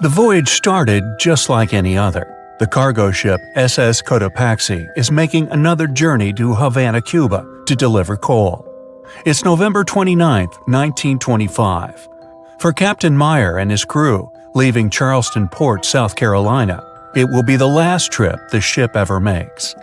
The voyage started just like any other. The cargo ship SS Cotopaxi is making another journey to Havana, Cuba, to deliver coal. It's November 29, 1925. For Captain Meyer and his crew, leaving Charleston Port, South Carolina, it will be the last trip the ship ever makes.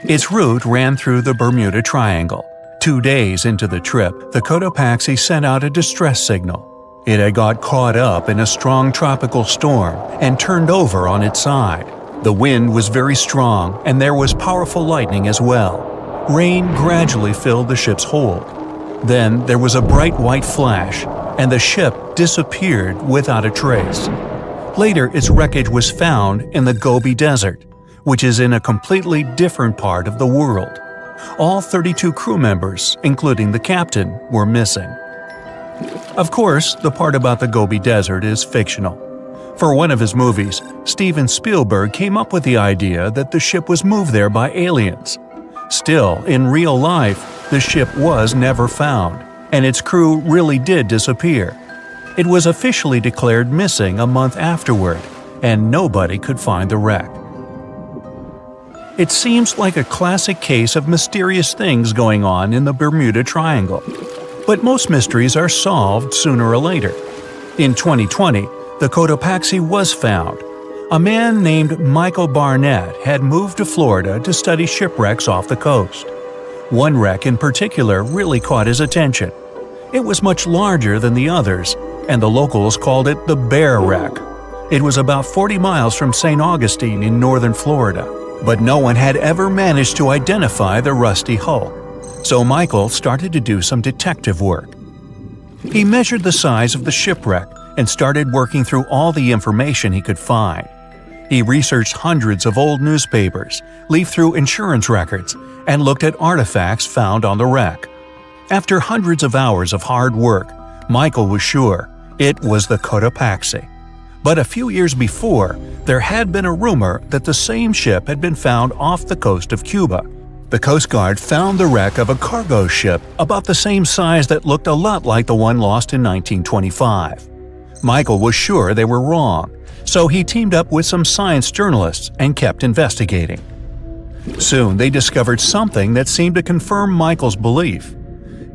Its route ran through the Bermuda Triangle. 2 days into the trip, the Cotopaxi sent out a distress signal. It had got caught up in a strong tropical storm and turned over on its side. The wind was very strong and there was powerful lightning as well. Rain gradually filled the ship's hold. Then there was a bright white flash, and the ship disappeared without a trace. Later, its wreckage was found in the Gobi Desert, which is in a completely different part of the world. All 32 crew members, including the captain, were missing. Of course, the part about the Gobi Desert is fictional. For one of his movies, Steven Spielberg came up with the idea that the ship was moved there by aliens. Still, in real life, the ship was never found, and its crew really did disappear. It was officially declared missing a month afterward, and nobody could find the wreck. It seems like a classic case of mysterious things going on in the Bermuda Triangle. But most mysteries are solved sooner or later. In 2020, the Cotopaxi was found. A man named Michael Barnett had moved to Florida to study shipwrecks off the coast. One wreck in particular really caught his attention. It was much larger than the others, and the locals called it the Bear Wreck. It was about 40 miles from St. Augustine in northern Florida, but no one had ever managed to identify the rusty hull. So Michael started to do some detective work. He measured the size of the shipwreck and started working through all the information he could find. He researched hundreds of old newspapers, leafed through insurance records, and looked at artifacts found on the wreck. After hundreds of hours of hard work, Michael was sure it was the Cotopaxi. But a few years before, there had been a rumor that the same ship had been found off the coast of Cuba. The Coast Guard found the wreck of a cargo ship about the same size that looked a lot like the one lost in 1925. Michael was sure they were wrong, so he teamed up with some science journalists and kept investigating. Soon they discovered something that seemed to confirm Michael's belief.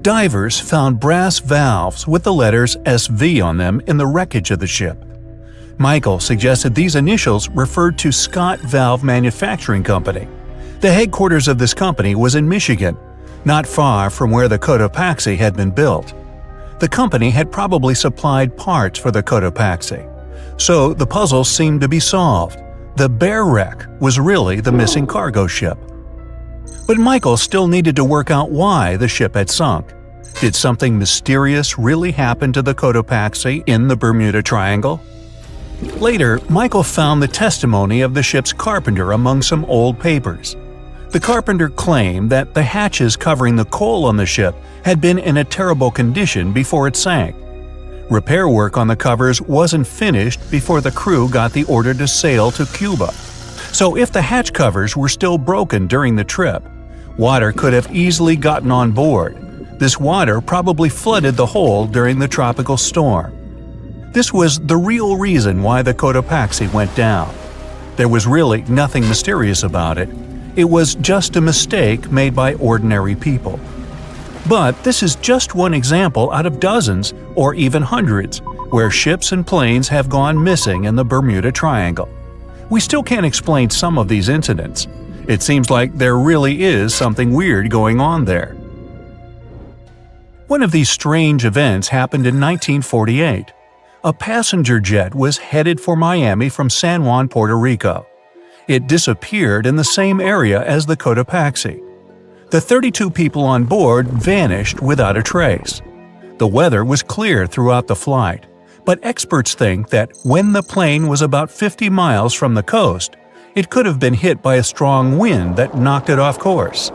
Divers found brass valves with the letters SV on them in the wreckage of the ship. Michael suggested these initials referred to Scott Valve Manufacturing Company. The headquarters of this company was in Michigan, not far from where the Cotopaxi had been built. The company had probably supplied parts for the Cotopaxi. So the puzzle seemed to be solved. The Bear Wreck was really the missing cargo ship. But Michael still needed to work out why the ship had sunk. Did something mysterious really happen to the Cotopaxi in the Bermuda Triangle? Later, Michael found the testimony of the ship's carpenter among some old papers. The carpenter claimed that the hatches covering the coal on the ship had been in a terrible condition before it sank. Repair work on the covers wasn't finished before the crew got the order to sail to Cuba. So if the hatch covers were still broken during the trip, water could have easily gotten on board. This water probably flooded the hole during the tropical storm. This was the real reason why the Cotopaxi went down. There was really nothing mysterious about it. It was just a mistake made by ordinary people. But this is just one example out of dozens or even hundreds where ships and planes have gone missing in the Bermuda Triangle. We still can't explain some of these incidents. It seems like there really is something weird going on there. One of these strange events happened in 1948. A passenger jet was headed for Miami from San Juan, Puerto Rico. It disappeared in the same area as the Cotopaxi. The 32 people on board vanished without a trace. The weather was clear throughout the flight, but experts think that when the plane was about 50 miles from the coast, it could have been hit by a strong wind that knocked it off course.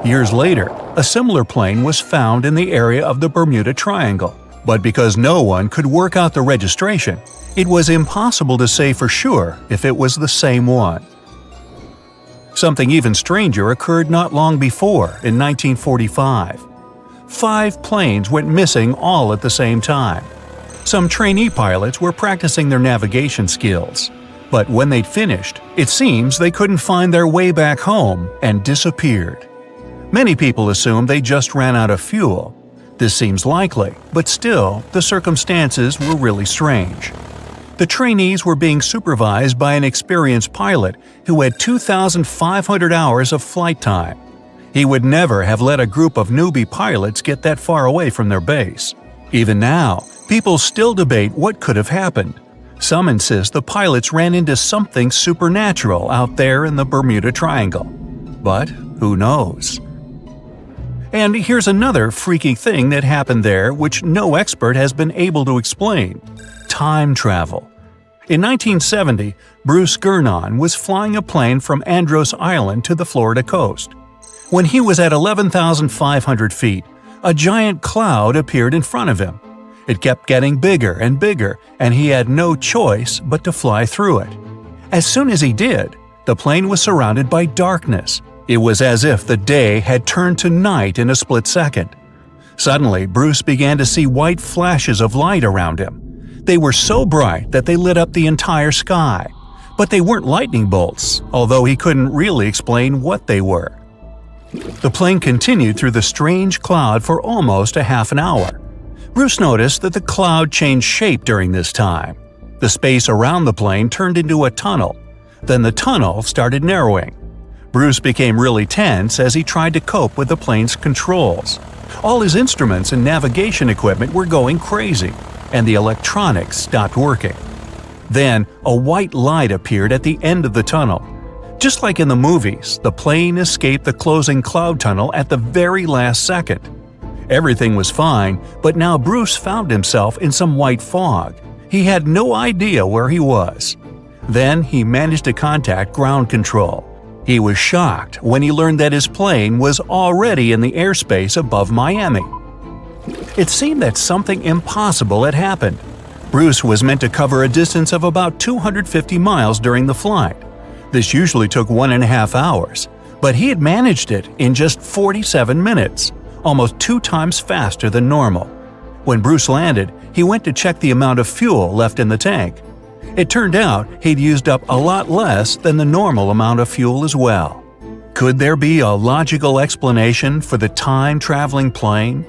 Years later, a similar plane was found in the area of the Bermuda Triangle, but because no one could work out the registration, it was impossible to say for sure if it was the same one. Something even stranger occurred not long before, in 1945. 5 planes went missing all at the same time. Some trainee pilots were practicing their navigation skills. But when they'd finished, it seems they couldn't find their way back home and disappeared. Many people assume they just ran out of fuel. This seems likely, but still, the circumstances were really strange. The trainees were being supervised by an experienced pilot who had 2,500 hours of flight time. He would never have let a group of newbie pilots get that far away from their base. Even now, people still debate what could have happened. Some insist the pilots ran into something supernatural out there in the Bermuda Triangle. But who knows? And here's another freaky thing that happened there which no expert has been able to explain: time travel. In 1970, Bruce Gernon was flying a plane from Andros Island to the Florida coast. When he was at 11,500 feet, a giant cloud appeared in front of him. It kept getting bigger and bigger, and he had no choice but to fly through it. As soon as he did, the plane was surrounded by darkness. It was as if the day had turned to night in a split second. Suddenly, Bruce began to see white flashes of light around him. They were so bright that they lit up the entire sky. But they weren't lightning bolts, although he couldn't really explain what they were. The plane continued through the strange cloud for almost a half an hour. Bruce noticed that the cloud changed shape during this time. The space around the plane turned into a tunnel. Then the tunnel started narrowing. Bruce became really tense as he tried to cope with the plane's controls. All his instruments and navigation equipment were going crazy, and the electronics stopped working. Then, a white light appeared at the end of the tunnel. Just like in the movies, the plane escaped the closing cloud tunnel at the very last second. Everything was fine, but now Bruce found himself in some white fog. He had no idea where he was. Then he managed to contact ground control. He was shocked when he learned that his plane was already in the airspace above Miami. It seemed that something impossible had happened. Bruce was meant to cover a distance of about 250 miles during the flight. This usually took 1.5 hours, but he had managed it in just 47 minutes, almost 2 times faster than normal. When Bruce landed, he went to check the amount of fuel left in the tank. It turned out he'd used up a lot less than the normal amount of fuel as well. Could there be a logical explanation for the time-traveling plane?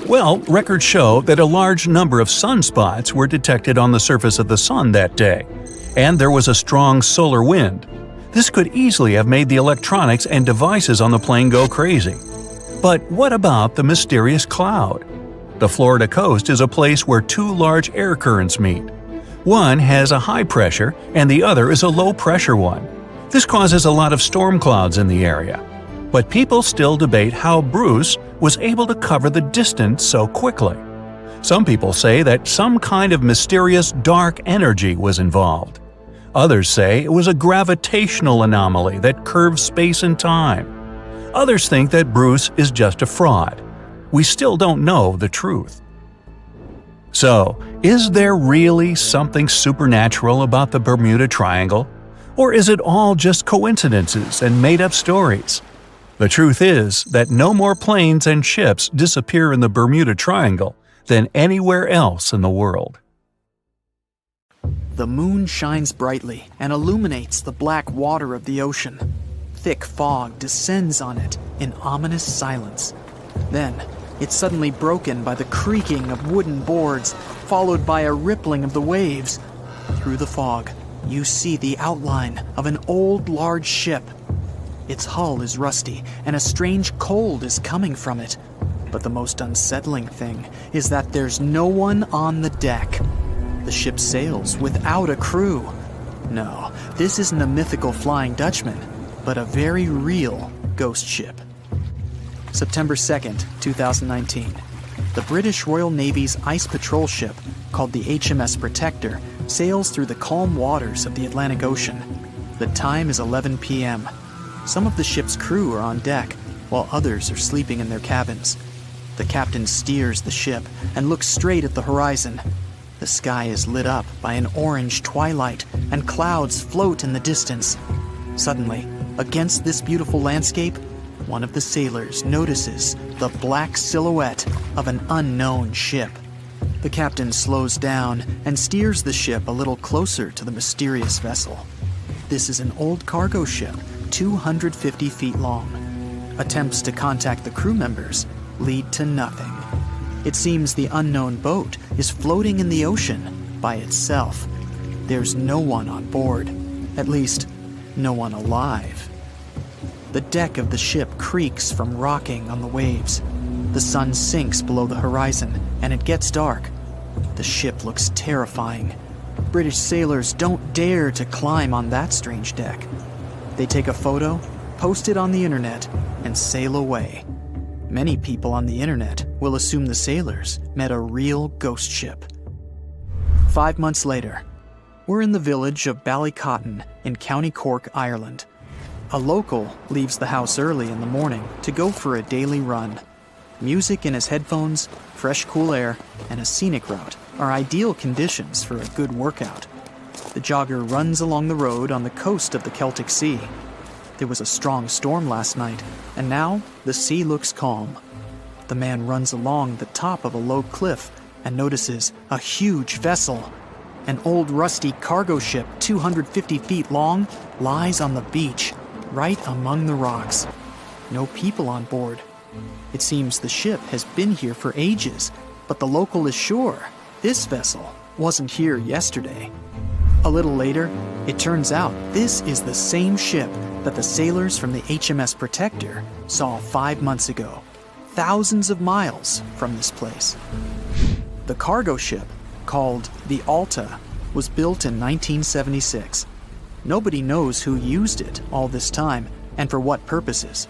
Well, records show that a large number of sunspots were detected on the surface of the sun that day, and there was a strong solar wind. This could easily have made the electronics and devices on the plane go crazy. But what about the mysterious cloud? The Florida coast is a place where 2 large air currents meet. One has a high pressure and the other is a low pressure one. This causes a lot of storm clouds in the area. But people still debate how Bruce was able to cover the distance so quickly. Some people say that some kind of mysterious dark energy was involved. Others say it was a gravitational anomaly that curves space and time. Others think that Bruce is just a fraud. We still don't know the truth. So, is there really something supernatural about the Bermuda Triangle? Or is it all just coincidences and made-up stories? The truth is that no more planes and ships disappear in the Bermuda Triangle than anywhere else in the world. The moon shines brightly and illuminates the black water of the ocean. Thick fog descends on it in ominous silence. Then, it's suddenly broken by the creaking of wooden boards, followed by a rippling of the waves. Through the fog, you see the outline of an old, large ship. Its hull is rusty, and a strange cold is coming from it. But the most unsettling thing is that there's no one on the deck. The ship sails without a crew. No, this isn't a mythical Flying Dutchman, but a very real ghost ship. September 2nd, 2019. The British Royal Navy's ice patrol ship, called the HMS Protector, sails through the calm waters of the Atlantic Ocean. The time is 11 p.m. Some of the ship's crew are on deck, while others are sleeping in their cabins. The captain steers the ship and looks straight at the horizon. The sky is lit up by an orange twilight, and clouds float in the distance. Suddenly, against this beautiful landscape, one of the sailors notices the black silhouette of an unknown ship. The captain slows down and steers the ship a little closer to the mysterious vessel. This is an old cargo ship, 250 feet long. Attempts to contact the crew members lead to nothing. It seems the unknown boat is floating in the ocean by itself. There's no one on board, at least, no one alive. The deck of the ship creaks from rocking on the waves. The sun sinks below the horizon, and it gets dark. The ship looks terrifying. British sailors don't dare to climb on that strange deck. They take a photo, post it on the internet, and sail away. Many people on the internet will assume the sailors met a real ghost ship. 5 months later, we're in the village of Ballycotton in County Cork, Ireland. A local leaves the house early in the morning to go for a daily run. Music in his headphones, fresh cool air, and a scenic route are ideal conditions for a good workout. The jogger runs along the road on the coast of the Celtic Sea. There was a strong storm last night, and now the sea looks calm. The man runs along the top of a low cliff and notices a huge vessel. An old rusty cargo ship 250 feet long lies on the beach, right among the rocks. No people on board. It seems the ship has been here for ages, but the local is sure this vessel wasn't here yesterday. A little later, it turns out this is the same ship that the sailors from the HMS Protector saw 5 months ago, thousands of miles from this place. The cargo ship, called the Alta, was built in 1976. Nobody knows who used it all this time and for what purposes.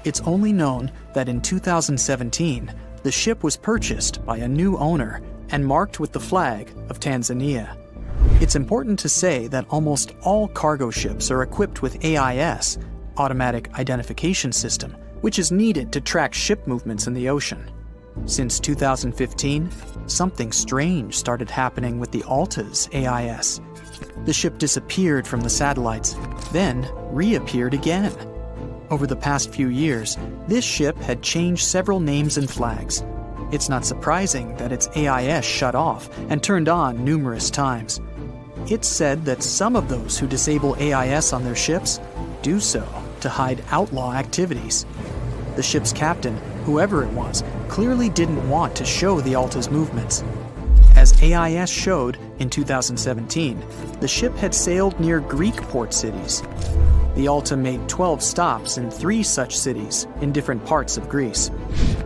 It's only known that in 2017, the ship was purchased by a new owner and marked with the flag of Tanzania. It's important to say that almost all cargo ships are equipped with AIS, Automatic Identification System, which is needed to track ship movements in the ocean. Since 2015, something strange started happening with the Alta's AIS. The ship disappeared from the satellites, then reappeared again. Over the past few years, this ship had changed several names and flags. It's not surprising that its AIS shut off and turned on numerous times. It's said that some of those who disable AIS on their ships do so to hide outlaw activities. The ship's captain, whoever it was, clearly didn't want to show the Alta's movements. As AIS showed in 2017, the ship had sailed near Greek port cities. The Alta made 12 stops in 3 such cities in different parts of Greece.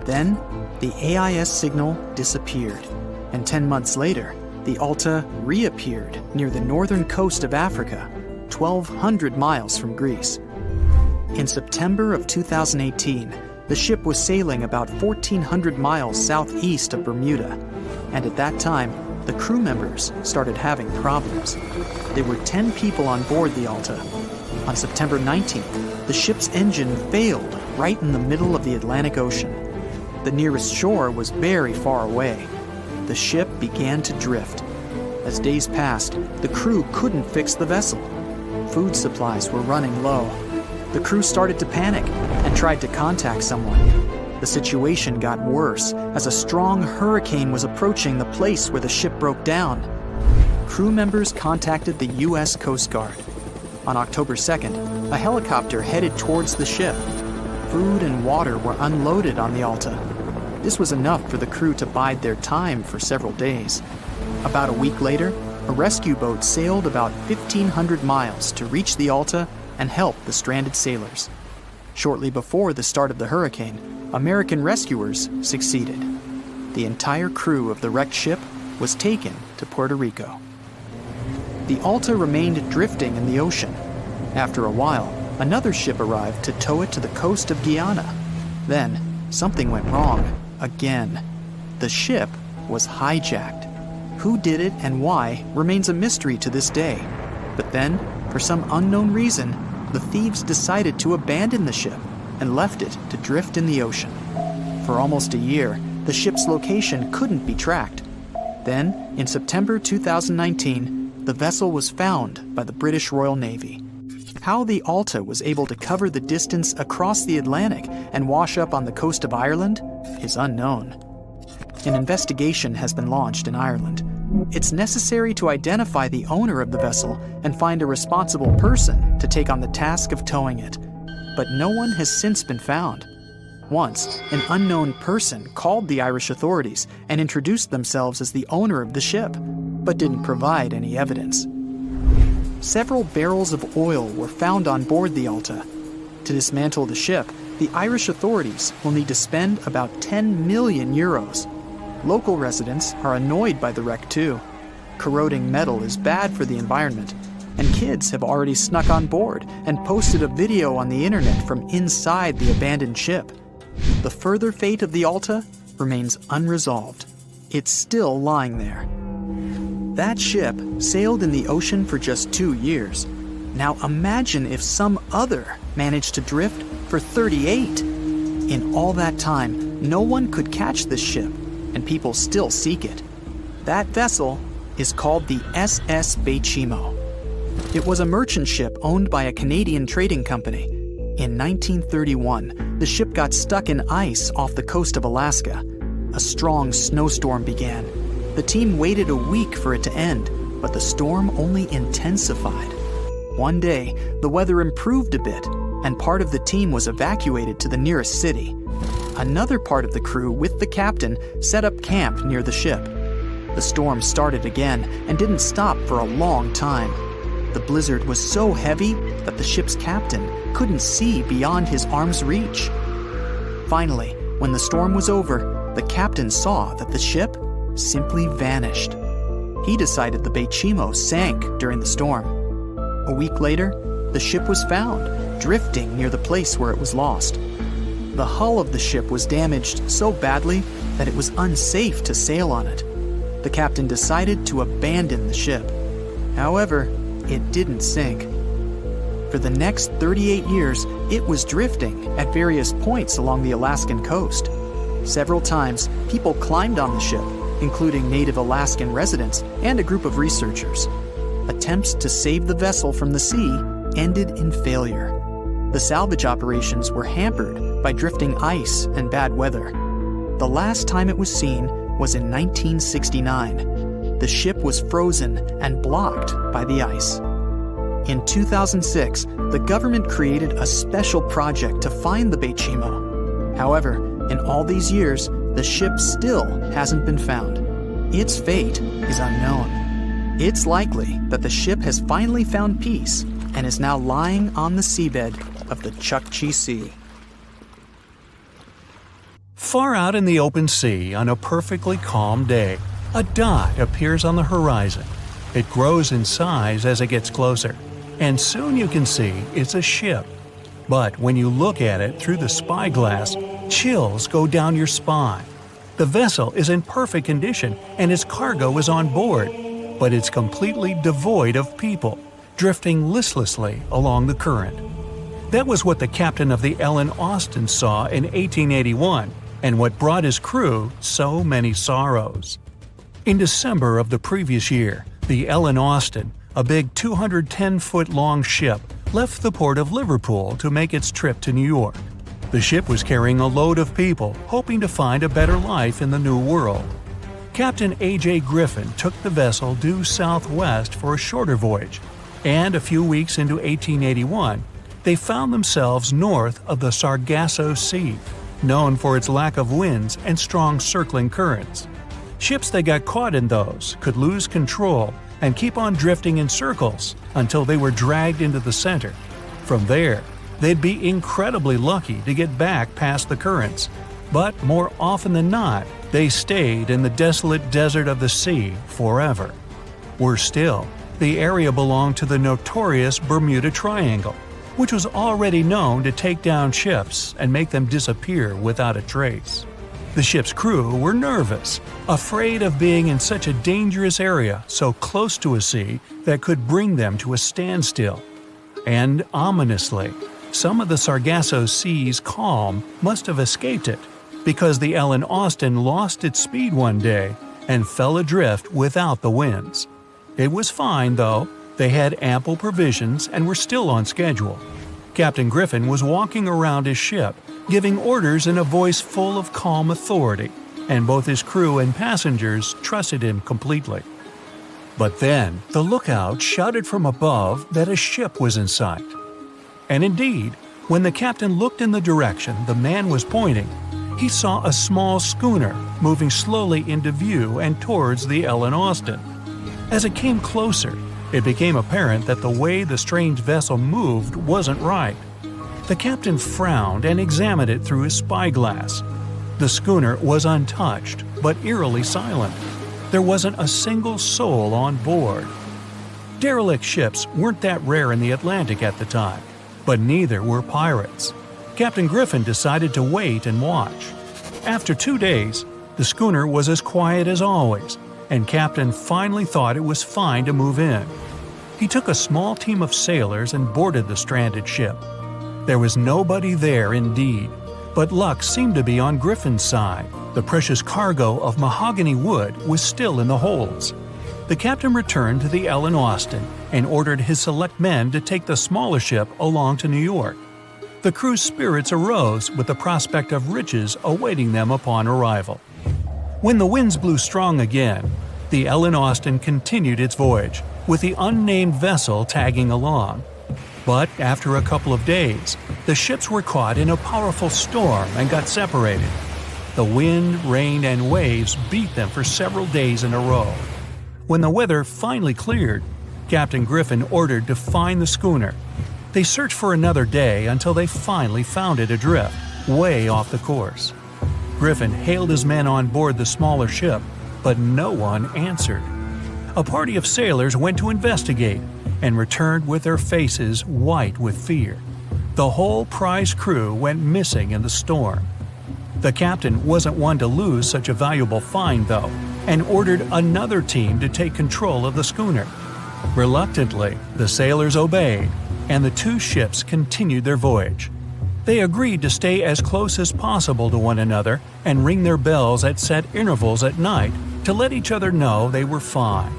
Then, the AIS signal disappeared, and 10 months later, the Alta reappeared near the northern coast of Africa, 1,200 miles from Greece. In September of 2018, the ship was sailing about 1,400 miles southeast of Bermuda, and at that time, the crew members started having problems. There were 10 people on board the Alta. On September 19th, the ship's engine failed right in the middle of the Atlantic Ocean. The nearest shore was very far away. The ship began to drift. As days passed, the crew couldn't fix the vessel. Food supplies were running low. The crew started to panic and tried to contact someone. The situation got worse as a strong hurricane was approaching the place where the ship broke down. Crew members contacted the U.S. Coast Guard. On October 2nd, a helicopter headed towards the ship. Food and water were unloaded on the Alta. This was enough for the crew to bide their time for several days. About a week later, a rescue boat sailed about 1,500 miles to reach the Alta and help the stranded sailors. Shortly before the start of the hurricane, American rescuers succeeded. The entire crew of the wrecked ship was taken to Puerto Rico. The Alta remained drifting in the ocean. After a while, another ship arrived to tow it to the coast of Guyana. Then, something went wrong, again. The ship was hijacked. Who did it and why remains a mystery to this day. But then, for some unknown reason, the thieves decided to abandon the ship and left it to drift in the ocean. For almost a year, the ship's location couldn't be tracked. Then, in September 2019, the vessel was found by the British Royal Navy. How the Alta was able to cover the distance across the Atlantic and wash up on the coast of Ireland is unknown. an investigation has been launched in Ireland. It's necessary to identify the owner of the vessel and find a responsible person to take on the task of towing it. But no one has since been found. Once, an unknown person called the Irish authorities and introduced themselves as the owner of the ship, but didn't provide any evidence. Several barrels of oil were found on board the Alta. To dismantle the ship, the Irish authorities will need to spend about 10 million euros. Local residents are annoyed by the wreck too. Corroding metal is bad for the environment, and kids have already snuck on board and posted a video on the internet from inside the abandoned ship. The further fate of the Alta remains unresolved. It's still lying there. That ship sailed in the ocean for just 2 years. Now imagine if some other managed to drift for 38. In all that time, no one could catch this ship, and people still seek it. That vessel is called the SS Baychimo. It was a merchant ship owned by a Canadian trading company. In 1931, the ship got stuck in ice off the coast of Alaska. A strong snowstorm began. The team waited a week for it to end, but the storm only intensified. One day, the weather improved a bit, and part of the team was evacuated to the nearest city. Another part of the crew, with the captain, set up camp near the ship. The storm started again and didn't stop for a long time. The blizzard was so heavy that the ship's captain couldn't see beyond his arm's reach. Finally, when the storm was over, the captain saw that the ship simply vanished. He decided the Baychimo sank during the storm. A week later, the ship was found, drifting near the place where it was lost. The hull of the ship was damaged so badly that it was unsafe to sail on it. The captain decided to abandon the ship. However, it didn't sink. For the next 38 years, it was drifting at various points along the Alaskan coast. Several times, people climbed on the ship, including native Alaskan residents and a group of researchers. Attempts to save the vessel from the sea ended in failure. The salvage operations were hampered by drifting ice and bad weather. The last time it was seen was in 1969. The ship was frozen and blocked by the ice. In 2006, the government created a special project to find the Baychimo. However, in all these years, the ship still hasn't been found. Its fate is unknown. It's likely that the ship has finally found peace and is now lying on the seabed of the Chukchi Sea. Far out in the open sea on a perfectly calm day, a dot appears on the horizon. It grows in size as it gets closer, and soon you can see it's a ship. But when you look at it through the spyglass, chills go down your spine. The vessel is in perfect condition and its cargo is on board, but it's completely devoid of people, drifting listlessly along the current. That was what the captain of the Ellen Austin saw in 1881, and what brought his crew so many sorrows. In December of the previous year, the Ellen Austin, a big 210-foot-long ship, left the port of Liverpool to make its trip to New York. The ship was carrying a load of people hoping to find a better life in the New World. Captain A.J. Griffin took the vessel due southwest for a shorter voyage, and a few weeks into 1881, they found themselves north of the Sargasso Sea, known for its lack of winds and strong circling currents. Ships that got caught in those could lose control and keep on drifting in circles until they were dragged into the center. From there, they'd be incredibly lucky to get back past the currents, but more often than not, they stayed in the desolate desert of the sea forever. Worse still, the area belonged to the notorious Bermuda Triangle, which was already known to take down ships and make them disappear without a trace. The ship's crew were nervous, afraid of being in such a dangerous area so close to a sea that could bring them to a standstill. And ominously, some of the Sargasso Sea's calm must have escaped it, because the Ellen Austin lost its speed one day and fell adrift without the winds. It was fine, though. They had ample provisions and were still on schedule. Captain Griffin was walking around his ship, giving orders in a voice full of calm authority, and both his crew and passengers trusted him completely. But then, the lookout shouted from above that a ship was in sight. And indeed, when the captain looked in the direction the man was pointing, he saw a small schooner moving slowly into view and towards the Ellen Austin. As it came closer, it became apparent that the way the strange vessel moved wasn't right. The captain frowned and examined it through his spyglass. The schooner was untouched, but eerily silent. There wasn't a single soul on board. Derelict ships weren't that rare in the Atlantic at the time, but neither were pirates. Captain Griffin decided to wait and watch. After 2 days, the schooner was as quiet as always, and Captain finally thought it was fine to move in. He took a small team of sailors and boarded the stranded ship. There was nobody there indeed, but luck seemed to be on Griffin's side. The precious cargo of mahogany wood was still in the holds. The captain returned to the Ellen Austin and ordered his select men to take the smaller ship along to New York. The crew's spirits arose with the prospect of riches awaiting them upon arrival. When the winds blew strong again, the Ellen Austin continued its voyage, with the unnamed vessel tagging along. But after a couple of days, the ships were caught in a powerful storm and got separated. The wind, rain, and waves beat them for several days in a row. When the weather finally cleared, Captain Griffin ordered to find the schooner. They searched for another day until they finally found it adrift, way off the course. Griffin hailed his men on board the smaller ship, but no one answered. A party of sailors went to investigate and returned with their faces white with fear. The whole prize crew went missing in the storm. The captain wasn't one to lose such a valuable find, though, and ordered another team to take control of the schooner. Reluctantly, the sailors obeyed, and the two ships continued their voyage. They agreed to stay as close as possible to one another and ring their bells at set intervals at night to let each other know they were fine.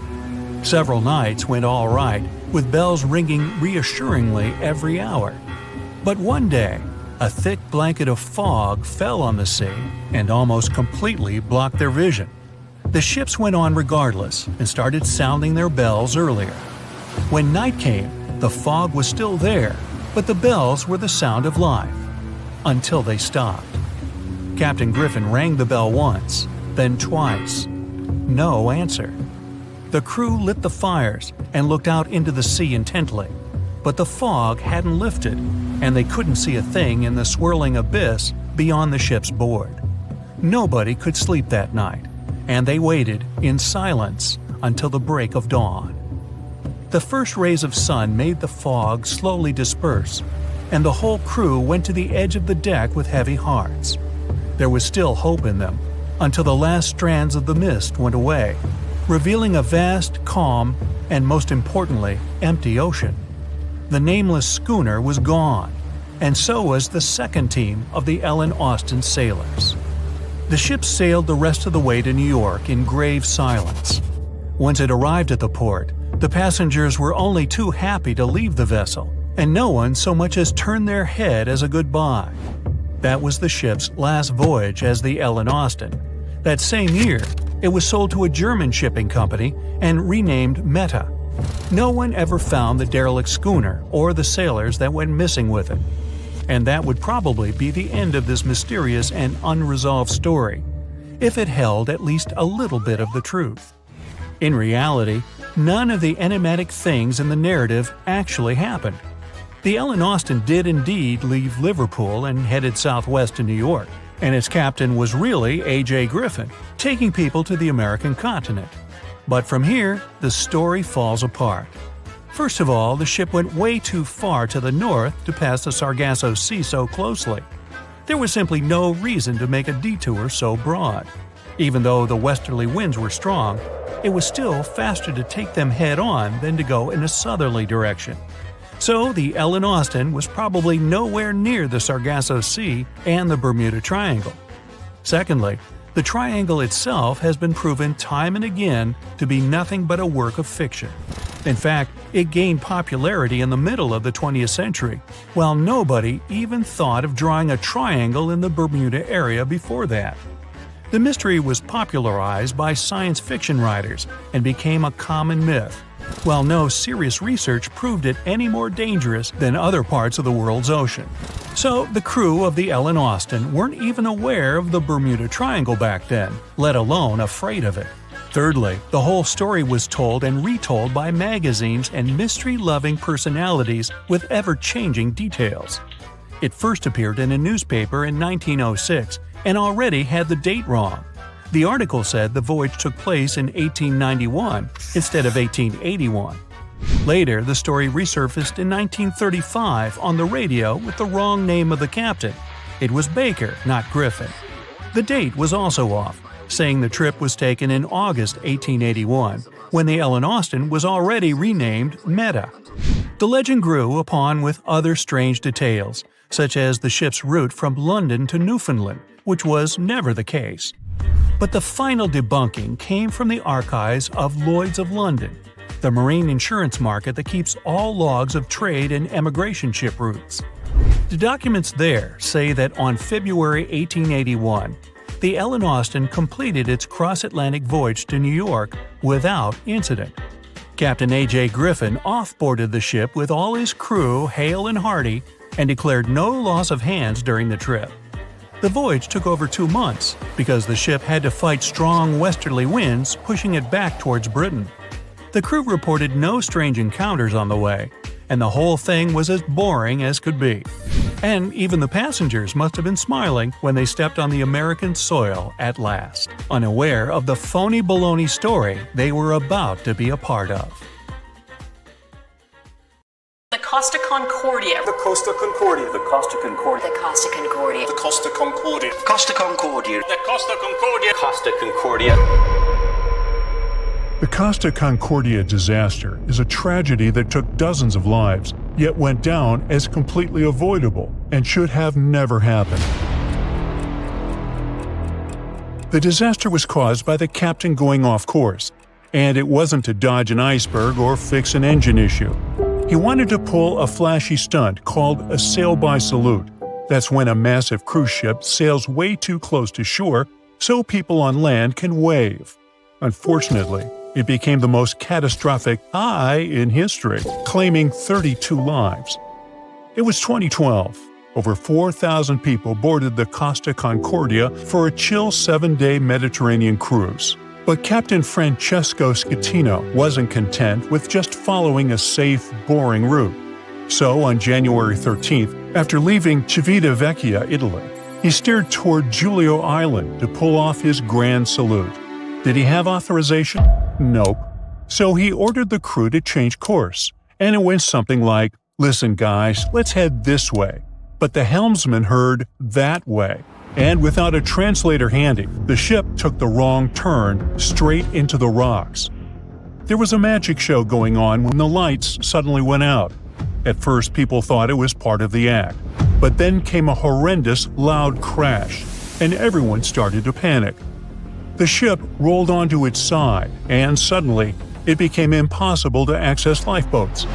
Several nights went all right, with bells ringing reassuringly every hour. But one day, a thick blanket of fog fell on the sea and almost completely blocked their vision. The ships went on regardless and started sounding their bells earlier. When night came, the fog was still there, but the bells were the sound of life. Until they stopped. Captain Griffin rang the bell once, then twice. No answer. The crew lit the fires and looked out into the sea intently, but the fog hadn't lifted, and they couldn't see a thing in the swirling abyss beyond the ship's board. Nobody could sleep that night, and they waited in silence until the break of dawn. The first rays of sun made the fog slowly disperse, and the whole crew went to the edge of the deck with heavy hearts. There was still hope in them, until the last strands of the mist went away, revealing a vast, calm, and most importantly, empty ocean. The nameless schooner was gone, and so was the second team of the Ellen Austin sailors. The ship sailed the rest of the way to New York in grave silence. Once it arrived at the port, the passengers were only too happy to leave the vessel, and no one so much as turned their head as a goodbye. That was the ship's last voyage as the Ellen Austin. That same year, it was sold to a German shipping company and renamed Meta. No one ever found the derelict schooner or the sailors that went missing with it. And that would probably be the end of this mysterious and unresolved story, if it held at least a little bit of the truth. In reality, none of the enigmatic things in the narrative actually happened. The Ellen Austin did indeed leave Liverpool and headed southwest to New York, and its captain was really A.J. Griffin, taking people to the American continent. But from here, the story falls apart. First of all, the ship went way too far to the north to pass the Sargasso Sea so closely. There was simply no reason to make a detour so broad. Even though the westerly winds were strong, it was still faster to take them head-on than to go in a southerly direction. So the Ellen Austin was probably nowhere near the Sargasso Sea and the Bermuda Triangle. Secondly, the triangle itself has been proven time and again to be nothing but a work of fiction. In fact, it gained popularity in the middle of the 20th century, while nobody even thought of drawing a triangle in the Bermuda area before that. The mystery was popularized by science fiction writers and became a common myth, while no serious research proved it any more dangerous than other parts of the world's ocean. So the crew of the Ellen Austin weren't even aware of the Bermuda Triangle back then, let alone afraid of it. Thirdly, the whole story was told and retold by magazines and mystery-loving personalities with ever-changing details. It first appeared in a newspaper in 1906 and already had the date wrong. The article said the voyage took place in 1891 instead of 1881. Later, the story resurfaced in 1935 on the radio with the wrong name of the captain. It was Baker, not Griffin. The date was also off, saying the trip was taken in August 1881, when the Ellen Austin was already renamed Meta. The legend grew upon with other strange details, such as the ship's route from London to Newfoundland, which was never the case. But the final debunking came from the archives of Lloyd's of London, the marine insurance market that keeps all logs of trade and emigration ship routes. The documents there say that on February 1881, the Ellen Austin completed its cross-Atlantic voyage to New York without incident. Captain A.J. Griffin off-boarded the ship with all his crew hale and hearty and declared no loss of hands during the trip. The voyage took over 2 months because the ship had to fight strong westerly winds pushing it back towards Britain. The crew reported no strange encounters on the way, and the whole thing was as boring as could be. And even the passengers must have been smiling when they stepped on the American soil at last, unaware of the phony baloney story they were about to be a part of. The Costa Concordia. The Costa Concordia. The Costa Concordia. The Costa Concordia. The Costa Concordia. Costa Concordia. The Costa Concordia. Costa Concordia. The Costa Concordia disaster is a tragedy that took dozens of lives, yet went down as completely avoidable and should have never happened. The disaster was caused by the captain going off course, and it wasn't to dodge an iceberg or fix an engine issue. He wanted to pull a flashy stunt called a sail-by salute. That's when a massive cruise ship sails way too close to shore so people on land can wave. Unfortunately, it became the most catastrophic high in history, claiming 32 lives. It was 2012. Over 4,000 people boarded the Costa Concordia for a chill 7-day Mediterranean cruise. But Captain Francesco Schettino wasn't content with just following a safe, boring route. So on January 13th, after leaving Civitavecchia, Italy, he steered toward Giulio Island to pull off his grand salute. Did he have authorization? Nope. So he ordered the crew to change course, and it went something like, "Listen guys, let's head this way." But the helmsman heard "that way," and without a translator handy, the ship took the wrong turn straight into the rocks. There was a magic show going on when the lights suddenly went out. At first people thought it was part of the act, but then came a horrendous, loud crash, and everyone started to panic. The ship rolled onto its side, and suddenly, it became impossible to access lifeboats.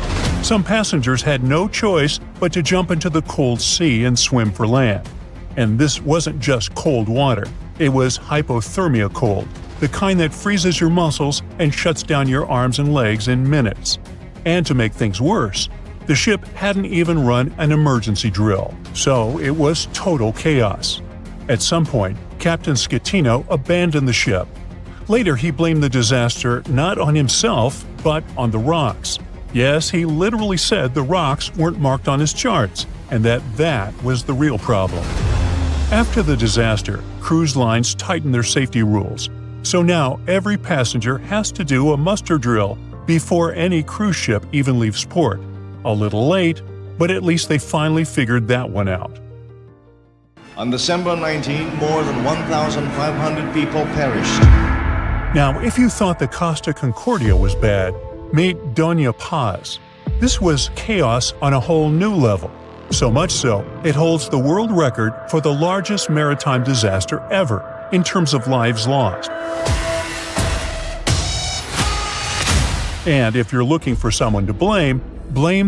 Some passengers had no choice but to jump into the cold sea and swim for land. And this wasn't just cold water, it was hypothermia cold, the kind that freezes your muscles and shuts down your arms and legs in minutes. And to make things worse, the ship hadn't even run an emergency drill, so it was total chaos. At some point, Captain Schettino abandoned the ship. Later he blamed the disaster not on himself, but on the rocks. Yes, he literally said the rocks weren't marked on his charts, and that was the real problem. After the disaster, cruise lines tightened their safety rules, so now every passenger has to do a muster drill before any cruise ship even leaves port. A little late, but at least they finally figured that one out. On December 19, more than 1,500 people perished. Now, if you thought the Costa Concordia was bad, meet Dona Paz. This was chaos on a whole new level. So much so, it holds the world record for the largest maritime disaster ever, in terms of lives lost. And if you're looking for someone to blame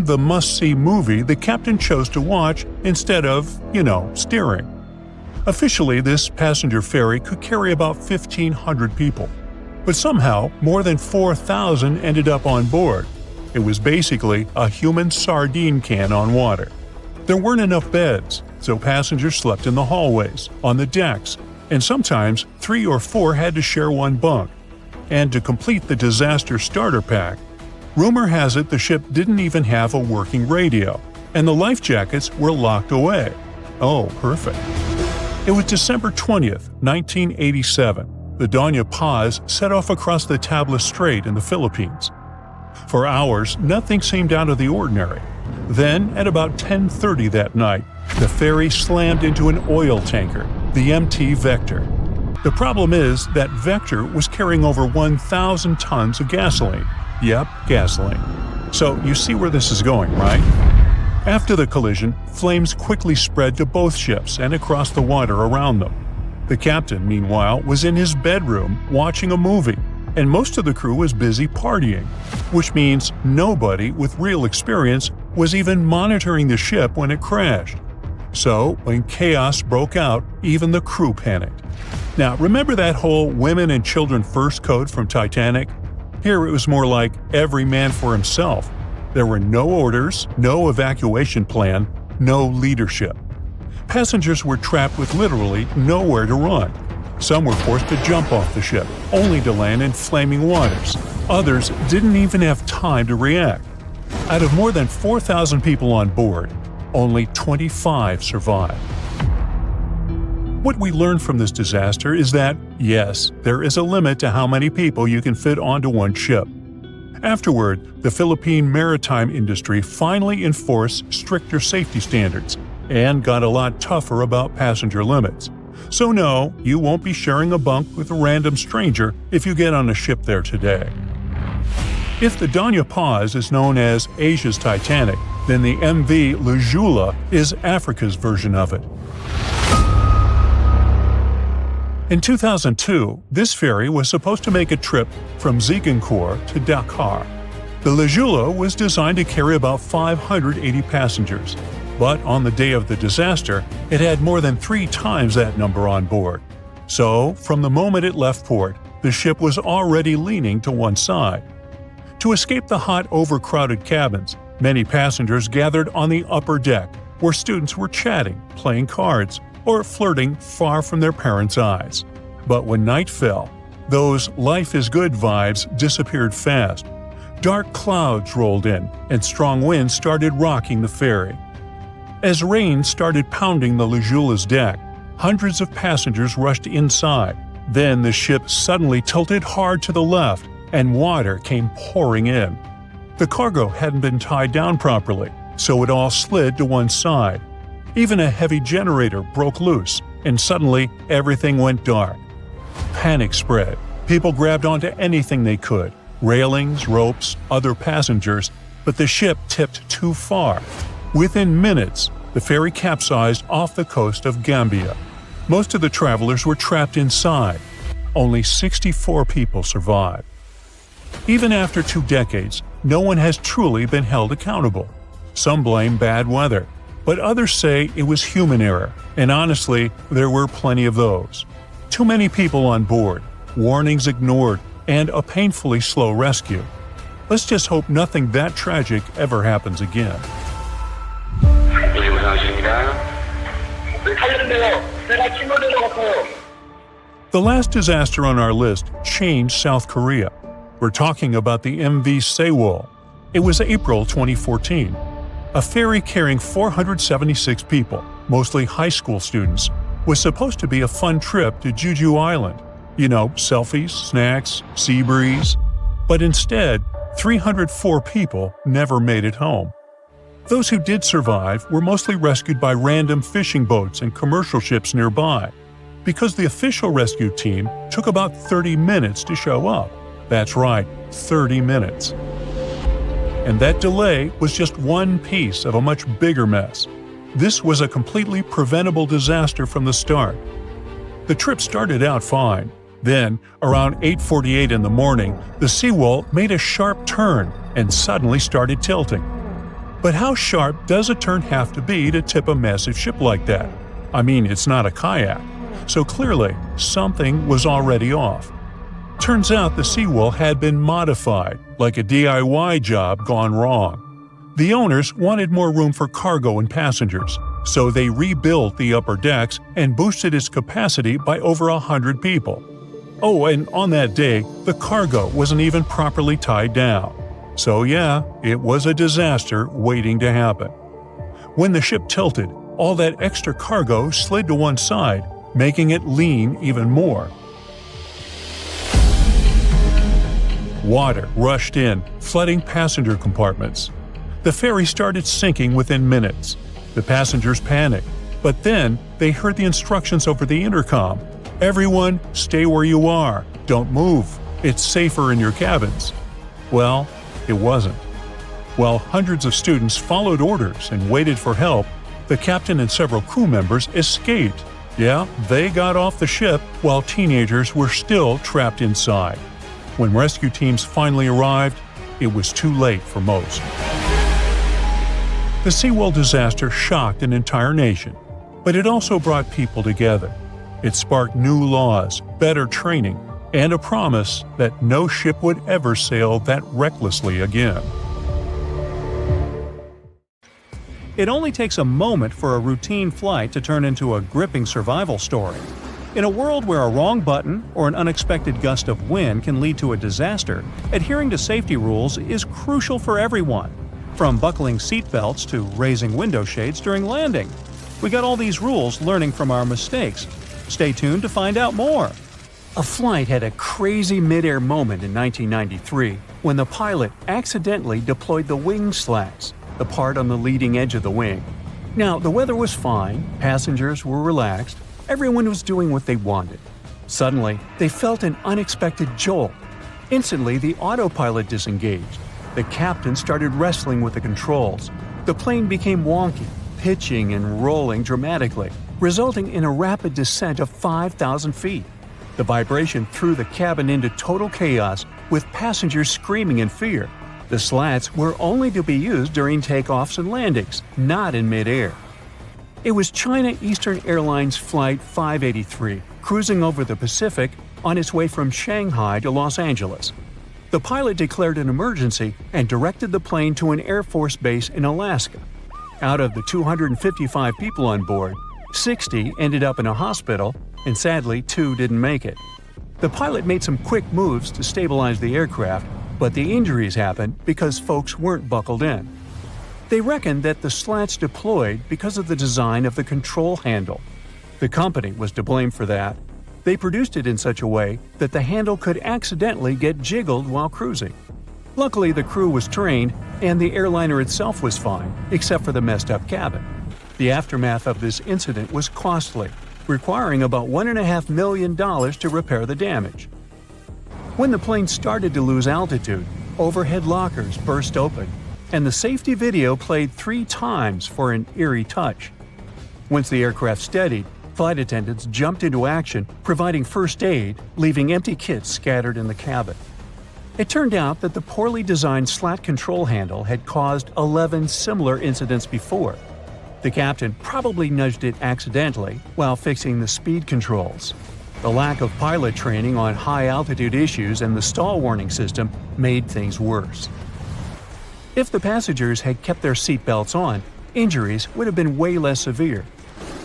the must-see movie the captain chose to watch instead of, steering. Officially, this passenger ferry could carry about 1,500 people, but somehow more than 4,000 ended up on board. It was basically a human sardine can on water. There weren't enough beds, so passengers slept in the hallways, on the decks, and sometimes 3 or 4 had to share one bunk. And to complete the disaster starter pack, rumor has it the ship didn't even have a working radio, and the life jackets were locked away. Oh, perfect. It was December 20th, 1987. The Dona Paz set off across the Tabla Strait in the Philippines. For hours, nothing seemed out of the ordinary. Then, at about 10:30 that night, the ferry slammed into an oil tanker, the MT Vector. The problem is that Vector was carrying over 1,000 tons of gasoline. Yep, gasoline. So you see where this is going, right? After the collision, flames quickly spread to both ships and across the water around them. The captain, meanwhile, was in his bedroom watching a movie, and most of the crew was busy partying, which means nobody with real experience was even monitoring the ship when it crashed. So, when chaos broke out, even the crew panicked. Now, remember that whole women and children first code from Titanic? Here it was more like every man for himself. There were no orders, no evacuation plan, no leadership. Passengers were trapped with literally nowhere to run. Some were forced to jump off the ship, only to land in flaming waters. Others didn't even have time to react. Out of more than 4,000 people on board, only 25 survived. What we learned from this disaster is that, yes, there is a limit to how many people you can fit onto one ship. Afterward, the Philippine maritime industry finally enforced stricter safety standards and got a lot tougher about passenger limits. So no, you won't be sharing a bunk with a random stranger if you get on a ship there today. If the Dona Paz is known as Asia's Titanic, then the MV Joola is Africa's version of it. In 2002, this ferry was supposed to make a trip from Zinchenko to Dakar. The Joola was designed to carry about 580 passengers, but on the day of the disaster, it had more than 3 times that number on board. So, from the moment it left port, the ship was already leaning to one side. To escape the hot, overcrowded cabins, many passengers gathered on the upper deck, where students were chatting, playing cards, or flirting far from their parents' eyes. But when night fell, those life-is-good vibes disappeared fast. Dark clouds rolled in, and strong winds started rocking the ferry. As rain started pounding the Joola's deck, hundreds of passengers rushed inside. Then the ship suddenly tilted hard to the left, and water came pouring in. The cargo hadn't been tied down properly, so it all slid to one side. Even a heavy generator broke loose, and suddenly everything went dark. Panic spread. People grabbed onto anything they could, railings, ropes, other passengers, but the ship tipped too far. Within minutes, the ferry capsized off the coast of Gambia. Most of the travelers were trapped inside. Only 64 people survived. Even after 2 decades, no one has truly been held accountable. Some blame bad weather, but others say it was human error, and honestly, there were plenty of those. Too many people on board, warnings ignored, and a painfully slow rescue. Let's just hope nothing that tragic ever happens again. The last disaster on our list changed South Korea. We're talking about the MV Sewol. It was April 2014. A ferry carrying 476 people, mostly high school students, was supposed to be a fun trip to Jeju Island. You know, selfies, snacks, sea breeze. But instead, 304 people never made it home. Those who did survive were mostly rescued by random fishing boats and commercial ships nearby, because the official rescue team took about 30 minutes to show up. That's right, 30 minutes. And that delay was just one piece of a much bigger mess. This was a completely preventable disaster from the start. The trip started out fine. Then, around 8:48 in the morning, the Sewol made a sharp turn and suddenly started tilting. But how sharp does a turn have to be to tip a massive ship like that? I mean, it's not a kayak. So clearly, something was already off. Turns out the Sewol had been modified, like a DIY job gone wrong. The owners wanted more room for cargo and passengers, so they rebuilt the upper decks and boosted its capacity by over 100 people. Oh, and on that day, the cargo wasn't even properly tied down. So yeah, it was a disaster waiting to happen. When the ship tilted, all that extra cargo slid to one side, making it lean even more. Water rushed in, flooding passenger compartments. The ferry started sinking within minutes. The passengers panicked, but then they heard the instructions over the intercom. Everyone, stay where you are. Don't move. It's safer in your cabins. Well, it wasn't. While hundreds of students followed orders and waited for help, the captain and several crew members escaped. Yeah, they got off the ship while teenagers were still trapped inside. When rescue teams finally arrived, it was too late for most. The Sewol disaster shocked an entire nation, but it also brought people together. It sparked new laws, better training, and a promise that no ship would ever sail that recklessly again. It only takes a moment for a routine flight to turn into a gripping survival story. In a world where a wrong button or an unexpected gust of wind can lead to a disaster, adhering to safety rules is crucial for everyone. From buckling seatbelts to raising window shades during landing. We got all these rules learning from our mistakes. Stay tuned to find out more. A flight had a crazy mid-air moment in 1993 when the pilot accidentally deployed the wing slats, the part on the leading edge of the wing. Now, the weather was fine, passengers were relaxed, everyone was doing what they wanted. Suddenly, they felt an unexpected jolt. Instantly, the autopilot disengaged. The captain started wrestling with the controls. The plane became wonky, pitching and rolling dramatically, resulting in a rapid descent of 5,000 feet. The vibration threw the cabin into total chaos, with passengers screaming in fear. The slats were only to be used during takeoffs and landings, not in midair. It was China Eastern Airlines Flight 583, cruising over the Pacific on its way from Shanghai to Los Angeles. The pilot declared an emergency and directed the plane to an Air Force base in Alaska. Out of the 255 people on board, 60 ended up in a hospital, and sadly, 2 didn't make it. The pilot made some quick moves to stabilize the aircraft, but the injuries happened because folks weren't buckled in. They reckoned that the slats deployed because of the design of the control handle. The company was to blame for that. They produced it in such a way that the handle could accidentally get jiggled while cruising. Luckily, the crew was trained, and the airliner itself was fine, except for the messed-up cabin. The aftermath of this incident was costly, requiring about $1.5 million to repair the damage. When the plane started to lose altitude, overhead lockers burst open, and the safety video played 3 times for an eerie touch. Once the aircraft steadied, flight attendants jumped into action, providing first aid, leaving empty kits scattered in the cabin. It turned out that the poorly designed slat control handle had caused 11 similar incidents before. The captain probably nudged it accidentally while fixing the speed controls. The lack of pilot training on high-altitude issues and the stall warning system made things worse. If the passengers had kept their seatbelts on, injuries would have been way less severe.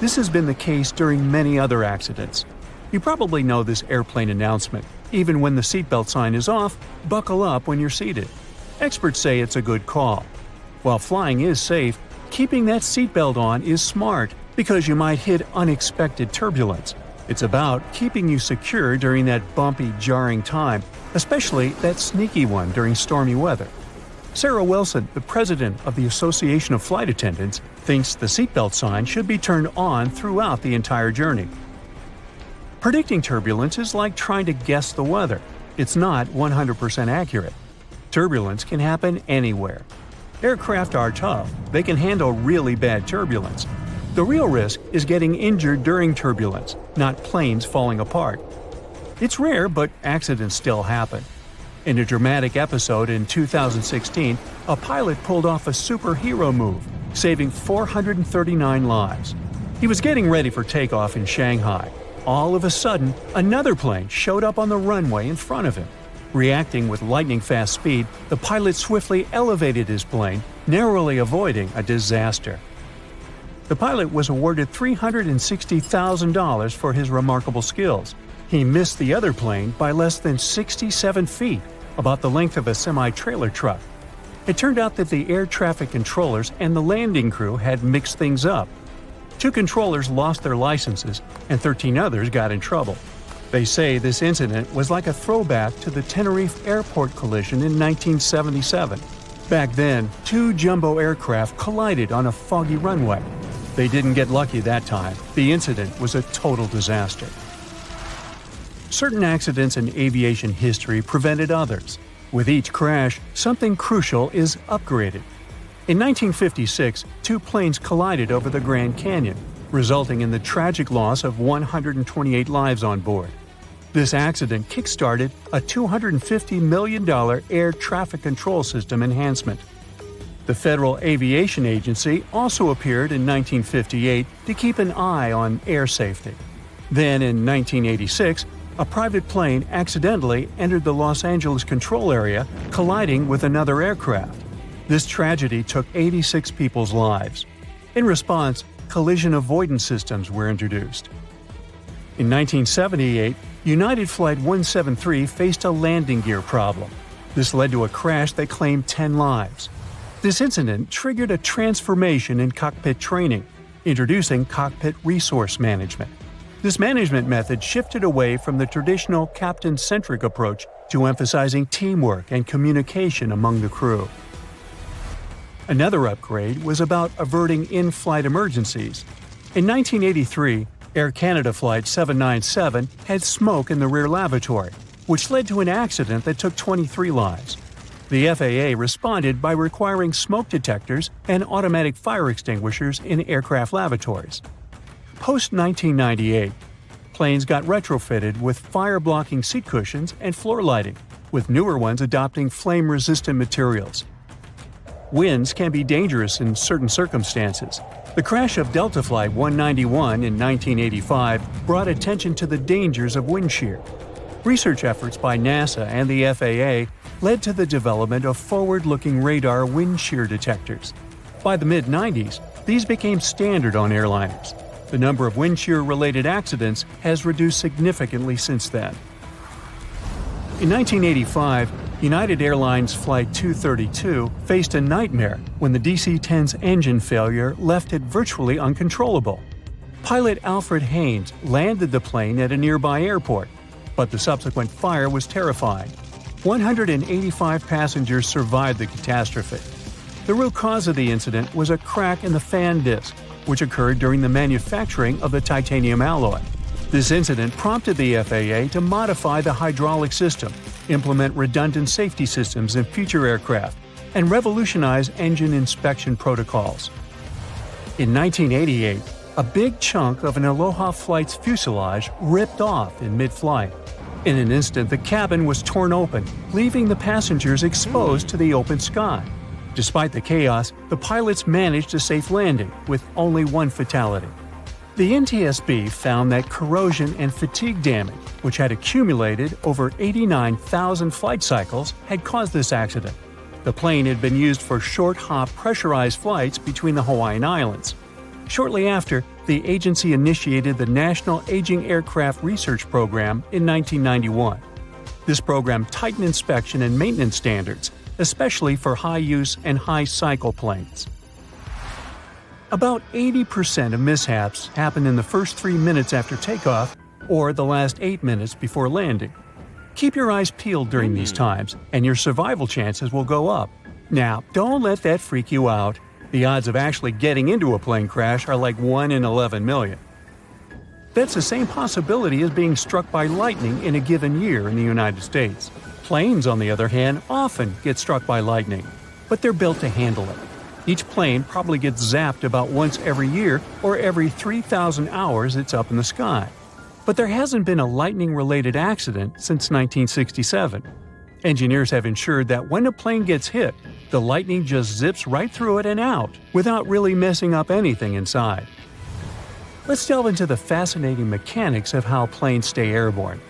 This has been the case during many other accidents. You probably know this airplane announcement. Even when the seatbelt sign is off, buckle up when you're seated. Experts say it's a good call. While flying is safe, keeping that seatbelt on is smart because you might hit unexpected turbulence. It's about keeping you secure during that bumpy, jarring time, especially that sneaky one during stormy weather. Sarah Wilson, the president of the Association of Flight Attendants, thinks the seatbelt sign should be turned on throughout the entire journey. Predicting turbulence is like trying to guess the weather. It's not 100% accurate. Turbulence can happen anywhere. Aircraft are tough. They can handle really bad turbulence. The real risk is getting injured during turbulence, not planes falling apart. It's rare, but accidents still happen. In a dramatic episode in 2016, a pilot pulled off a superhero move, saving 439 lives. He was getting ready for takeoff in Shanghai. All of a sudden, another plane showed up on the runway in front of him. Reacting with lightning-fast speed, the pilot swiftly elevated his plane, narrowly avoiding a disaster. The pilot was awarded $360,000 for his remarkable skills. He missed the other plane by less than 67 feet, about the length of a semi-trailer truck. It turned out that the air traffic controllers and the landing crew had mixed things up. 2 controllers lost their licenses, and 13 others got in trouble. They say this incident was like a throwback to the Tenerife airport collision in 1977. Back then, 2 jumbo aircraft collided on a foggy runway. They didn't get lucky that time. The incident was a total disaster. Certain accidents in aviation history prevented others. With each crash, something crucial is upgraded. In 1956, 2 planes collided over the Grand Canyon, resulting in the tragic loss of 128 lives on board. This accident kick-started a $250 million air traffic control system enhancement. The Federal Aviation Agency also appeared in 1958 to keep an eye on air safety. Then in 1986, a private plane accidentally entered the Los Angeles control area, colliding with another aircraft. This tragedy took 86 people's lives. In response, collision avoidance systems were introduced. In 1978, United Flight 173 faced a landing gear problem. This led to a crash that claimed 10 lives. This incident triggered a transformation in cockpit training, introducing cockpit resource management. This management method shifted away from the traditional captain-centric approach to emphasizing teamwork and communication among the crew. Another upgrade was about averting in-flight emergencies. In 1983, Air Canada Flight 797 had smoke in the rear lavatory, which led to an accident that took 23 lives. The FAA responded by requiring smoke detectors and automatic fire extinguishers in aircraft lavatories. Post-1998, planes got retrofitted with fire-blocking seat cushions and floor lighting, with newer ones adopting flame-resistant materials. Winds can be dangerous in certain circumstances. The crash of Delta Flight 191 in 1985 brought attention to the dangers of wind shear. Research efforts by NASA and the FAA led to the development of forward-looking radar wind shear detectors. By the mid-90s, these became standard on airliners. The number of wind shear-related accidents has reduced significantly since then. In 1985, United Airlines Flight 232 faced a nightmare when the DC-10's engine failure left it virtually uncontrollable. Pilot Alfred Haynes landed the plane at a nearby airport, but the subsequent fire was terrifying. 185 passengers survived the catastrophe. The root cause of the incident was a crack in the fan disc, which occurred during the manufacturing of the titanium alloy. This incident prompted the FAA to modify the hydraulic system, implement redundant safety systems in future aircraft, and revolutionize engine inspection protocols. In 1988, a big chunk of an Aloha flight's fuselage ripped off in mid-flight. In an instant, the cabin was torn open, leaving the passengers exposed to the open sky. Despite the chaos, the pilots managed a safe landing, with only 1 fatality. The NTSB found that corrosion and fatigue damage, which had accumulated over 89,000 flight cycles, had caused this accident. The plane had been used for short-hop pressurized flights between the Hawaiian Islands. Shortly after, the agency initiated the National Aging Aircraft Research Program in 1991. This program tightened inspection and maintenance standards, especially for high-use and high-cycle planes. About 80% of mishaps happen in the first 3 minutes after takeoff or the last 8 minutes before landing. Keep your eyes peeled during these times, and your survival chances will go up. Now, don't let that freak you out. The odds of actually getting into a plane crash are like 1 in 11 million. That's the same possibility as being struck by lightning in a given year in the United States. Planes, on the other hand, often get struck by lightning, but they're built to handle it. Each plane probably gets zapped about once every year or every 3,000 hours it's up in the sky. But there hasn't been a lightning-related accident since 1967. Engineers have ensured that when a plane gets hit, the lightning just zips right through it and out, without really messing up anything inside. Let's delve into the fascinating mechanics of how planes stay airborne.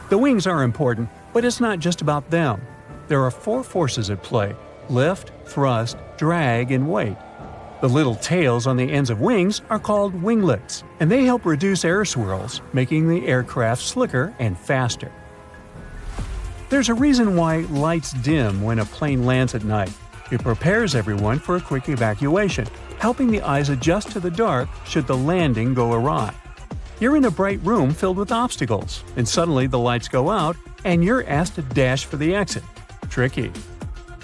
The wings are important, but it's not just about them. There are 4 forces at play: lift, thrust, drag, and weight. The little tails on the ends of wings are called winglets, and they help reduce air swirls, making the aircraft slicker and faster. There's a reason why lights dim when a plane lands at night. It prepares everyone for a quick evacuation, helping the eyes adjust to the dark should the landing go awry. You're in a bright room filled with obstacles, and suddenly the lights go out and you're asked to dash for the exit. Tricky.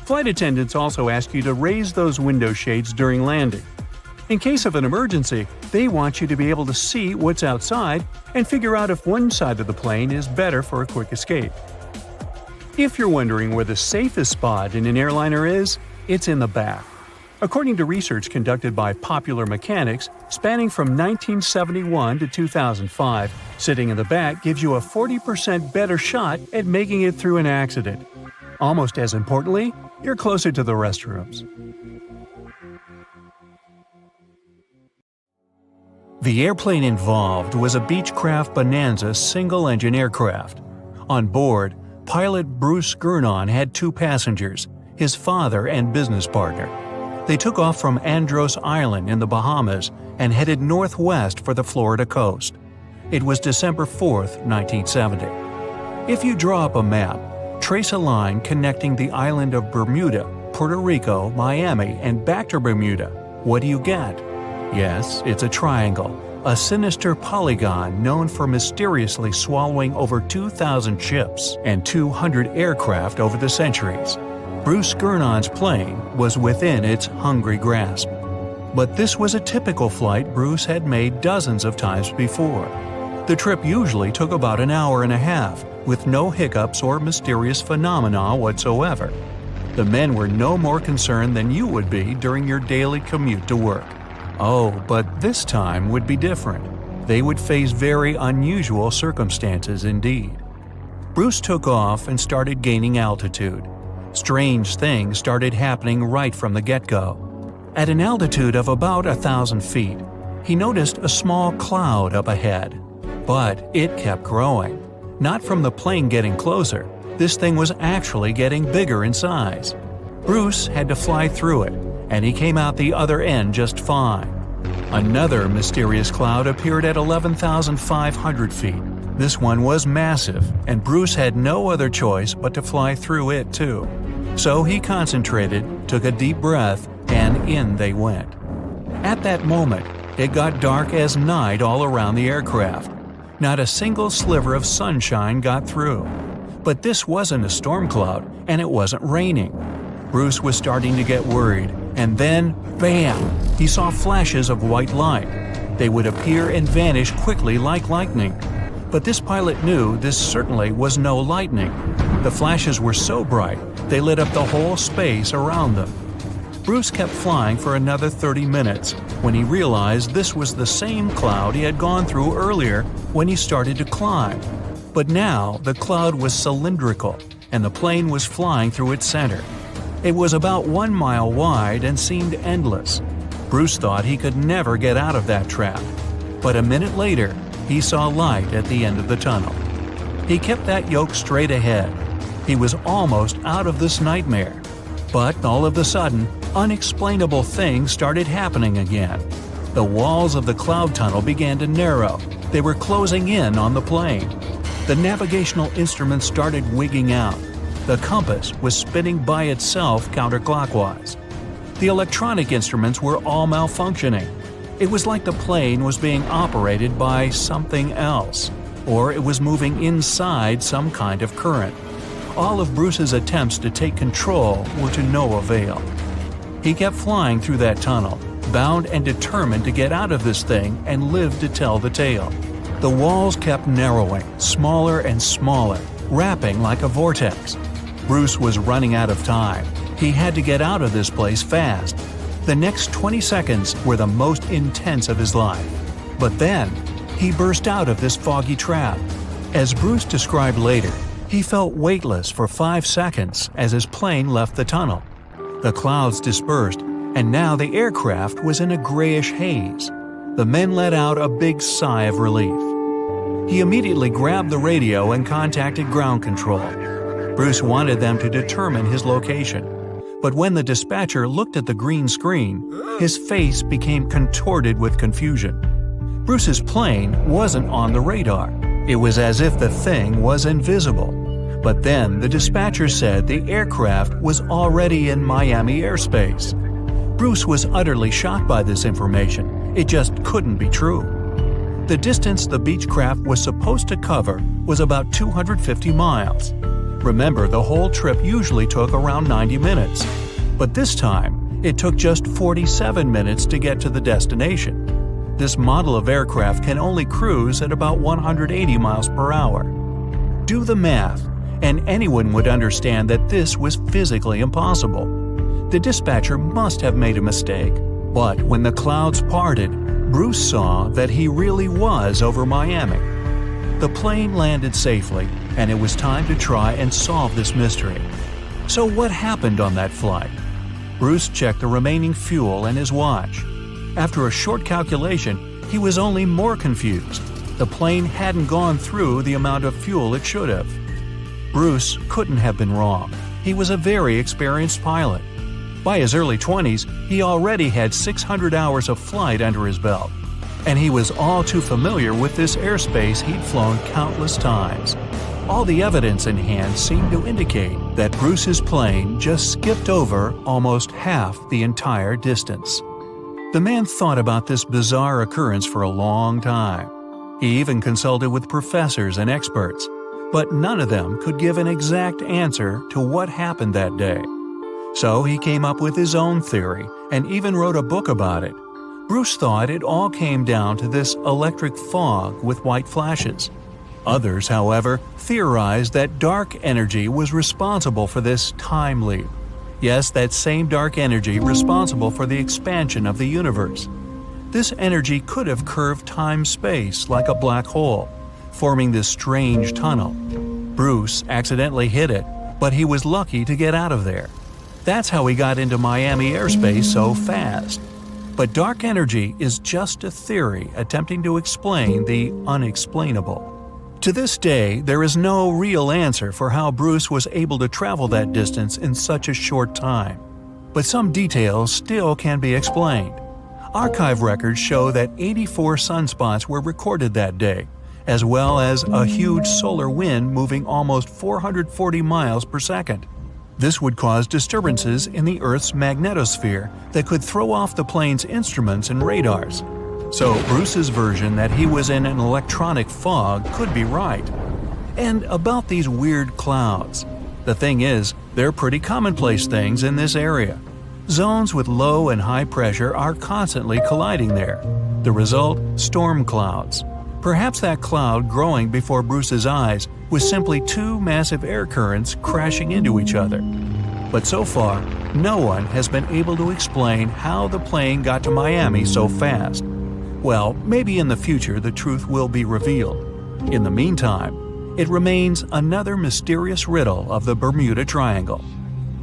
Flight attendants also ask you to raise those window shades during landing. In case of an emergency, they want you to be able to see what's outside and figure out if one side of the plane is better for a quick escape. If you're wondering where the safest spot in an airliner is, it's in the back. According to research conducted by Popular Mechanics, spanning from 1971 to 2005, sitting in the back gives you a 40% better shot at making it through an accident. Almost as importantly, you're closer to the restrooms. The airplane involved was a Beechcraft Bonanza single-engine aircraft. On board, pilot Bruce Gernon had 2 passengers, his father and business partner. They took off from Andros Island in the Bahamas and headed northwest for the Florida coast. It was December 4, 1970. If you draw up a map, trace a line connecting the island of Bermuda, Puerto Rico, Miami, and back to Bermuda, what do you get? Yes, it's a triangle, a sinister polygon known for mysteriously swallowing over 2,000 ships and 200 aircraft over the centuries. Bruce Gernon's plane was within its hungry grasp. But this was a typical flight Bruce had made dozens of times before. The trip usually took about an hour and a half, with no hiccups or mysterious phenomena whatsoever. The men were no more concerned than you would be during your daily commute to work. Oh, but this time would be different. They would face very unusual circumstances indeed. Bruce took off and started gaining altitude. Strange things started happening right from the get-go. At an altitude of about 1,000 feet, he noticed a small cloud up ahead. But it kept growing. Not from the plane getting closer, this thing was actually getting bigger in size. Bruce had to fly through it, and he came out the other end just fine. Another mysterious cloud appeared at 11,500 feet. This one was massive, and Bruce had no other choice but to fly through it too. So he concentrated, took a deep breath, and in they went. At that moment, it got dark as night all around the aircraft. Not a single sliver of sunshine got through. But this wasn't a storm cloud, and it wasn't raining. Bruce was starting to get worried, and then, bam! He saw flashes of white light. They would appear and vanish quickly like lightning. But this pilot knew this certainly was no lightning. The flashes were so bright, they lit up the whole space around them. Bruce kept flying for another 30 minutes when he realized this was the same cloud he had gone through earlier when he started to climb. But now the cloud was cylindrical, and the plane was flying through its center. It was about 1 mile wide and seemed endless. Bruce thought he could never get out of that trap. But a minute later, he saw light at the end of the tunnel. He kept that yoke straight ahead. He was almost out of this nightmare. But all of a sudden, unexplainable things started happening again. The walls of the cloud tunnel began to narrow. They were closing in on the plane. The navigational instruments started wigging out. The compass was spinning by itself counterclockwise. The electronic instruments were all malfunctioning. It was like the plane was being operated by something else, or it was moving inside some kind of current. All of Bruce's attempts to take control were to no avail. He kept flying through that tunnel, bound and determined to get out of this thing and live to tell the tale. The walls kept narrowing, smaller and smaller, wrapping like a vortex. Bruce was running out of time. He had to get out of this place fast. The next 20 seconds were the most intense of his life. But then, he burst out of this foggy trap. As Bruce described later, he felt weightless for 5 seconds as his plane left the tunnel. The clouds dispersed, and now the aircraft was in a grayish haze. the men let out a big sigh of relief. He immediately grabbed the radio and contacted ground control. Bruce wanted them to determine his location, but when the dispatcher looked at the green screen, his face became contorted with confusion. Bruce's plane wasn't on the radar. It was as if the thing was invisible. But then the dispatcher said the aircraft was already in Miami airspace. Bruce was utterly shocked by this information. It just couldn't be true. The distance the Beechcraft was supposed to cover was about 250 miles. Remember, the whole trip usually took around 90 minutes. But this time, it took just 47 minutes to get to the destination. This model of aircraft can only cruise at about 180 miles per hour. Do the math, and anyone would understand that this was physically impossible. The dispatcher must have made a mistake. But when the clouds parted, Bruce saw that he really was over Miami. The plane landed safely, and it was time to try and solve this mystery. So what happened on that flight? Bruce checked the remaining fuel and his watch. After a short calculation, he was only more confused. The plane hadn't gone through the amount of fuel it should have. Bruce couldn't have been wrong. He was a very experienced pilot. By his early 20s, he already had 600 hours of flight under his belt, and he was all too familiar with this airspace he'd flown countless times. All the evidence in hand seemed to indicate that Bruce's plane just skipped over almost half the entire distance. The man thought about this bizarre occurrence for a long time. He even consulted with professors and experts, but none of them could give an exact answer to what happened that day. So he came up with his own theory and even wrote a book about it. Bruce thought it all came down to this electric fog with white flashes. Others, however, theorized that dark energy was responsible for this time leap. Yes, that same dark energy responsible for the expansion of the universe. This energy could have curved time-space like a black hole, forming this strange tunnel. Bruce accidentally hit it, but he was lucky to get out of there. That's how he got into Miami airspace so fast. But dark energy is just a theory attempting to explain the unexplainable. To this day, there is no real answer for how Bruce was able to travel that distance in such a short time. But some details still can be explained. Archive records show that 84 sunspots were recorded that day, as well as a huge solar wind moving almost 440 miles per second. This would cause disturbances in the Earth's magnetosphere that could throw off the plane's instruments and radars. So Bruce's version that he was in an electronic fog could be right. And about these weird clouds. The thing is, they're pretty commonplace things in this area. Zones with low and high pressure are constantly colliding there. The result? Storm clouds. Perhaps that cloud growing before Bruce's eyes was simply two massive air currents crashing into each other. But so far, no one has been able to explain how the plane got to Miami so fast. Well, maybe in the future the truth will be revealed. In the meantime, it remains another mysterious riddle of the Bermuda Triangle.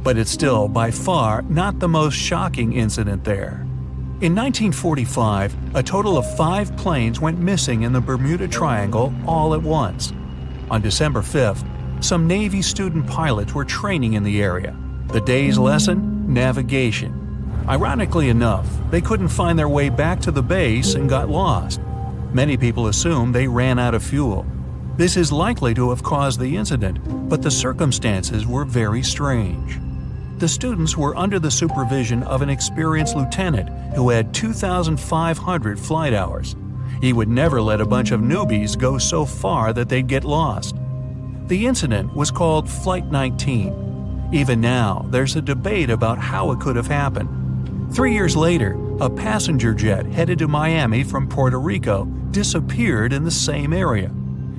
But it's still by far not the most shocking incident there. In 1945, a total of 5 planes went missing in the Bermuda Triangle all at once. On December 5th, some Navy student pilots were training in the area. The day's lesson? Navigation. Ironically enough, they couldn't find their way back to the base and got lost. Many people assume they ran out of fuel. This is likely to have caused the incident, but the circumstances were very strange. The students were under the supervision of an experienced lieutenant who had 2,500 flight hours. He would never let a bunch of newbies go so far that they'd get lost. The incident was called Flight 19. Even now, there's a debate about how it could have happened. 3 years later, a passenger jet headed to Miami from Puerto Rico disappeared in the same area.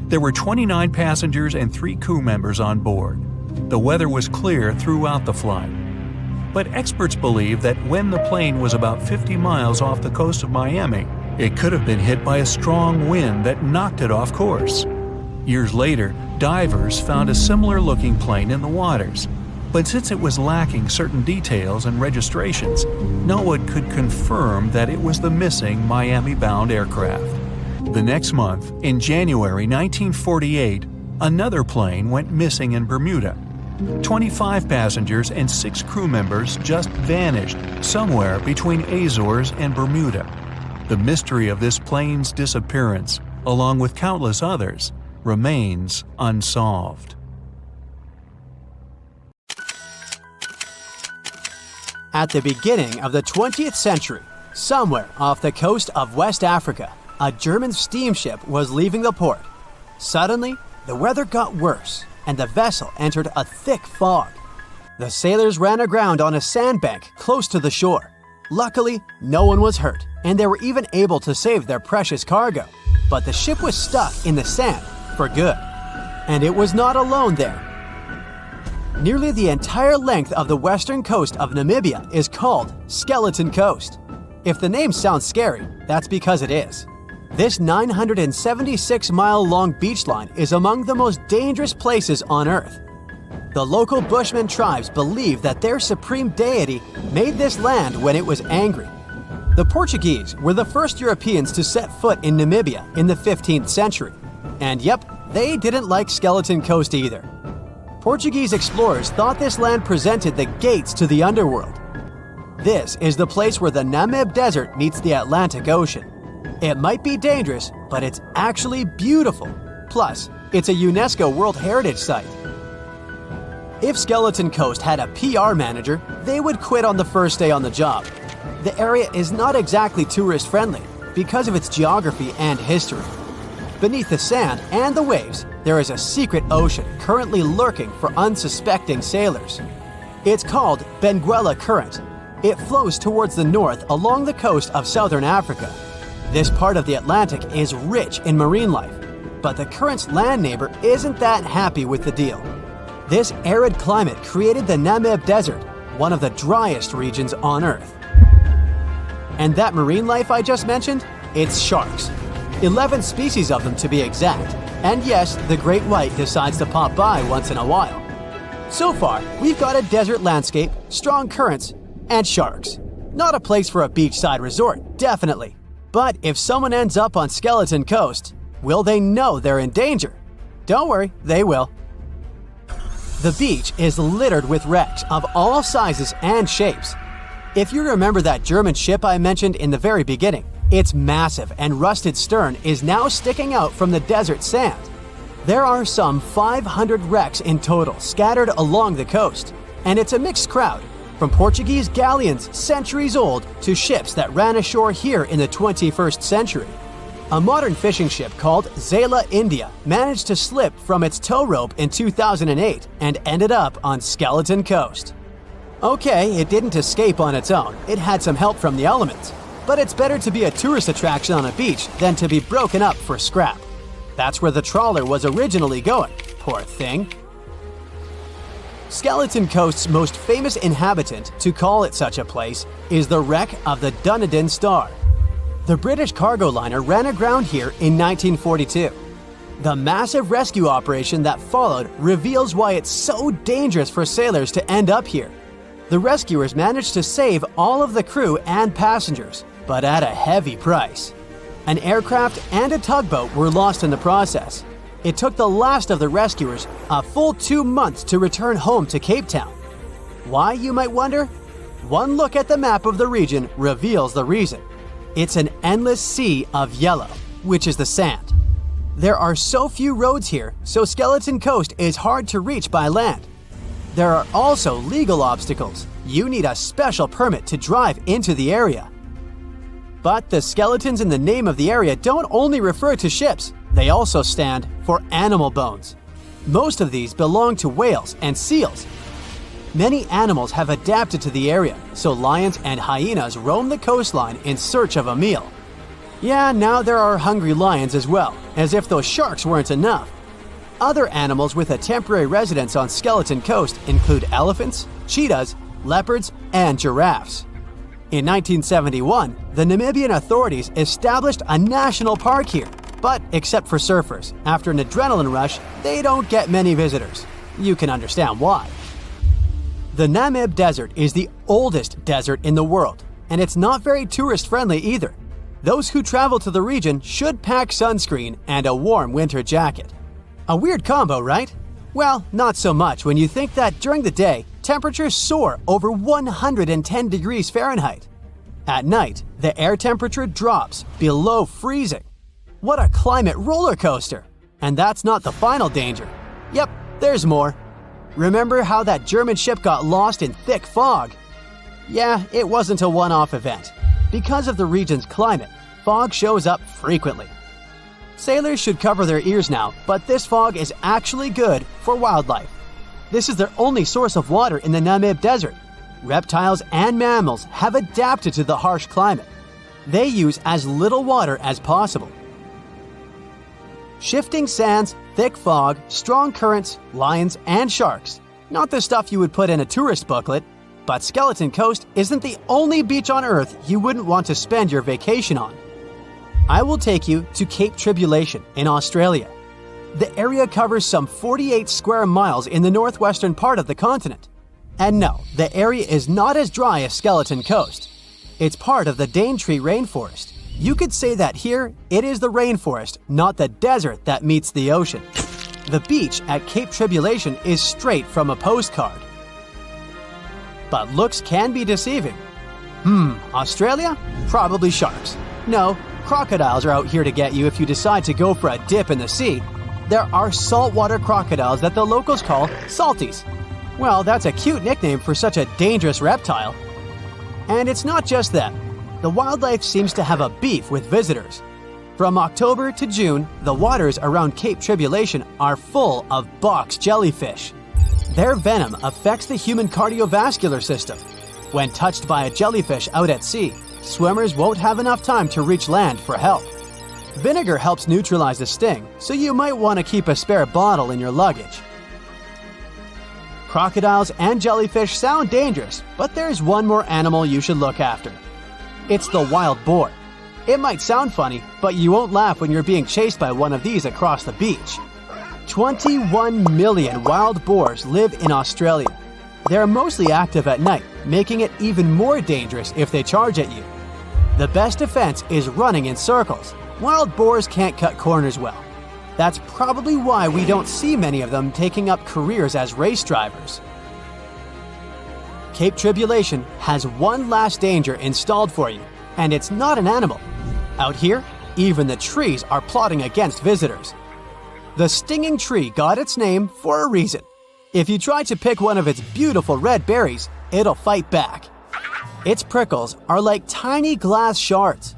There were 29 passengers and 3 crew members on board. The weather was clear throughout the flight. But experts believe that when the plane was about 50 miles off the coast of Miami, it could have been hit by a strong wind that knocked it off course. Years later, divers found a similar-looking plane in the waters. But since it was lacking certain details and registrations, no one could confirm that it was the missing Miami-bound aircraft. The next month, in January 1948, another plane went missing in Bermuda. 25 passengers and 6 crew members just vanished somewhere between Azores and Bermuda. The mystery of this plane's disappearance, along with countless others, remains unsolved. At the beginning of the 20th century, somewhere off the coast of West Africa, a German steamship was leaving the port. Suddenly, the weather got worse, and the vessel entered a thick fog. The sailors ran aground on a sandbank close to the shore. Luckily, no one was hurt, and they were even able to save their precious cargo. But the ship was stuck in the sand for good. And it was not alone there. Nearly the entire length of the western coast of Namibia is called Skeleton Coast. If the name sounds scary, that's because it is. This 976-mile-long beach line is among the most dangerous places on Earth. The local Bushman tribes believe that their supreme deity made this land when it was angry. The Portuguese were the first Europeans to set foot in Namibia in the 15th century. And yep, they didn't like Skeleton Coast either. Portuguese explorers thought this land presented the gates to the underworld. This is the place where the Namib Desert meets the Atlantic Ocean. It might be dangerous, but it's actually beautiful. Plus, it's a UNESCO World Heritage Site. If Skeleton Coast had a PR manager, they would quit on the first day on the job. The area is not exactly tourist-friendly because of its geography and history. Beneath the sand and the waves, there is a secret ocean currently lurking for unsuspecting sailors. It's called Benguela Current. It flows towards the north along the coast of southern Africa. This part of the Atlantic is rich in marine life, but the current's land neighbor isn't that happy with the deal. This arid climate created the Namib Desert, one of the driest regions on Earth. And that marine life I just mentioned? It's sharks. 11 species of them to be exact. And yes, the great white decides to pop by once in a while. So far, we've got a desert landscape, strong currents, and sharks. Not a place for a beachside resort, definitely. But if someone ends up on Skeleton Coast, will they know they're in danger? Don't worry, they will. The beach is littered with wrecks of all sizes and shapes. If you remember that German ship I mentioned in the very beginning, its massive and rusted stern is now sticking out from the desert sand. There are some 500 wrecks in total scattered along the coast, and it's a mixed crowd, from Portuguese galleons centuries old to ships that ran ashore here in the 21st century. A modern fishing ship called Zela India managed to slip from its tow rope in 2008 and ended up on Skeleton Coast. Okay, it didn't escape on its own, it had some help from the elements. But it's better to be a tourist attraction on a beach than to be broken up for scrap. That's where the trawler was originally going, poor thing. Skeleton Coast's most famous inhabitant, to call it such a place, is the wreck of the Dunedin Star. The British cargo liner ran aground here in 1942. The massive rescue operation that followed reveals why it's so dangerous for sailors to end up here. The rescuers managed to save all of the crew and passengers, but at a heavy price. An aircraft and a tugboat were lost in the process. It took the last of the rescuers a full 2 months to return home to Cape Town. Why, you might wonder? One look at the map of the region reveals the reason. It's an endless sea of yellow, which is the sand. There are so few roads here, so Skeleton Coast is hard to reach by land. There are also legal obstacles. You need a special permit to drive into the area. But the skeletons in the name of the area don't only refer to ships, they also stand for animal bones. Most of these belong to whales and seals. Many animals have adapted to the area, so lions and hyenas roam the coastline in search of a meal. Yeah, now there are hungry lions as well, as if those sharks weren't enough. Other animals with a temporary residence on Skeleton Coast include elephants, cheetahs, leopards, and giraffes. In 1971, the Namibian authorities established a national park here, but except for surfers, after an adrenaline rush, they don't get many visitors. You can understand why. The Namib Desert is the oldest desert in the world, and it's not very tourist-friendly either. Those who travel to the region should pack sunscreen and a warm winter jacket. A weird combo, right? Well, not so much when you think that during the day, temperatures soar over 110 degrees Fahrenheit. At night, the air temperature drops below freezing. What a climate roller coaster! And that's not the final danger. Yep, there's more. Remember how that German ship got lost in thick fog? Yeah, it wasn't a one-off event. Because of the region's climate, fog shows up frequently. Sailors should cover their ears now, but this fog is actually good for wildlife. This is their only source of water in the Namib Desert. Reptiles and mammals have adapted to the harsh climate. They use as little water as possible. Shifting sands, thick fog, strong currents, lions, and sharks. Not the stuff you would put in a tourist booklet, but Skeleton Coast isn't the only beach on Earth you wouldn't want to spend your vacation on. I will take you to Cape Tribulation in Australia. The area covers some 48 square miles in the northwestern part of the continent. And no, the area is not as dry as Skeleton Coast. It's part of the Daintree rainforest. You could say that here, it is the rainforest, not the desert that meets the ocean. The beach at Cape Tribulation is straight from a postcard. But looks can be deceiving. Australia? Probably sharks. No, crocodiles are out here to get you if you decide to go for a dip in the sea. There are saltwater crocodiles that the locals call salties. Well, that's a cute nickname for such a dangerous reptile. And it's not just them. The wildlife seems to have a beef with visitors. From October to June, the waters around Cape Tribulation are full of box jellyfish. Their venom affects the human cardiovascular system. When touched by a jellyfish out at sea, swimmers won't have enough time to reach land for help. Vinegar helps neutralize the sting, so you might want to keep a spare bottle in your luggage. Crocodiles and jellyfish sound dangerous, but there's one more animal you should look after. It's the wild boar. It might sound funny, but you won't laugh when you're being chased by one of these across the beach. 21 million wild boars live in Australia. They're mostly active at night, making it even more dangerous if they charge at you. The best defense is running in circles. Wild boars can't cut corners well. That's probably why we don't see many of them taking up careers as race drivers. Cape Tribulation has one last danger installed for you, and it's not an animal. Out here, even the trees are plotting against visitors. The stinging tree got its name for a reason. If you try to pick one of its beautiful red berries, it'll fight back. Its prickles are like tiny glass shards.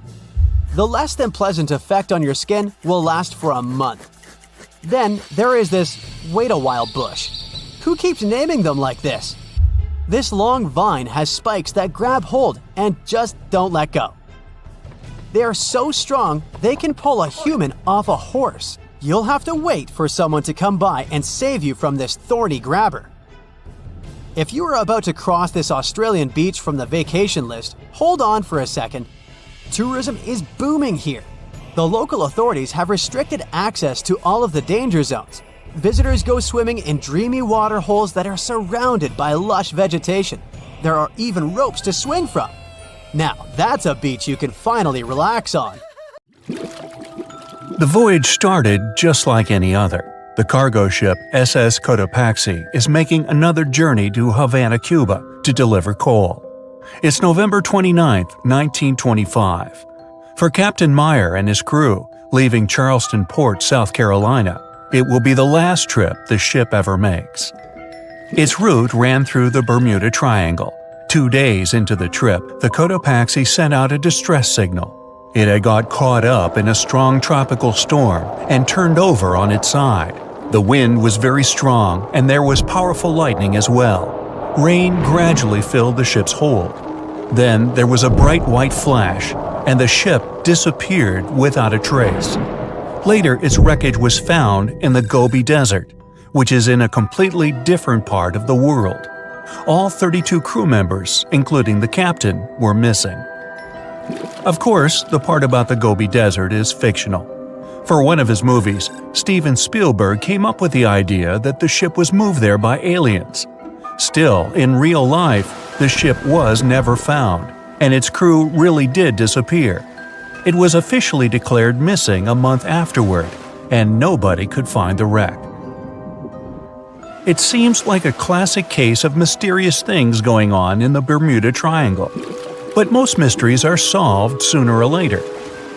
The less than pleasant effect on your skin will last for a month. Then there is this wait a while bush. Who keeps naming them like this? This long vine has spikes that grab hold and just don't let go. They are so strong they can pull a human off a horse. You'll have to wait for someone to come by and save you from this thorny grabber. If you are about to cross this Australian beach from the vacation list, hold on for a second. Tourism is booming here. The local authorities have restricted access to all of the danger zones. Visitors go swimming in dreamy water holes that are surrounded by lush vegetation. There are even ropes to swing from. Now, that's a beach you can finally relax on. The voyage started just like any other. The cargo ship SS Cotopaxi is making another journey to Havana, Cuba, to deliver coal. It's November 29, 1925. For Captain Meyer and his crew, leaving Charleston Port, South Carolina, it will be the last trip the ship ever makes. Its route ran through the Bermuda Triangle. 2 days into the trip, the Cotopaxi sent out a distress signal. It had got caught up in a strong tropical storm and turned over on its side. The wind was very strong and there was powerful lightning as well. Rain gradually filled the ship's hold. Then there was a bright white flash, and the ship disappeared without a trace. Later, its wreckage was found in the Gobi Desert, which is in a completely different part of the world. All 32 crew members, including the captain, were missing. Of course, the part about the Gobi Desert is fictional. For one of his movies, Steven Spielberg came up with the idea that the ship was moved there by aliens. Still, in real life, the ship was never found, and its crew really did disappear. It was officially declared missing a month afterward, and nobody could find the wreck. It seems like a classic case of mysterious things going on in the Bermuda Triangle. But most mysteries are solved sooner or later.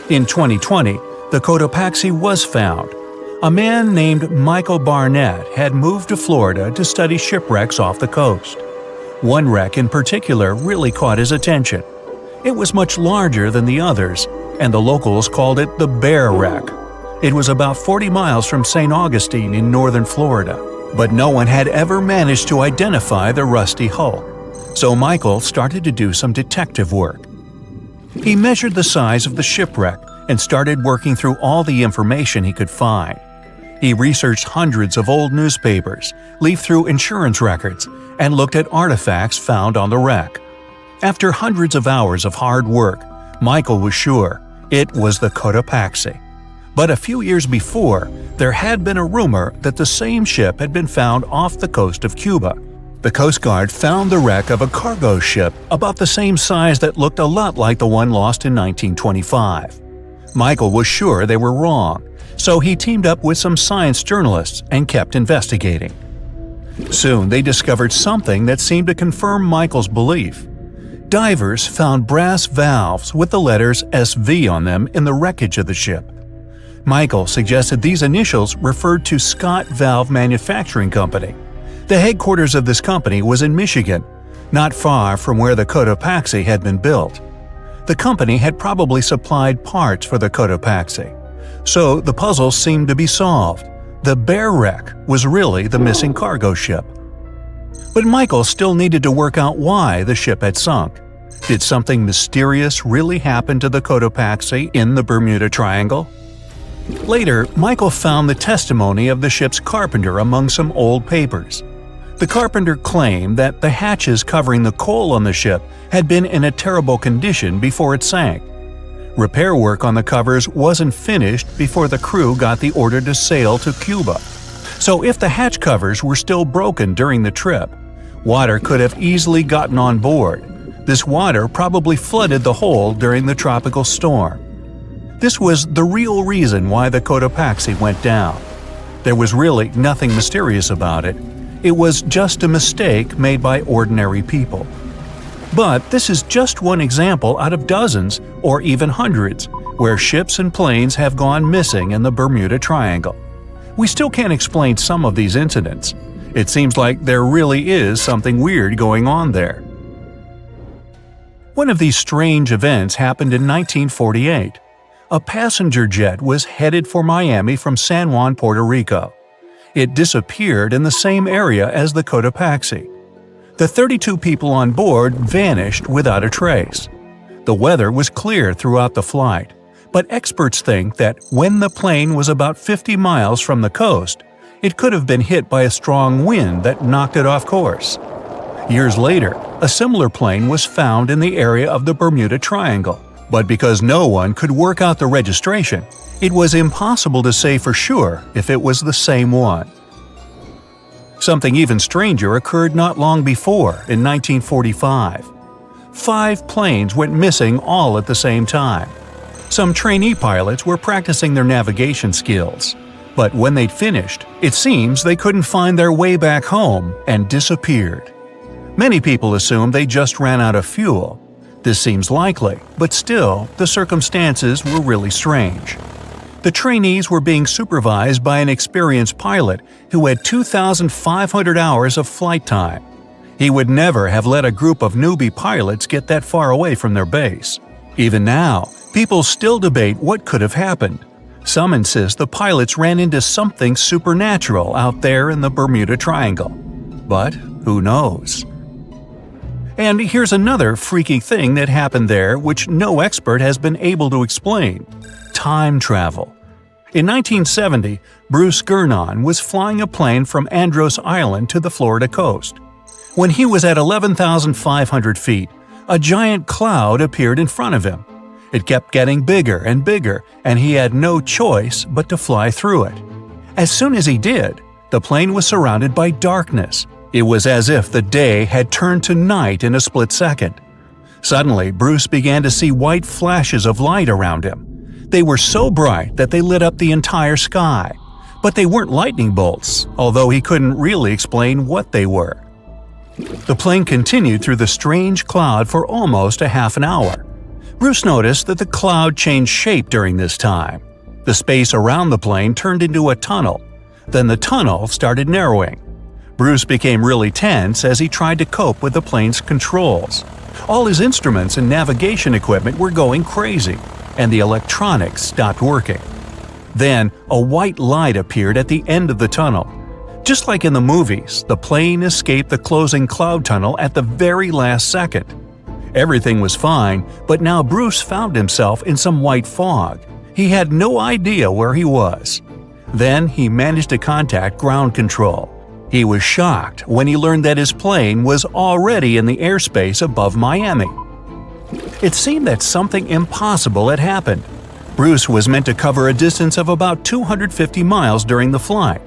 In 2020, the Cotopaxi was found. A man named Michael Barnett had moved to Florida to study shipwrecks off the coast. One wreck in particular really caught his attention. It was much larger than the others, and the locals called it the Bear Wreck. It was about 40 miles from St. Augustine in northern Florida, but no one had ever managed to identify the rusty hull. So Michael started to do some detective work. He measured the size of the shipwreck and started working through all the information he could find. He researched hundreds of old newspapers, leafed through insurance records, and looked at artifacts found on the wreck. After hundreds of hours of hard work, Michael was sure it was the Cotopaxi. But a few years before, there had been a rumor that the same ship had been found off the coast of Cuba. The Coast Guard found the wreck of a cargo ship about the same size that looked a lot like the one lost in 1925. Michael was sure they were wrong, so he teamed up with some science journalists and kept investigating. Soon they discovered something that seemed to confirm Michael's belief. Divers found brass valves with the letters SV on them in the wreckage of the ship. Michael suggested these initials referred to Scott Valve Manufacturing Company. The headquarters of this company was in Michigan, not far from where the Cotopaxi had been built. The company had probably supplied parts for the Cotopaxi. So the puzzle seemed to be solved. The Bear Wreck was really the missing cargo ship. But Michael still needed to work out why the ship had sunk. Did something mysterious really happen to the Cotopaxi in the Bermuda Triangle? Later, Michael found the testimony of the ship's carpenter among some old papers. The carpenter claimed that the hatches covering the coal on the ship had been in a terrible condition before it sank. Repair work on the covers wasn't finished before the crew got the order to sail to Cuba. So if the hatch covers were still broken during the trip, water could have easily gotten on board. This water probably flooded the hold during the tropical storm. This was the real reason why the Cotopaxi went down. There was really nothing mysterious about it. It was just a mistake made by ordinary people. But this is just one example out of dozens or even hundreds where ships and planes have gone missing in the Bermuda Triangle. We still can't explain some of these incidents. It seems like there really is something weird going on there. One of these strange events happened in 1948. A passenger jet was headed for Miami from San Juan, Puerto Rico. It disappeared in the same area as the Cotopaxi. The 32 people on board vanished without a trace. The weather was clear throughout the flight, but experts think that when the plane was about 50 miles from the coast, it could have been hit by a strong wind that knocked it off course. Years later, a similar plane was found in the area of the Bermuda Triangle, but because no one could work out the registration, it was impossible to say for sure if it was the same one. Something even stranger occurred not long before, in 1945. 5 planes went missing all at the same time. Some trainee pilots were practicing their navigation skills, but when they'd finished, it seems they couldn't find their way back home and disappeared. Many people assume they just ran out of fuel. This seems likely, but still, the circumstances were really strange. The trainees were being supervised by an experienced pilot who had 2,500 hours of flight time. He would never have let a group of newbie pilots get that far away from their base. Even now, people still debate what could have happened. Some insist the pilots ran into something supernatural out there in the Bermuda Triangle. But who knows? And here's another freaky thing that happened there which no expert has been able to explain. Time travel. In 1970, Bruce Gernon was flying a plane from Andros Island to the Florida coast. When he was at 11,500 feet, a giant cloud appeared in front of him. It kept getting bigger and bigger, and he had no choice but to fly through it. As soon as he did, the plane was surrounded by darkness, It was as if the day had turned to night in a split second. Suddenly, Bruce began to see white flashes of light around him. They were so bright that they lit up the entire sky. But they weren't lightning bolts, although he couldn't really explain what they were. The plane continued through the strange cloud for almost a half an hour. Bruce noticed that the cloud changed shape during this time. The space around the plane turned into a tunnel. Then the tunnel started narrowing. Bruce became really tense as he tried to cope with the plane's controls. All his instruments and navigation equipment were going crazy, and the electronics stopped working. Then, a white light appeared at the end of the tunnel. Just like in the movies, the plane escaped the closing cloud tunnel at the very last second. Everything was fine, but now Bruce found himself in some white fog. He had no idea where he was. Then he managed to contact ground control. He was shocked when he learned that his plane was already in the airspace above Miami. It seemed that something impossible had happened. Bruce was meant to cover a distance of about 250 miles during the flight.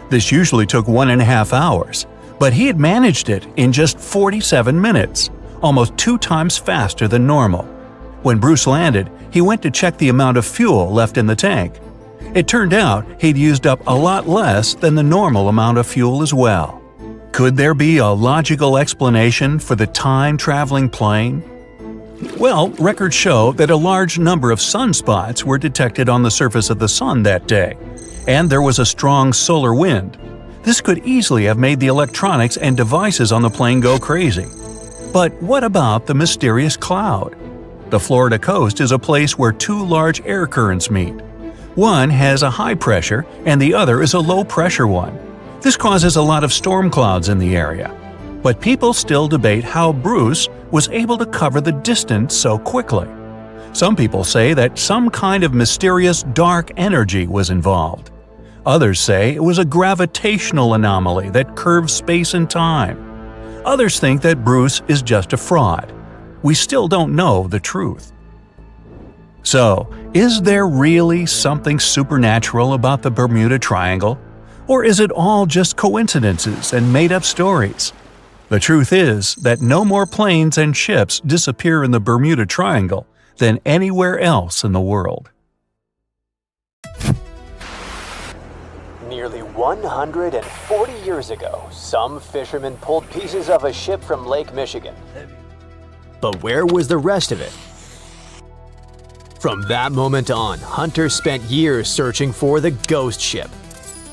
This usually took 1.5 hours, but he had managed it in just 47 minutes, almost 2 times faster than normal. When Bruce landed, he went to check the amount of fuel left in the tank. It turned out he'd used up a lot less than the normal amount of fuel as well. Could there be a logical explanation for the time-traveling plane? Well, records show that a large number of sunspots were detected on the surface of the sun that day, and there was a strong solar wind. This could easily have made the electronics and devices on the plane go crazy. But what about the mysterious cloud? The Florida coast is a place where 2 large air currents meet. One has a high pressure and the other is a low pressure one. This causes a lot of storm clouds in the area. But people still debate how Bruce was able to cover the distance so quickly. Some people say that some kind of mysterious dark energy was involved. Others say it was a gravitational anomaly that curves space and time. Others think that Bruce is just a fraud. We still don't know the truth. So, is there really something supernatural about the Bermuda Triangle? Or is it all just coincidences and made-up stories? The truth is that no more planes and ships disappear in the Bermuda Triangle than anywhere else in the world. Nearly 140 years ago, some fishermen pulled pieces of a ship from Lake Michigan. But where was the rest of it? From that moment on, hunters spent years searching for the ghost ship.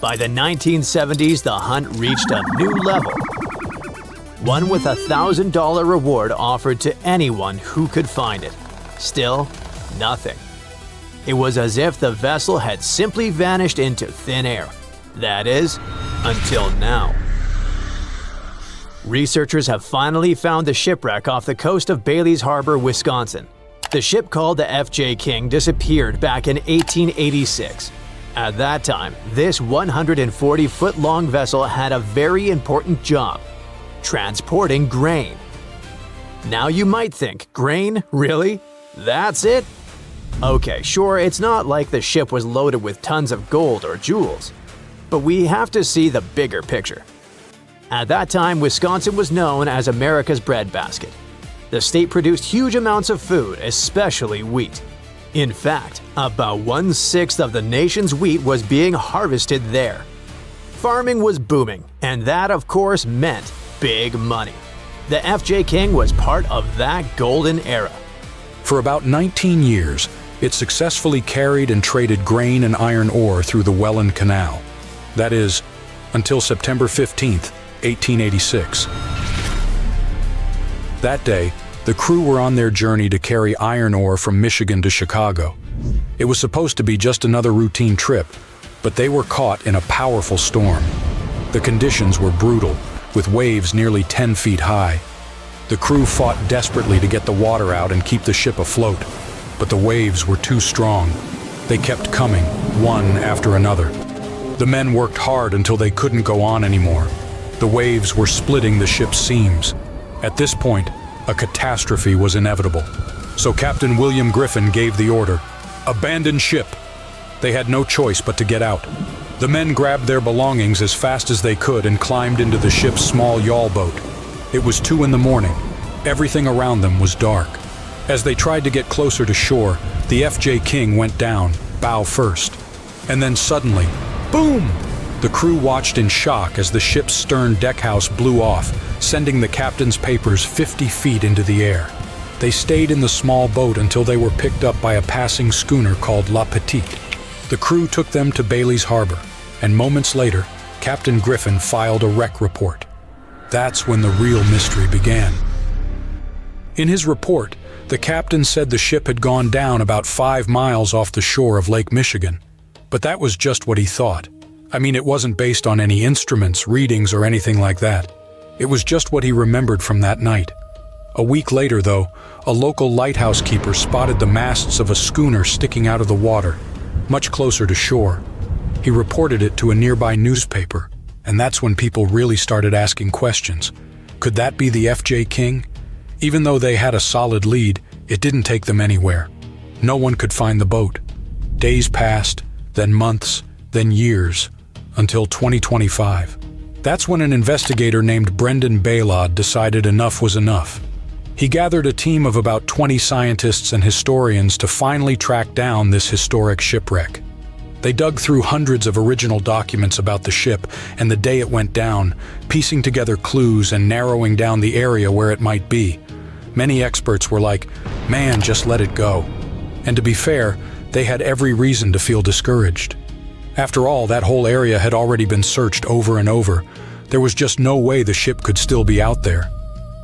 By the 1970s, the hunt reached a new level. One with a $1,000 reward offered to anyone who could find it. Still, nothing. It was as if the vessel had simply vanished into thin air. That is, until now. Researchers have finally found the shipwreck off the coast of Bailey's Harbor, Wisconsin. The ship called the FJ King disappeared back in 1886. At that time, this 140-foot-long vessel had a very important job: transporting grain. Now you might think, grain? Really? That's it? Okay, sure, it's not like the ship was loaded with tons of gold or jewels. But we have to see the bigger picture. At that time, Wisconsin was known as America's breadbasket. The state produced huge amounts of food, especially wheat. In fact, about 1/6 of the nation's wheat was being harvested there. Farming was booming, and that of course meant big money. The FJ King was part of that golden era. For about 19 years, it successfully carried and traded grain and iron ore through the Welland Canal. That is, until September 15th, 1886. That day, the crew were on their journey to carry iron ore from Michigan to Chicago. It was supposed to be just another routine trip, but they were caught in a powerful storm. The conditions were brutal, with waves nearly 10 feet high. The crew fought desperately to get the water out and keep the ship afloat, but the waves were too strong. They kept coming, one after another. The men worked hard until they couldn't go on anymore. The waves were splitting the ship's seams. At this point, a catastrophe was inevitable. So Captain William Griffin gave the order, "Abandon ship." They had no choice but to get out. The men grabbed their belongings as fast as they could and climbed into the ship's small yawl boat. It was 2 a.m. Everything around them was dark. As they tried to get closer to shore, the FJ King went down, bow first. And then suddenly, boom! The crew watched in shock as the ship's stern deckhouse blew off, sending the captain's papers 50 feet into the air. They stayed in the small boat until they were picked up by a passing schooner called La Petite. The crew took them to Bailey's Harbor, and moments later, Captain Griffin filed a wreck report. That's when the real mystery began. In his report, the captain said the ship had gone down about 5 miles off the shore of Lake Michigan. But that was just what he thought. I mean, it wasn't based on any instruments, readings, or anything like that. It was just what he remembered from that night. A week later, though, a local lighthouse keeper spotted the masts of a schooner sticking out of the water, much closer to shore. He reported it to a nearby newspaper, and that's when people really started asking questions. Could that be the FJ King? Even though they had a solid lead, it didn't take them anywhere. No one could find the boat. Days passed, then months, then years, until 2025. That's when an investigator named Brendan Baylod decided enough was enough. He gathered a team of about 20 scientists and historians to finally track down this historic shipwreck. They dug through hundreds of original documents about the ship and the day it went down, piecing together clues and narrowing down the area where it might be. Many experts were like, "Man, just let it go." And to be fair, they had every reason to feel discouraged. After all, that whole area had already been searched over and over. There was just no way the ship could still be out there.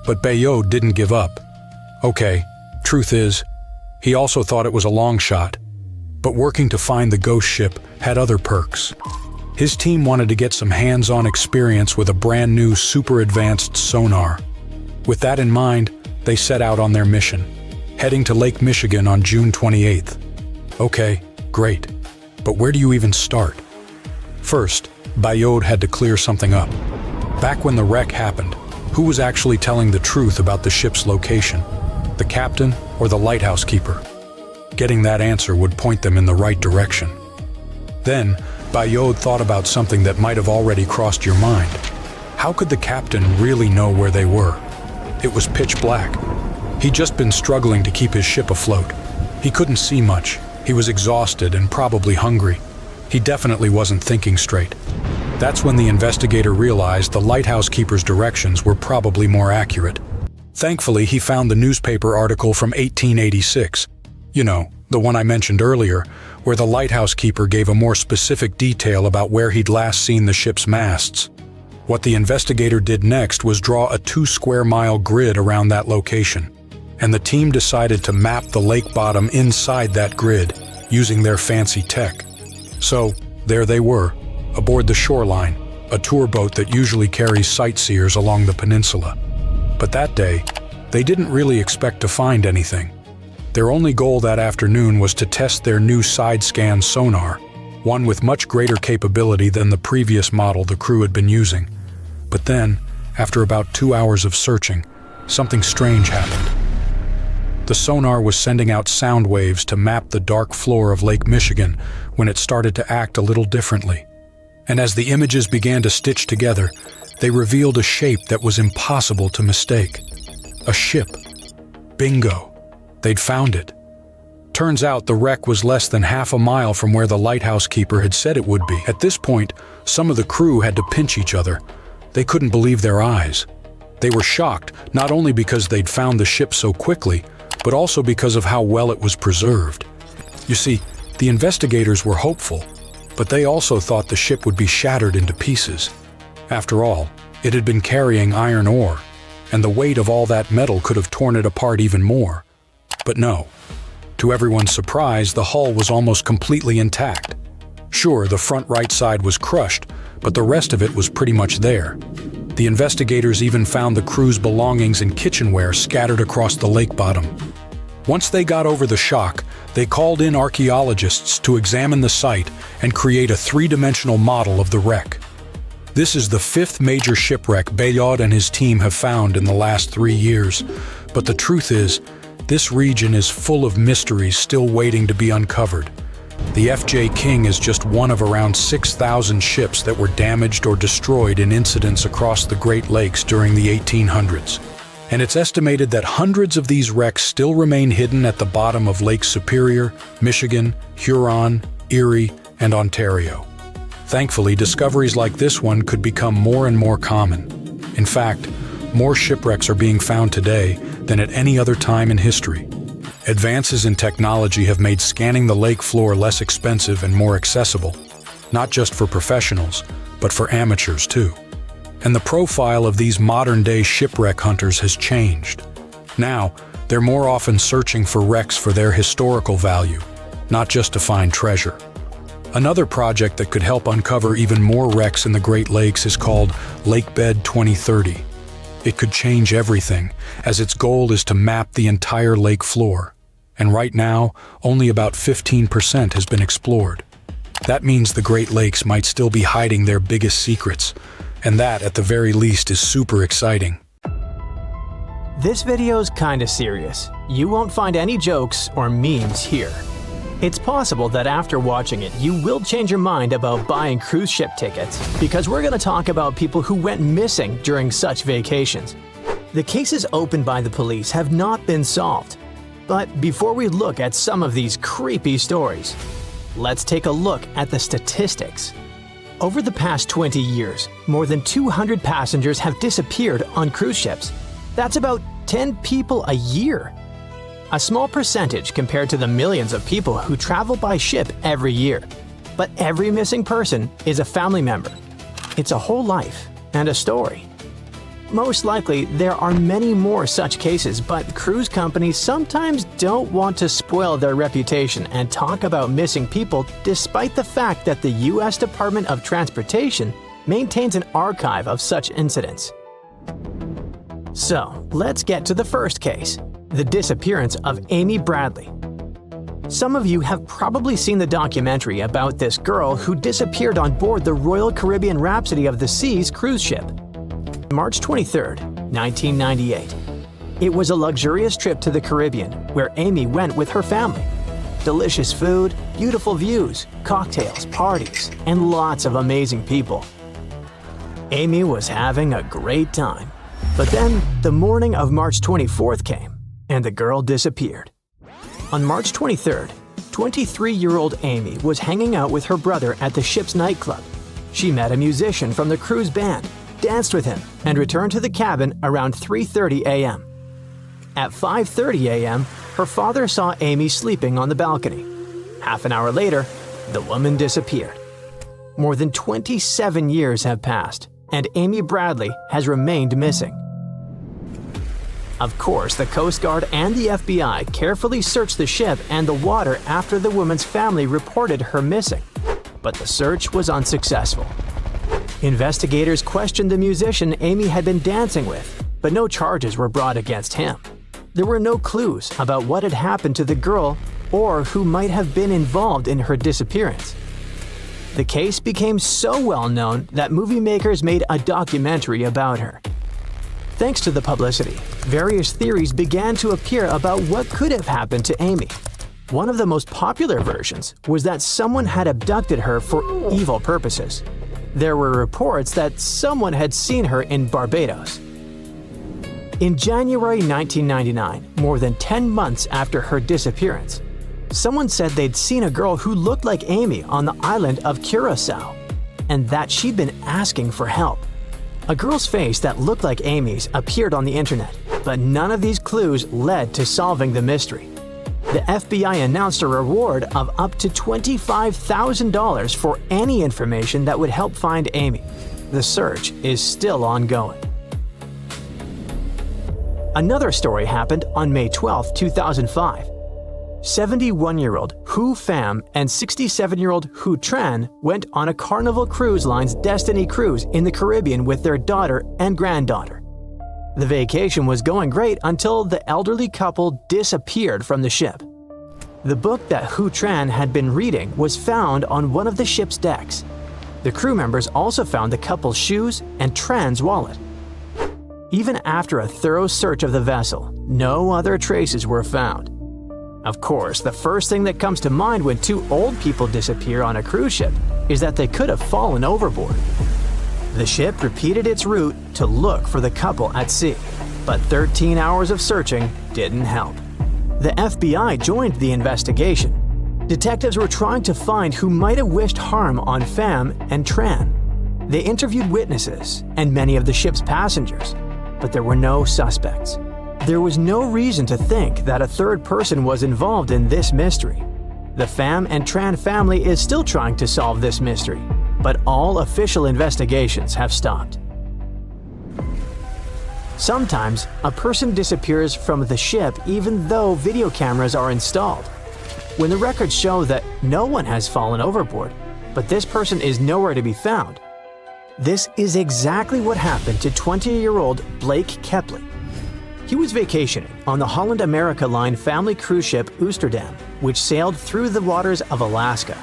But Bayod didn't give up. Okay, truth is, he also thought it was a long shot. But working to find the ghost ship had other perks. His team wanted to get some hands-on experience with a brand new super advanced sonar. With that in mind, they set out on their mission, heading to Lake Michigan on June 28th. Okay, great. But where do you even start? First, Bayod had to clear something up. Back when the wreck happened, who was actually telling the truth about the ship's location? The captain or the lighthouse keeper? Getting that answer would point them in the right direction. Then, Bayod thought about something that might have already crossed your mind. How could the captain really know where they were? It was pitch black. He'd just been struggling to keep his ship afloat. He couldn't see much. He was exhausted and probably hungry. He definitely wasn't thinking straight. That's when the investigator realized the lighthouse keeper's directions were probably more accurate. Thankfully, he found the newspaper article from 1886. You know, the one I mentioned earlier, where the lighthouse keeper gave a more specific detail about where he'd last seen the ship's masts. What the investigator did next was draw a 2-square-mile grid around that location, and the team decided to map the lake bottom inside that grid using their fancy tech. So, there they were, aboard the Shoreline, a tour boat that usually carries sightseers along the peninsula. But that day, they didn't really expect to find anything. Their only goal that afternoon was to test their new side-scan sonar, one with much greater capability than the previous model the crew had been using. But then, after about 2 hours of searching, something strange happened. The sonar was sending out sound waves to map the dark floor of Lake Michigan when it started to act a little differently. And as the images began to stitch together, they revealed a shape that was impossible to mistake. A ship. Bingo. They'd found it. Turns out the wreck was less than half a mile from where the lighthouse keeper had said it would be. At this point, some of the crew had to pinch each other. They couldn't believe their eyes. They were shocked, not only because they'd found the ship so quickly, but also because of how well it was preserved. You see, the investigators were hopeful, but they also thought the ship would be shattered into pieces. After all, it had been carrying iron ore, and the weight of all that metal could have torn it apart even more. But no. To everyone's surprise, the hull was almost completely intact. Sure, the front right side was crushed, but the rest of it was pretty much there. The investigators even found the crew's belongings and kitchenware scattered across the lake bottom. Once they got over the shock, they called in archaeologists to examine the site and create a 3-dimensional model of the wreck. This is the 5th major shipwreck Bayod and his team have found in the last 3 years, but the truth is, this region is full of mysteries still waiting to be uncovered. The The F.J. King is just one of around 6,000 ships that were damaged or destroyed in incidents across the Great Lakes during the 1800s. And it's estimated that hundreds of these wrecks still remain hidden at the bottom of Lake Superior, Michigan, Huron, Erie, and Ontario. Thankfully, discoveries like this one could become more and more common. In fact, more shipwrecks are being found today than at any other time in history. Advances in technology have made scanning the lake floor less expensive and more accessible, not just for professionals, but for amateurs too. And the profile of these modern-day shipwreck hunters has changed. Now, they're more often searching for wrecks for their historical value, not just to find treasure. Another project that could help uncover even more wrecks in the Great Lakes is called Lakebed 2030. It could change everything, as its goal is to map the entire lake floor. And right now, only about 15% has been explored. That means the Great Lakes might still be hiding their biggest secrets, and that, at the very least, is super exciting. This video's kinda serious. You won't find any jokes or memes here. It's possible that after watching it, you will change your mind about buying cruise ship tickets, because we're gonna talk about people who went missing during such vacations. The cases opened by the police have not been solved. But before we look at some of these creepy stories, let's take a look at the statistics. Over the past 20 years, more than 200 passengers have disappeared on cruise ships. That's about 10 people a year. A small percentage compared to the millions of people who travel by ship every year. But every missing person is a family member. It's a whole life and a story. Most likely, there are many more such cases, but cruise companies sometimes don't want to spoil their reputation and talk about missing people, despite the fact that the U.S. Department of Transportation maintains an archive of such incidents. So, let's get to the first case, the disappearance of Amy Bradley. Some of you have probably seen the documentary about this girl who disappeared on board the Royal Caribbean Rhapsody of the Seas cruise ship. March 23, 1998. It was a luxurious trip to the Caribbean where Amy went with her family. Delicious food, beautiful views, cocktails, parties, and lots of amazing people. Amy was having a great time. But then, the morning of March 24th came, and the girl disappeared. On March 23rd, 23-year-old Amy was hanging out with her brother at the ship's nightclub. She met a musician from the cruise band, danced with him, and returned to the cabin around 3:30 a.m. At 5:30 a.m., her father saw Amy sleeping on the balcony. Half an hour later, the woman disappeared. More than 27 years have passed, and Amy Bradley has remained missing. Of course, the Coast Guard and the FBI carefully searched the ship and the water after the woman's family reported her missing, but the search was unsuccessful. Investigators questioned the musician Amy had been dancing with, but no charges were brought against him. There were no clues about what had happened to the girl or who might have been involved in her disappearance. The case became so well known that movie makers made a documentary about her. Thanks to the publicity, various theories began to appear about what could have happened to Amy. One of the most popular versions was that someone had abducted her for evil purposes. There were reports that someone had seen her in Barbados. In January 1999, more than 10 months after her disappearance, someone said they'd seen a girl who looked like Amy on the island of Curacao, and that she'd been asking for help. A girl's face that looked like Amy's appeared on the internet, but none of these clues led to solving the mystery. The FBI announced a reward of up to $25,000 for any information that would help find Amy. The search is still ongoing. Another story happened on May 12, 2005. 71-year-old Hu Pham and 67-year-old Hu Tran went on a Carnival Cruise Line's Destiny cruise in the Caribbean with their daughter and granddaughter. The vacation was going great until the elderly couple disappeared from the ship. The book that Hu Tran had been reading was found on one of the ship's decks. The crew members also found the couple's shoes and Tran's wallet. Even after a thorough search of the vessel, no other traces were found. Of course, the first thing that comes to mind when two old people disappear on a cruise ship is that they could have fallen overboard. The ship repeated its route to look for the couple at sea, but 13 hours of searching didn't help. The FBI joined the investigation. Detectives were trying to find who might have wished harm on Pham and Tran. They interviewed witnesses and many of the ship's passengers, but there were no suspects. There was no reason to think that a third person was involved in this mystery. The Pham and Tran family is still trying to solve this mystery, but all official investigations have stopped. Sometimes, a person disappears from the ship even though video cameras are installed. When the records show that no one has fallen overboard, but this person is nowhere to be found. This is exactly what happened to 20-year-old Blake Kepley. He was vacationing on the Holland America Line family cruise ship Oosterdam, which sailed through the waters of Alaska.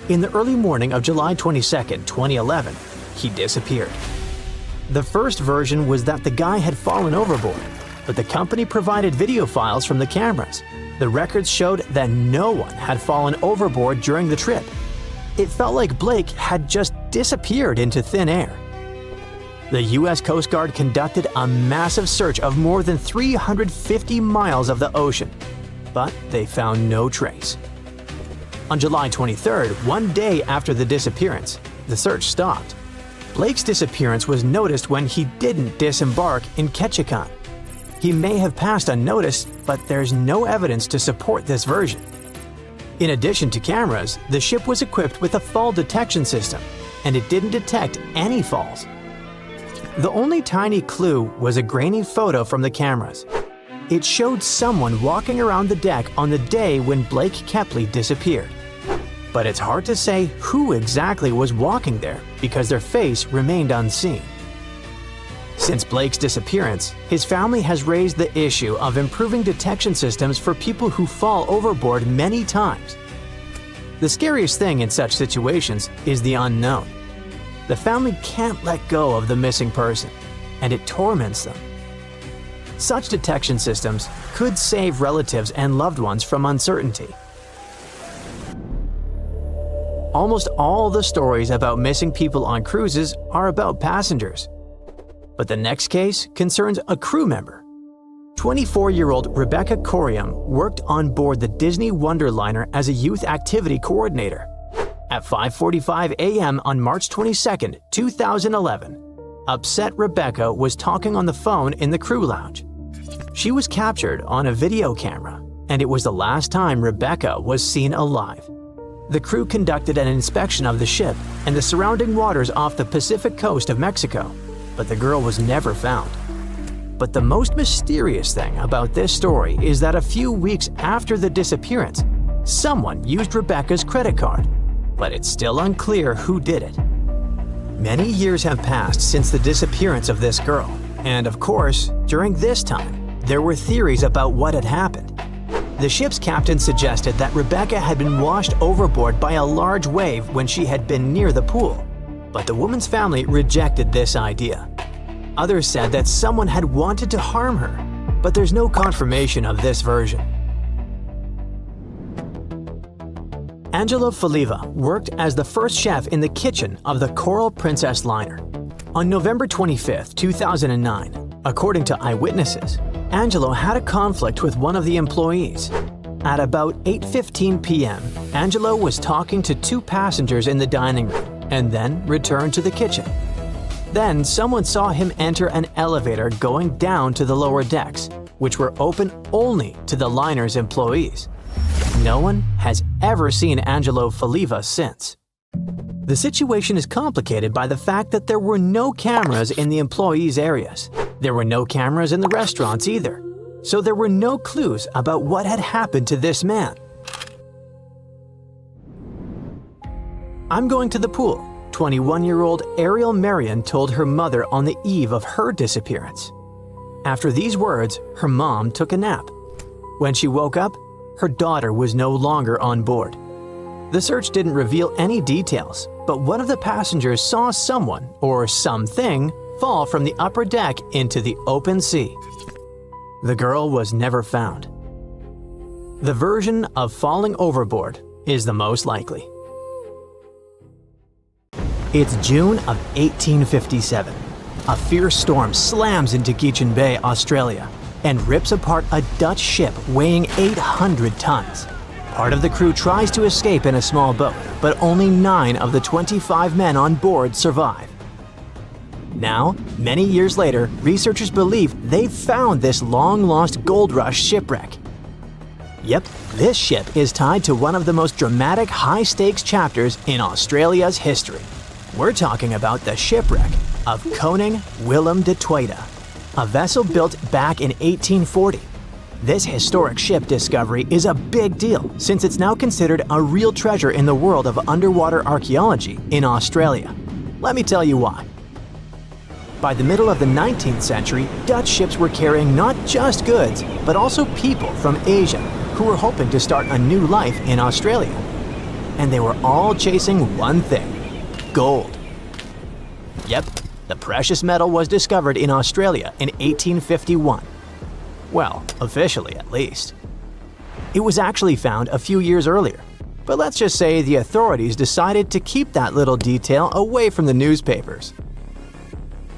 In the early morning of July 22, 2011, he disappeared. The first version was that the guy had fallen overboard, but the company provided video files from the cameras. The records showed that no one had fallen overboard during the trip. It felt like Blake had just disappeared into thin air. The U.S. Coast Guard conducted a massive search of more than 350 miles of the ocean, but they found no trace. On July 23rd, one day after the disappearance, the search stopped. Blake's disappearance was noticed when he didn't disembark in Ketchikan. He may have passed unnoticed, but there's no evidence to support this version. In addition to cameras, the ship was equipped with a fall detection system, and it didn't detect any falls. The only tiny clue was a grainy photo from the cameras. It showed someone walking around the deck on the day when Blake Kepley disappeared. But it's hard to say who exactly was walking there because their face remained unseen. Since Blake's disappearance, his family has raised the issue of improving detection systems for people who fall overboard many times. The scariest thing in such situations is the unknown. The family can't let go of the missing person, and it torments them. Such detection systems could save relatives and loved ones from uncertainty. Almost all the stories about missing people on cruises are about passengers. But the next case concerns a crew member. 24-year-old Rebecca Corium worked on board the Disney Wonderliner as a youth activity coordinator. At 5:45 a.m. on March 22, 2011, upset Rebecca was talking on the phone in the crew lounge. She was captured on a video camera, and it was the last time Rebecca was seen alive. The crew conducted an inspection of the ship and the surrounding waters off the Pacific coast of Mexico, but the girl was never found. But the most mysterious thing about this story is that a few weeks after the disappearance, someone used Rebecca's credit card, but it's still unclear who did it. Many years have passed since the disappearance of this girl, and of course, during this time, there were theories about what had happened. The ship's captain suggested that Rebecca had been washed overboard by a large wave when she had been near the pool, but the woman's family rejected this idea. Others said that someone had wanted to harm her, but there's no confirmation of this version. Angelo Faliva worked as the first chef in the kitchen of the Coral Princess liner. On November 25, 2009, according to eyewitnesses, Angelo had a conflict with one of the employees. At about 8:15 p.m., Angelo was talking to two passengers in the dining room and then returned to the kitchen. Then someone saw him enter an elevator going down to the lower decks, which were open only to the liner's employees. No one has ever seen Angelo Faliva since. The situation is complicated by the fact that there were no cameras in the employees' areas. There were no cameras in the restaurants either, so there were no clues about what had happened to this man. "I'm going to the pool," 21-year-old Ariel Marion told her mother on the eve of her disappearance. After these words, her mom took a nap. When she woke up, her daughter was no longer on board. The search didn't reveal any details, but one of the passengers saw someone, or something, fall from the upper deck into the open sea. The girl was never found. The version of falling overboard is the most likely. It's June of 1857. A fierce storm slams into Guiltshire Bay, Australia, and rips apart a Dutch ship weighing 800 tons. Part of the crew tries to escape in a small boat, but only 9 of the 25 men on board survive. Now, many years later, researchers believe they've found this long-lost gold rush shipwreck. Yep, this ship is tied to one of the most dramatic high-stakes chapters in Australia's history. We're talking about the shipwreck of Koning Willem de Tweede, a vessel built back in 1840. This historic ship discovery is a big deal since it's now considered a real treasure in the world of underwater archaeology in Australia. Let me tell you why. By the middle of the 19th century, Dutch ships were carrying not just goods, but also people from Asia who were hoping to start a new life in Australia. And they were all chasing one thing: gold. Yep, the precious metal was discovered in Australia in 1851. Well, officially at least. It was actually found a few years earlier, but let's just say the authorities decided to keep that little detail away from the newspapers.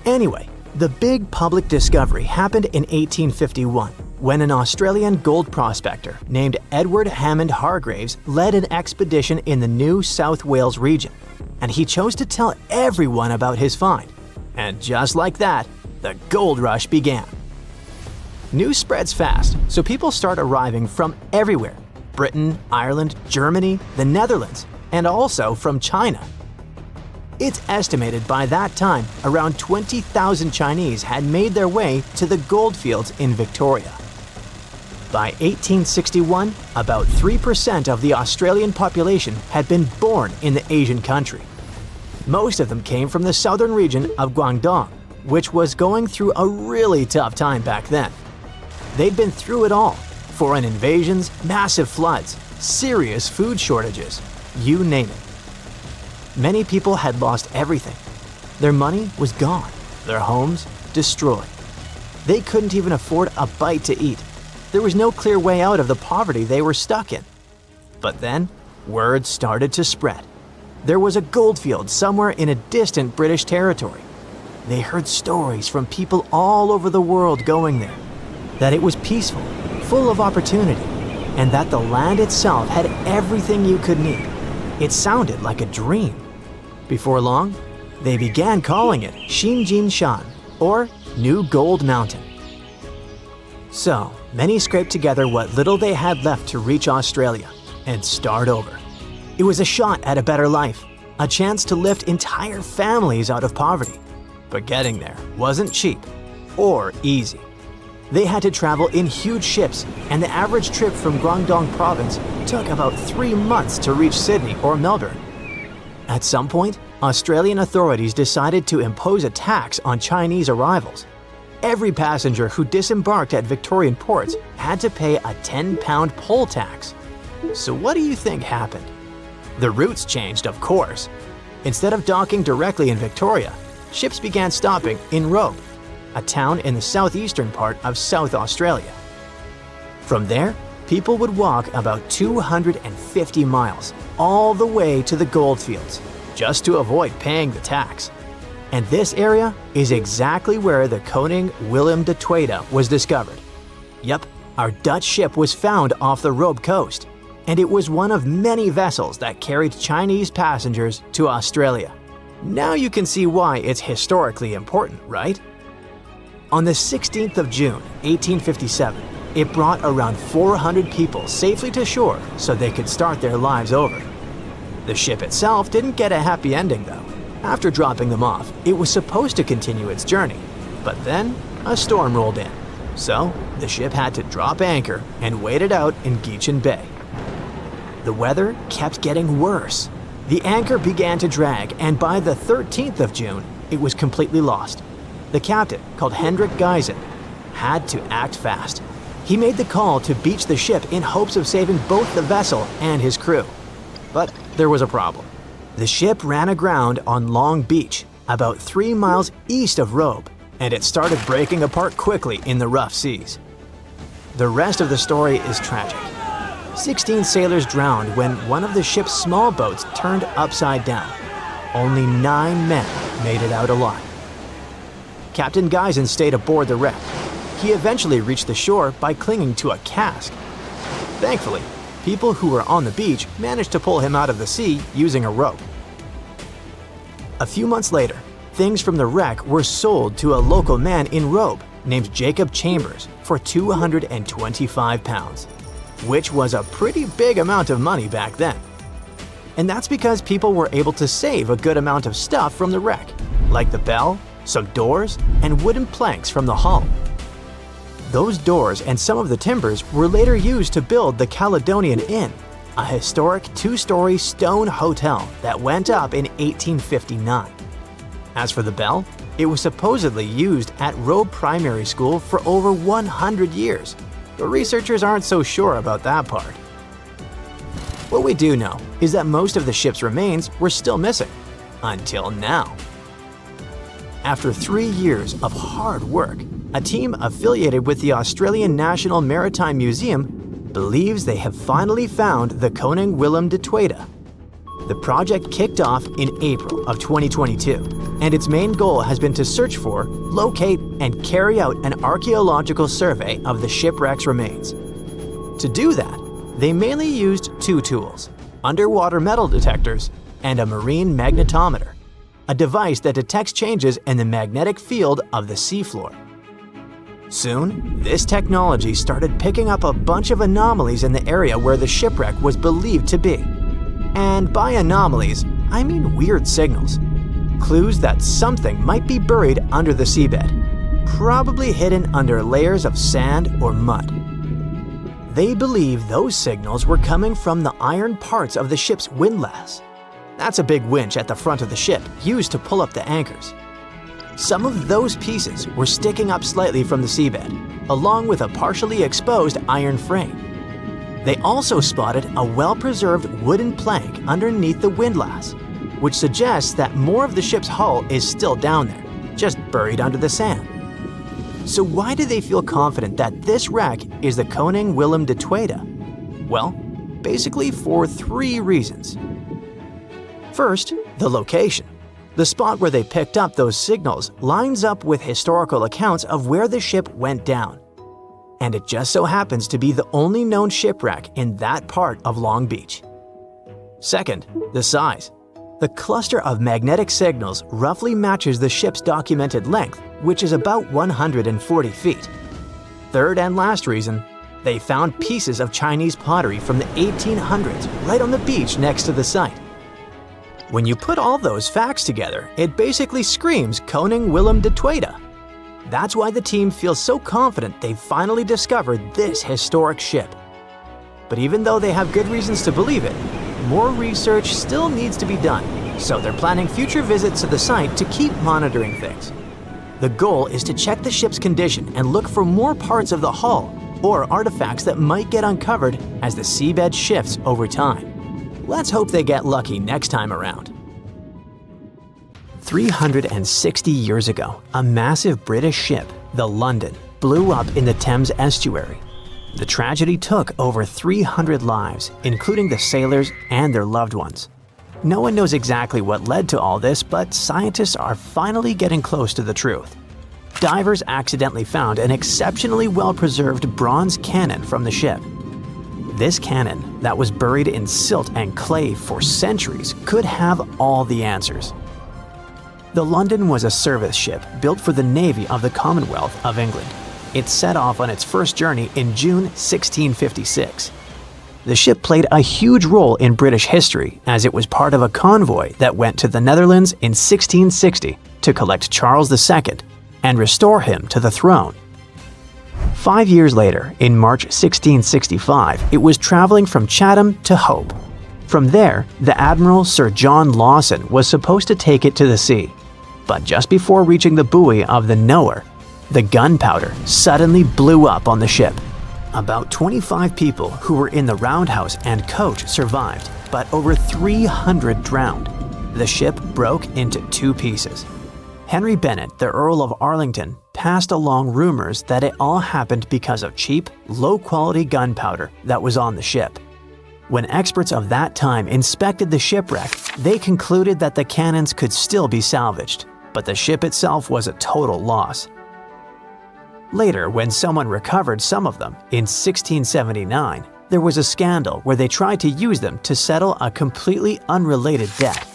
Anyway, the big public discovery happened in 1851 when an Australian gold prospector named Edward Hammond Hargraves led an expedition in the New South Wales region, and he chose to tell everyone about his find. And just like that, the gold rush began. News spreads fast, so people start arriving from everywhere: Britain, Ireland, Germany, the Netherlands, and also from China. It's estimated by that time around 20,000 Chinese had made their way to the goldfields in Victoria. By 1861, about 3% of the Australian population had been born in the Asian country. Most of them came from the southern region of Guangdong, which was going through a really tough time back then. They'd been through it all: foreign invasions, massive floods, serious food shortages, you name it. Many people had lost everything. Their money was gone, their homes destroyed. They couldn't even afford a bite to eat. There was no clear way out of the poverty they were stuck in. But then, word started to spread. There was a goldfield somewhere in a distant British territory. They heard stories from people all over the world going there, that it was peaceful, full of opportunity, and that the land itself had everything you could need. It sounded like a dream. Before long, they began calling it Xinjin Shan, or New Gold Mountain. So, many scraped together what little they had left to reach Australia and start over. It was a shot at a better life, a chance to lift entire families out of poverty. But getting there wasn't cheap or easy. They had to travel in huge ships, and the average trip from Guangdong province took about 3 months to reach Sydney or Melbourne. At some point, Australian authorities decided to impose a tax on Chinese arrivals. Every passenger who disembarked at Victorian ports had to pay a £10 poll tax. So what do you think happened? The routes changed, of course. Instead of docking directly in Victoria, ships began stopping in Robe, a town in the southeastern part of South Australia. From there, people would walk about 250 miles all the way to the goldfields, just to avoid paying the tax. And this area is exactly where the Koning Willem de Tweede was discovered. Yep, our Dutch ship was found off the Robe coast, and it was one of many vessels that carried Chinese passengers to Australia. Now you can see why it's historically important, right? On the 16th of June, 1857, it brought around 400 people safely to shore so they could start their lives over. The ship itself didn't get a happy ending though. After dropping them off, it was supposed to continue its journey, but then a storm rolled in. So the ship had to drop anchor and wait it out in Guiltshire Bay. The weather kept getting worse. The anchor began to drag, and by the 13th of June, it was completely lost. The captain, called Hendrik Geisen, had to act fast. He made the call to beach the ship in hopes of saving both the vessel and his crew. But there was a problem. The ship ran aground on Long Beach, about 3 miles east of Robe, and it started breaking apart quickly in the rough seas. The rest of the story is tragic. 16 sailors drowned when one of the ship's small boats turned upside down. Only 9 men made it out alive. Captain Geisen stayed aboard the wreck. He eventually reached the shore by clinging to a cask. Thankfully, people who were on the beach managed to pull him out of the sea using a rope. A few months later, things from the wreck were sold to a local man in Robe named Jacob Chambers for £225, which was a pretty big amount of money back then. And that's because people were able to save a good amount of stuff from the wreck, like the bell, some doors, and wooden planks from the hull. Those doors and some of the timbers were later used to build the Caledonian Inn, a historic 2-story stone hotel that went up in 1859. As for the bell, it was supposedly used at Robe Primary School for over 100 years, but researchers aren't so sure about that part. What we do know is that most of the ship's remains were still missing, until now. After 3 years of hard work, a team affiliated with the Australian National Maritime Museum believes they have finally found the Koning Willem de Tweede. The project kicked off in April of 2022, and its main goal has been to search for, locate, and carry out an archaeological survey of the shipwreck's remains. To do that, they mainly used 2 tools: underwater metal detectors and a marine magnetometer, a device that detects changes in the magnetic field of the seafloor. Soon, this technology started picking up a bunch of anomalies in the area where the shipwreck was believed to be. And by anomalies, I mean weird signals. Clues that something might be buried under the seabed, probably hidden under layers of sand or mud. They believe those signals were coming from the iron parts of the ship's windlass. That's a big winch at the front of the ship used to pull up the anchors. Some of those pieces were sticking up slightly from the seabed, along with a partially exposed iron frame. They also spotted a well-preserved wooden plank underneath the windlass, which suggests that more of the ship's hull is still down there, just buried under the sand. So why do they feel confident that this wreck is the Koning Willem de Tweede? Well, basically for 3 reasons. First, the location. The spot where they picked up those signals lines up with historical accounts of where the ship went down. And it just so happens to be the only known shipwreck in that part of Long Beach. Second, the size. The cluster of magnetic signals roughly matches the ship's documented length, which is about 140 feet. Third and last reason, they found pieces of Chinese pottery from the 1800s right on the beach next to the site. When you put all those facts together, it basically screams Koning Willem de Tweede. That's why the team feels so confident they've finally discovered this historic ship. But even though they have good reasons to believe it, more research still needs to be done, so they're planning future visits to the site to keep monitoring things. The goal is to check the ship's condition and look for more parts of the hull or artifacts that might get uncovered as the seabed shifts over time. Let's hope they get lucky next time around. 360 years ago, a massive British ship, the London, blew up in the Thames estuary. The tragedy took over 300 lives, including the sailors and their loved ones. No one knows exactly what led to all this, but scientists are finally getting close to the truth. Divers accidentally found an exceptionally well-preserved bronze cannon from the ship. This cannon, that was buried in silt and clay for centuries, could have all the answers. The London was a service ship built for the Navy of the Commonwealth of England. It set off on its first journey in June 1656. The ship played a huge role in British history as it was part of a convoy that went to the Netherlands in 1660 to collect Charles II and restore him to the throne. 5 years later, in March 1665, it was traveling from Chatham to Hope. From there, the Admiral Sir John Lawson was supposed to take it to the sea. But just before reaching the buoy of the Knower, the gunpowder suddenly blew up on the ship. About 25 people who were in the roundhouse and coach survived, but over 300 drowned. The ship broke into 2 pieces. Henry Bennett, the Earl of Arlington, passed along rumors that it all happened because of cheap, low-quality gunpowder that was on the ship. When experts of that time inspected the shipwreck, they concluded that the cannons could still be salvaged, but the ship itself was a total loss. Later, when someone recovered some of them in 1679, there was a scandal where they tried to use them to settle a completely unrelated debt.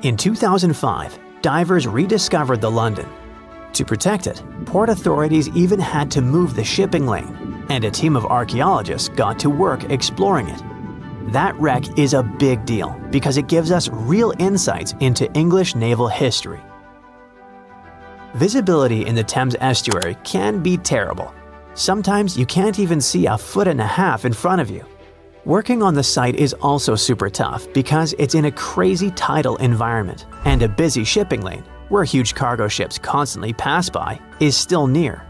In 2005, divers rediscovered the London. To protect it, port authorities even had to move the shipping lane, and a team of archaeologists got to work exploring it. That wreck is a big deal because it gives us real insights into English naval history. Visibility in the Thames estuary can be terrible. Sometimes you can't even see a foot and a half in front of you. Working on the site is also super tough because it's in a crazy tidal environment, and a busy shipping lane, where huge cargo ships constantly pass by, is still near.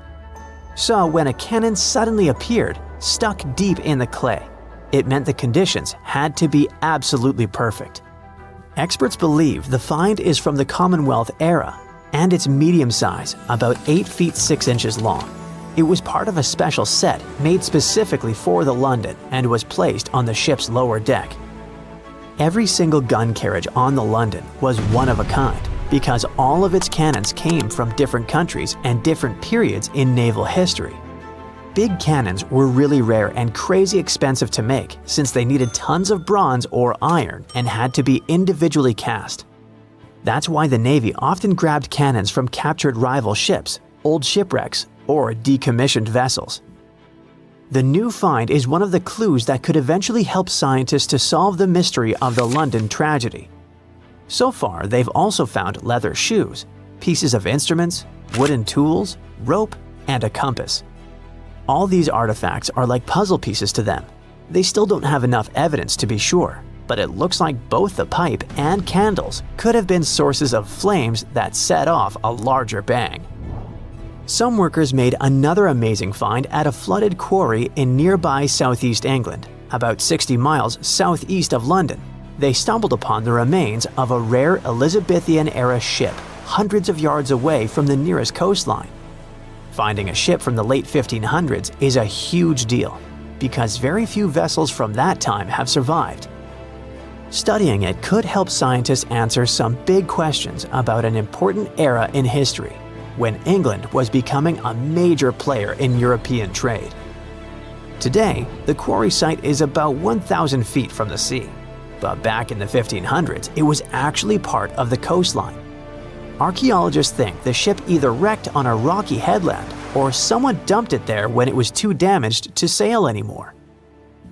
So when a cannon suddenly appeared, stuck deep in the clay, it meant the conditions had to be absolutely perfect. Experts believe the find is from the Commonwealth era, and it's medium size, about 8 feet 6 inches long. It was part of a special set made specifically for the London and was placed on the ship's lower deck. Every single gun carriage on the London was one of a kind because all of its cannons came from different countries and different periods in naval history. Big cannons were really rare and crazy expensive to make since they needed tons of bronze or iron and had to be individually cast. That's why the Navy often grabbed cannons from captured rival ships, old shipwrecks, or decommissioned vessels. The new find is one of the clues that could eventually help scientists to solve the mystery of the London tragedy. So far, they've also found leather shoes, pieces of instruments, wooden tools, rope, and a compass. All these artifacts are like puzzle pieces to them. They still don't have enough evidence to be sure, but it looks like both the pipe and candles could have been sources of flames that set off a larger bang. Some workers made another amazing find at a flooded quarry in nearby southeast England, about 60 miles southeast of London. They stumbled upon the remains of a rare Elizabethian-era ship hundreds of yards away from the nearest coastline. Finding a ship from the late 1500s is a huge deal, because very few vessels from that time have survived. Studying it could help scientists answer some big questions about an important era in history, when England was becoming a major player in European trade. Today, the quarry site is about 1,000 feet from the sea, but back in the 1500s, it was actually part of the coastline. Archaeologists think the ship either wrecked on a rocky headland or someone dumped it there when it was too damaged to sail anymore.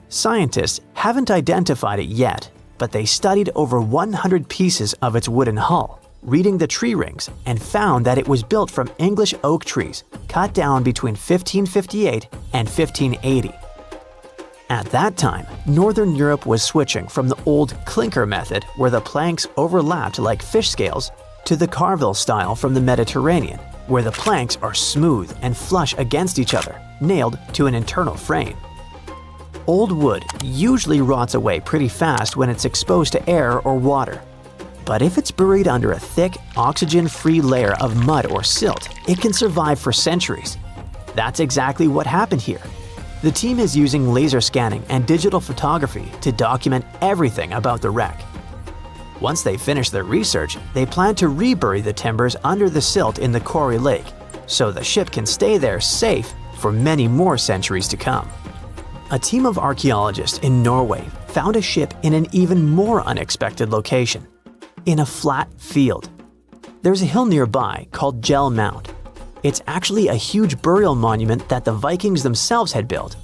Scientists haven't identified it yet, but they studied over 100 pieces of its wooden hull, reading the tree rings, and found that it was built from English oak trees cut down between 1558 and 1580. At that time, Northern Europe was switching from the old clinker method where the planks overlapped like fish scales to the carvel style from the Mediterranean, where the planks are smooth and flush against each other, nailed to an internal frame. Old wood usually rots away pretty fast when it's exposed to air or water. But if it's buried under a thick, oxygen-free layer of mud or silt, it can survive for centuries. That's exactly what happened here. The team is using laser scanning and digital photography to document everything about the wreck. Once they finish their research, they plan to rebury the timbers under the silt in the Quarry Lake, so the ship can stay there safe for many more centuries to come. A team of archaeologists in Norway found a ship in an even more unexpected location, in a flat field. There's a hill nearby called Gel Mound. It's actually a huge burial monument that the Vikings themselves had built.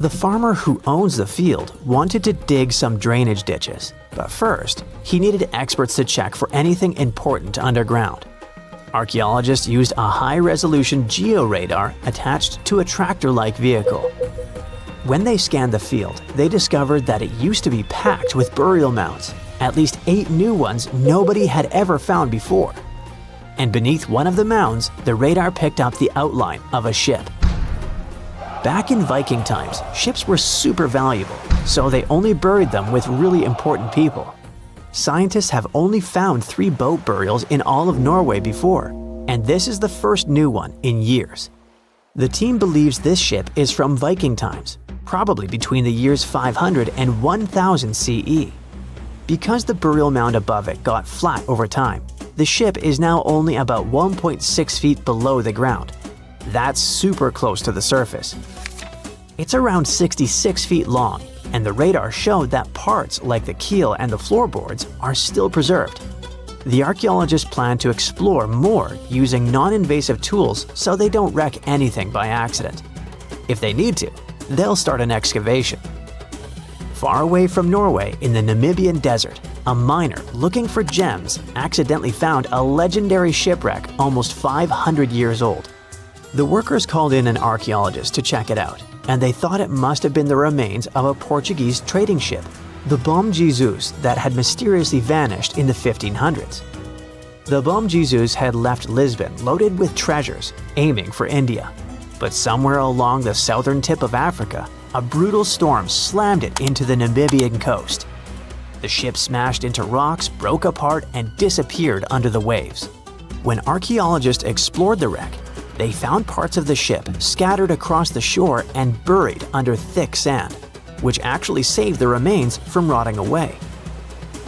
The farmer who owns the field wanted to dig some drainage ditches, but first, he needed experts to check for anything important underground. Archaeologists used a high-resolution georadar attached to a tractor-like vehicle. When they scanned the field, they discovered that it used to be packed with burial mounds, at least 8 new ones nobody had ever found before. And beneath one of the mounds, the radar picked up the outline of a ship. Back in Viking times, ships were super valuable, so they only buried them with really important people. Scientists have only found 3 boat burials in all of Norway before, and this is the first new one in years. The team believes this ship is from Viking times, probably between the years 500 and 1000 CE. Because the burial mound above it got flat over time, the ship is now only about 1.6 feet below the ground. That's super close to the surface. It's around 66 feet long, and the radar showed that parts like the keel and the floorboards are still preserved. The archaeologists plan to explore more using non-invasive tools so they don't wreck anything by accident. If they need to, they'll start an excavation. Far away from Norway in the Namibian desert, a miner looking for gems accidentally found a legendary shipwreck almost 500 years old. The workers called in an archaeologist to check it out, and they thought it must have been the remains of a Portuguese trading ship, the Bom Jesus, that had mysteriously vanished in the 1500s. The Bom Jesus had left Lisbon loaded with treasures, aiming for India. But somewhere along the southern tip of Africa, a brutal storm slammed it into the Namibian coast. The ship smashed into rocks, broke apart, and disappeared under the waves. When archaeologists explored the wreck, they found parts of the ship scattered across the shore and buried under thick sand, which actually saved the remains from rotting away.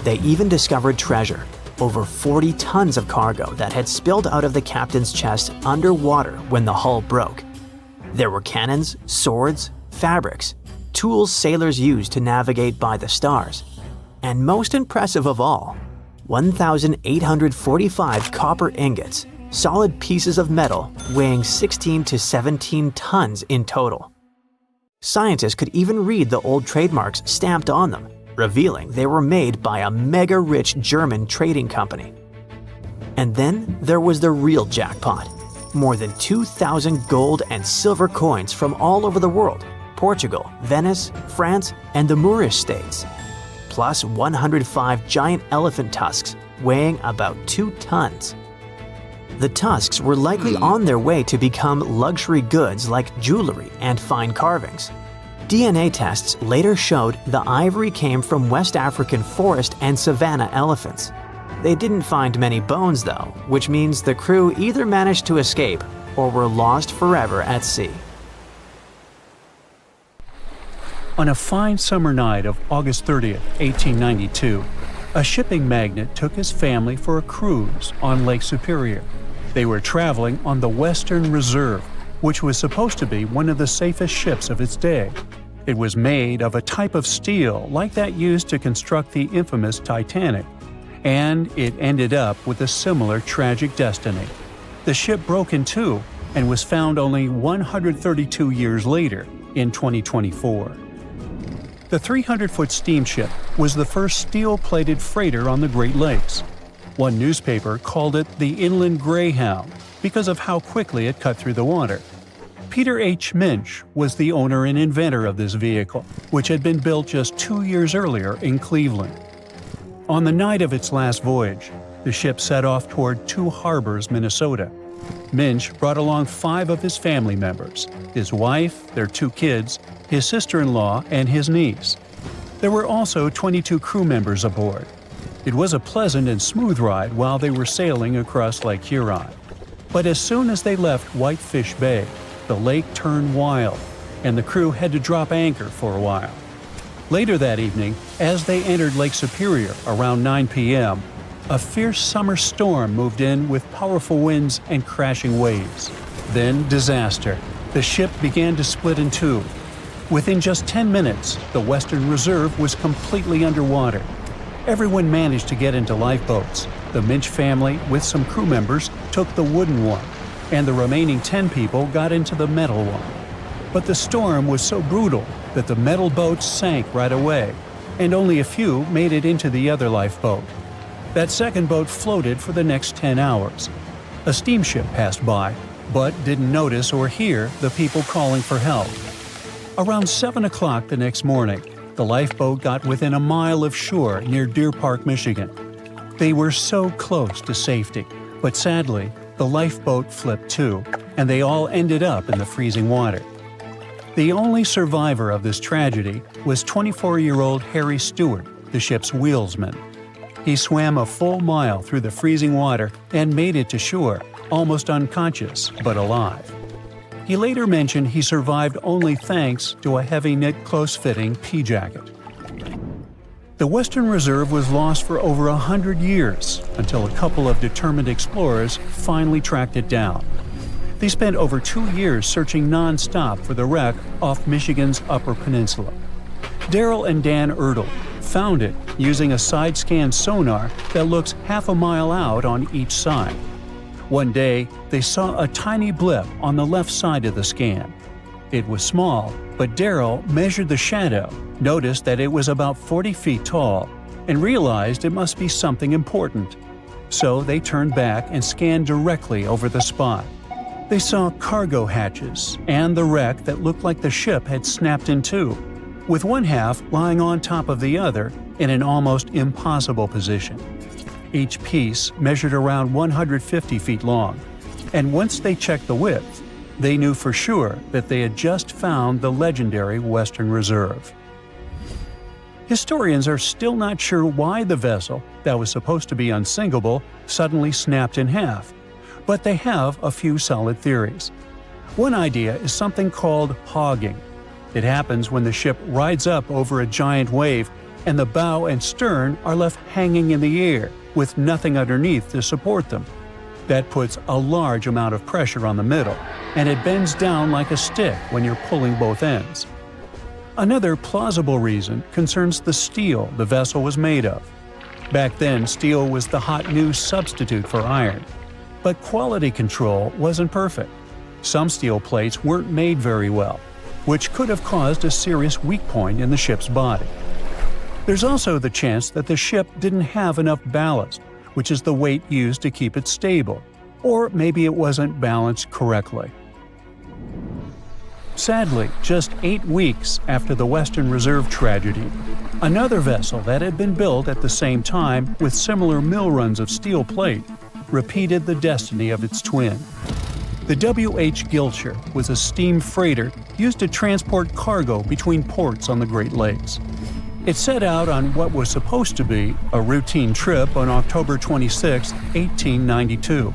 They even discovered treasure, over 40 tons of cargo that had spilled out of the captain's chest underwater when the hull broke. There were cannons, swords, fabrics, tools sailors used to navigate by the stars, and most impressive of all, 1,845 copper ingots, solid pieces of metal weighing 16 to 17 tons in total. Scientists could even read the old trademarks stamped on them, revealing they were made by a mega-rich German trading company. And then there was the real jackpot. More than 2,000 gold and silver coins from all over the world, Portugal, Venice, France, and the Moorish states, plus 105 giant elephant tusks weighing about 2 tons. The tusks were likely on their way to become luxury goods like jewelry and fine carvings. DNA tests later showed the ivory came from West African forest and savanna elephants. They didn't find many bones though, which means the crew either managed to escape or were lost forever at sea. On a fine summer night of August 30th, 1892, a shipping magnate took his family for a cruise on Lake Superior. They were traveling on the Western Reserve, which was supposed to be one of the safest ships of its day. It was made of a type of steel like that used to construct the infamous Titanic, and it ended up with a similar tragic destiny. The ship broke in two and was found only 132 years later, in 2024. The 300-foot steamship was the first steel-plated freighter on the Great Lakes. One newspaper called it the Inland Greyhound because of how quickly it cut through the water. Peter H. Minch was the owner and inventor of this vehicle, which had been built just 2 years earlier in Cleveland. On the night of its last voyage, the ship set off toward Two Harbors, Minnesota. Minch brought along 5 of his family members: his wife, their 2 kids, his sister-in-law, and his niece. There were also 22 crew members aboard. It was a pleasant and smooth ride while they were sailing across Lake Huron. But as soon as they left Whitefish Bay, the lake turned wild, and the crew had to drop anchor for a while. Later that evening, as they entered Lake Superior around 9 p.m., a fierce summer storm moved in with powerful winds and crashing waves. Then disaster. The ship began to split in two. Within just 10 minutes, the Western Reserve was completely underwater. Everyone managed to get into lifeboats. The Minch family, with some crew members, took the wooden one, and the remaining 10 people got into the metal one. But the storm was so brutal that the metal boats sank right away, and only a few made it into the other lifeboat. That second boat floated for the next 10 hours. A steamship passed by, but didn't notice or hear the people calling for help. Around 7 o'clock the next morning, the lifeboat got within a mile of shore near Deer Park, Michigan. They were so close to safety, but sadly, the lifeboat flipped too, and they all ended up in the freezing water. The only survivor of this tragedy was 24-year-old Harry Stewart, the ship's wheelsman. He swam a full mile through the freezing water and made it to shore, almost unconscious but alive. He later mentioned he survived only thanks to a heavy-knit, close-fitting pea jacket. The Western Reserve was lost for over 100 years until a couple of determined explorers finally tracked it down. They spent over 2 years searching non-stop for the wreck off Michigan's Upper Peninsula. Daryl and Dan Ertl found it using a side-scan sonar that looks half a mile out on each side. One day, they saw a tiny blip on the left side of the scan. It was small, but Daryl measured the shadow, noticed that it was about 40 feet tall, and realized it must be something important. So they turned back and scanned directly over the spot. They saw cargo hatches and the wreck that looked like the ship had snapped in two, with one half lying on top of the other in an almost impossible position. Each piece measured around 150 feet long, and once they checked the width, they knew for sure that they had just found the legendary Western Reserve. Historians are still not sure why the vessel, that was supposed to be unsinkable, suddenly snapped in half, but they have a few solid theories. One idea is something called hogging. It happens when the ship rides up over a giant wave and the bow and stern are left hanging in the air with nothing underneath to support them. That puts a large amount of pressure on the middle, and it bends down like a stick when you're pulling both ends. Another plausible reason concerns the steel the vessel was made of. Back then, steel was the hot new substitute for iron. But quality control wasn't perfect. Some steel plates weren't made very well, which could have caused a serious weak point in the ship's body. There's also the chance that the ship didn't have enough ballast, which is the weight used to keep it stable, or maybe it wasn't balanced correctly. Sadly, just 8 weeks after the Western Reserve tragedy, another vessel that had been built at the same time with similar mill runs of steel plate repeated the destiny of its twin. The W.H. Guiltshire was a steam freighter used to transport cargo between ports on the Great Lakes. It set out on what was supposed to be a routine trip on October 26, 1892.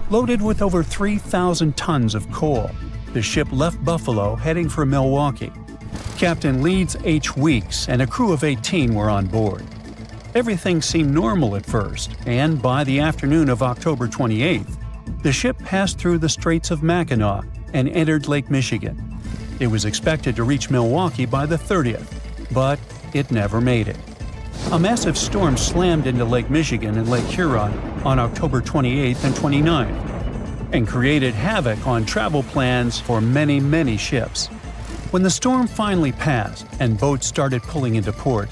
Loaded with over 3,000 tons of coal, the ship left Buffalo heading for Milwaukee. Captain Leeds H. Weeks and a crew of 18 were on board. Everything seemed normal at first, and by the afternoon of October 28th, the ship passed through the Straits of Mackinac and entered Lake Michigan. It was expected to reach Milwaukee by the 30th, but it never made it. A massive storm slammed into Lake Michigan and Lake Huron on October 28th and 29th, and created havoc on travel plans for many ships. When the storm finally passed and boats started pulling into port,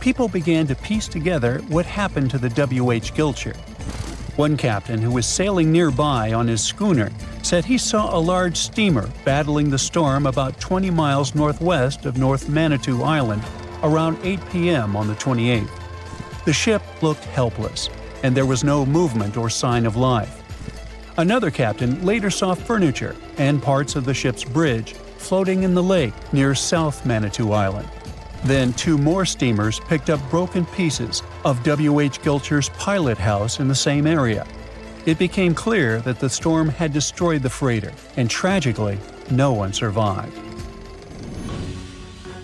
people began to piece together what happened to the W.H. Guiltshire. One captain who was sailing nearby on his schooner said he saw a large steamer battling the storm about 20 miles northwest of North Manitou Island around 8 p.m. on the 28th. The ship looked helpless, and there was no movement or sign of life. Another captain later saw furniture and parts of the ship's bridge floating in the lake near South Manitou Island. Then 2 more steamers picked up broken pieces of W.H. Guiltshire's pilot house in the same area. It became clear that the storm had destroyed the freighter, and tragically, no one survived.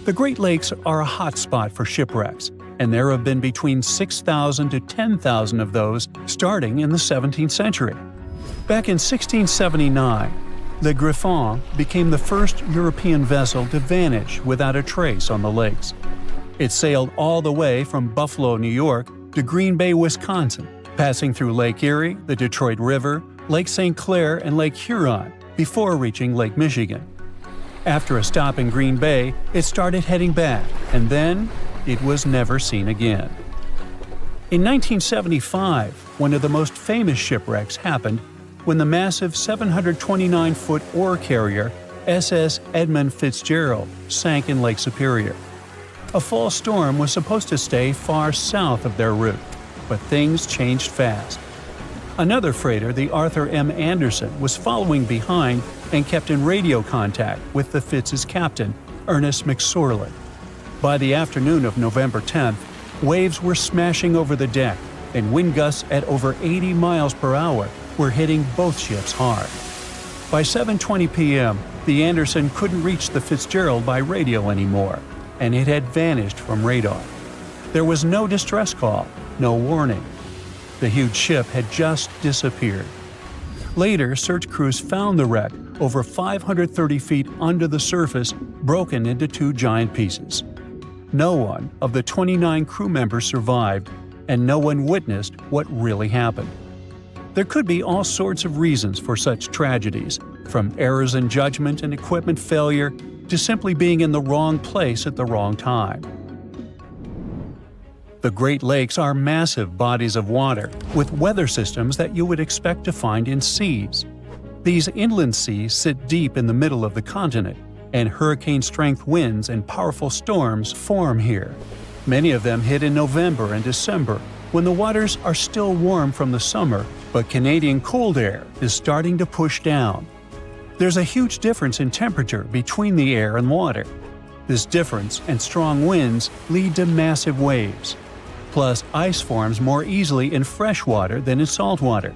The Great Lakes are a hot spot for shipwrecks, and there have been between 6,000 to 10,000 of those starting in the 17th century. Back in 1679, the Griffon became the first European vessel to vanish without a trace on the lakes. It sailed all the way from Buffalo, New York, to Green Bay, Wisconsin, passing through Lake Erie, the Detroit River, Lake St. Clair, and Lake Huron before reaching Lake Michigan. After a stop in Green Bay, it started heading back, and then it was never seen again. In 1975, one of the most famous shipwrecks happened when the massive 729-foot ore carrier SS Edmund Fitzgerald sank in Lake Superior. A fall storm was supposed to stay far south of their route, but things changed fast. Another freighter, the Arthur M. Anderson, was following behind and kept in radio contact with the Fitz's captain, Ernest McSorley. By the afternoon of November 10th, waves were smashing over the deck, and wind gusts at over 80 miles per hour were hitting both ships hard. By 7:20 p.m., the Anderson couldn't reach the Fitzgerald by radio anymore, and it had vanished from radar. There was no distress call, no warning. The huge ship had just disappeared. Later, search crews found the wreck over 530 feet under the surface, broken into 2 giant pieces. No one of the 29 crew members survived, and no one witnessed what really happened. There could be all sorts of reasons for such tragedies, from errors in judgment and equipment failure to simply being in the wrong place at the wrong time. The Great Lakes are massive bodies of water with weather systems that you would expect to find in seas. These inland seas sit deep in the middle of the continent, and hurricane-strength winds and powerful storms form here. Many of them hit in November and December, when the waters are still warm from the summer, but Canadian cold air is starting to push down. There's a huge difference in temperature between the air and water. This difference and strong winds lead to massive waves. Plus, ice forms more easily in fresh water than in salt water.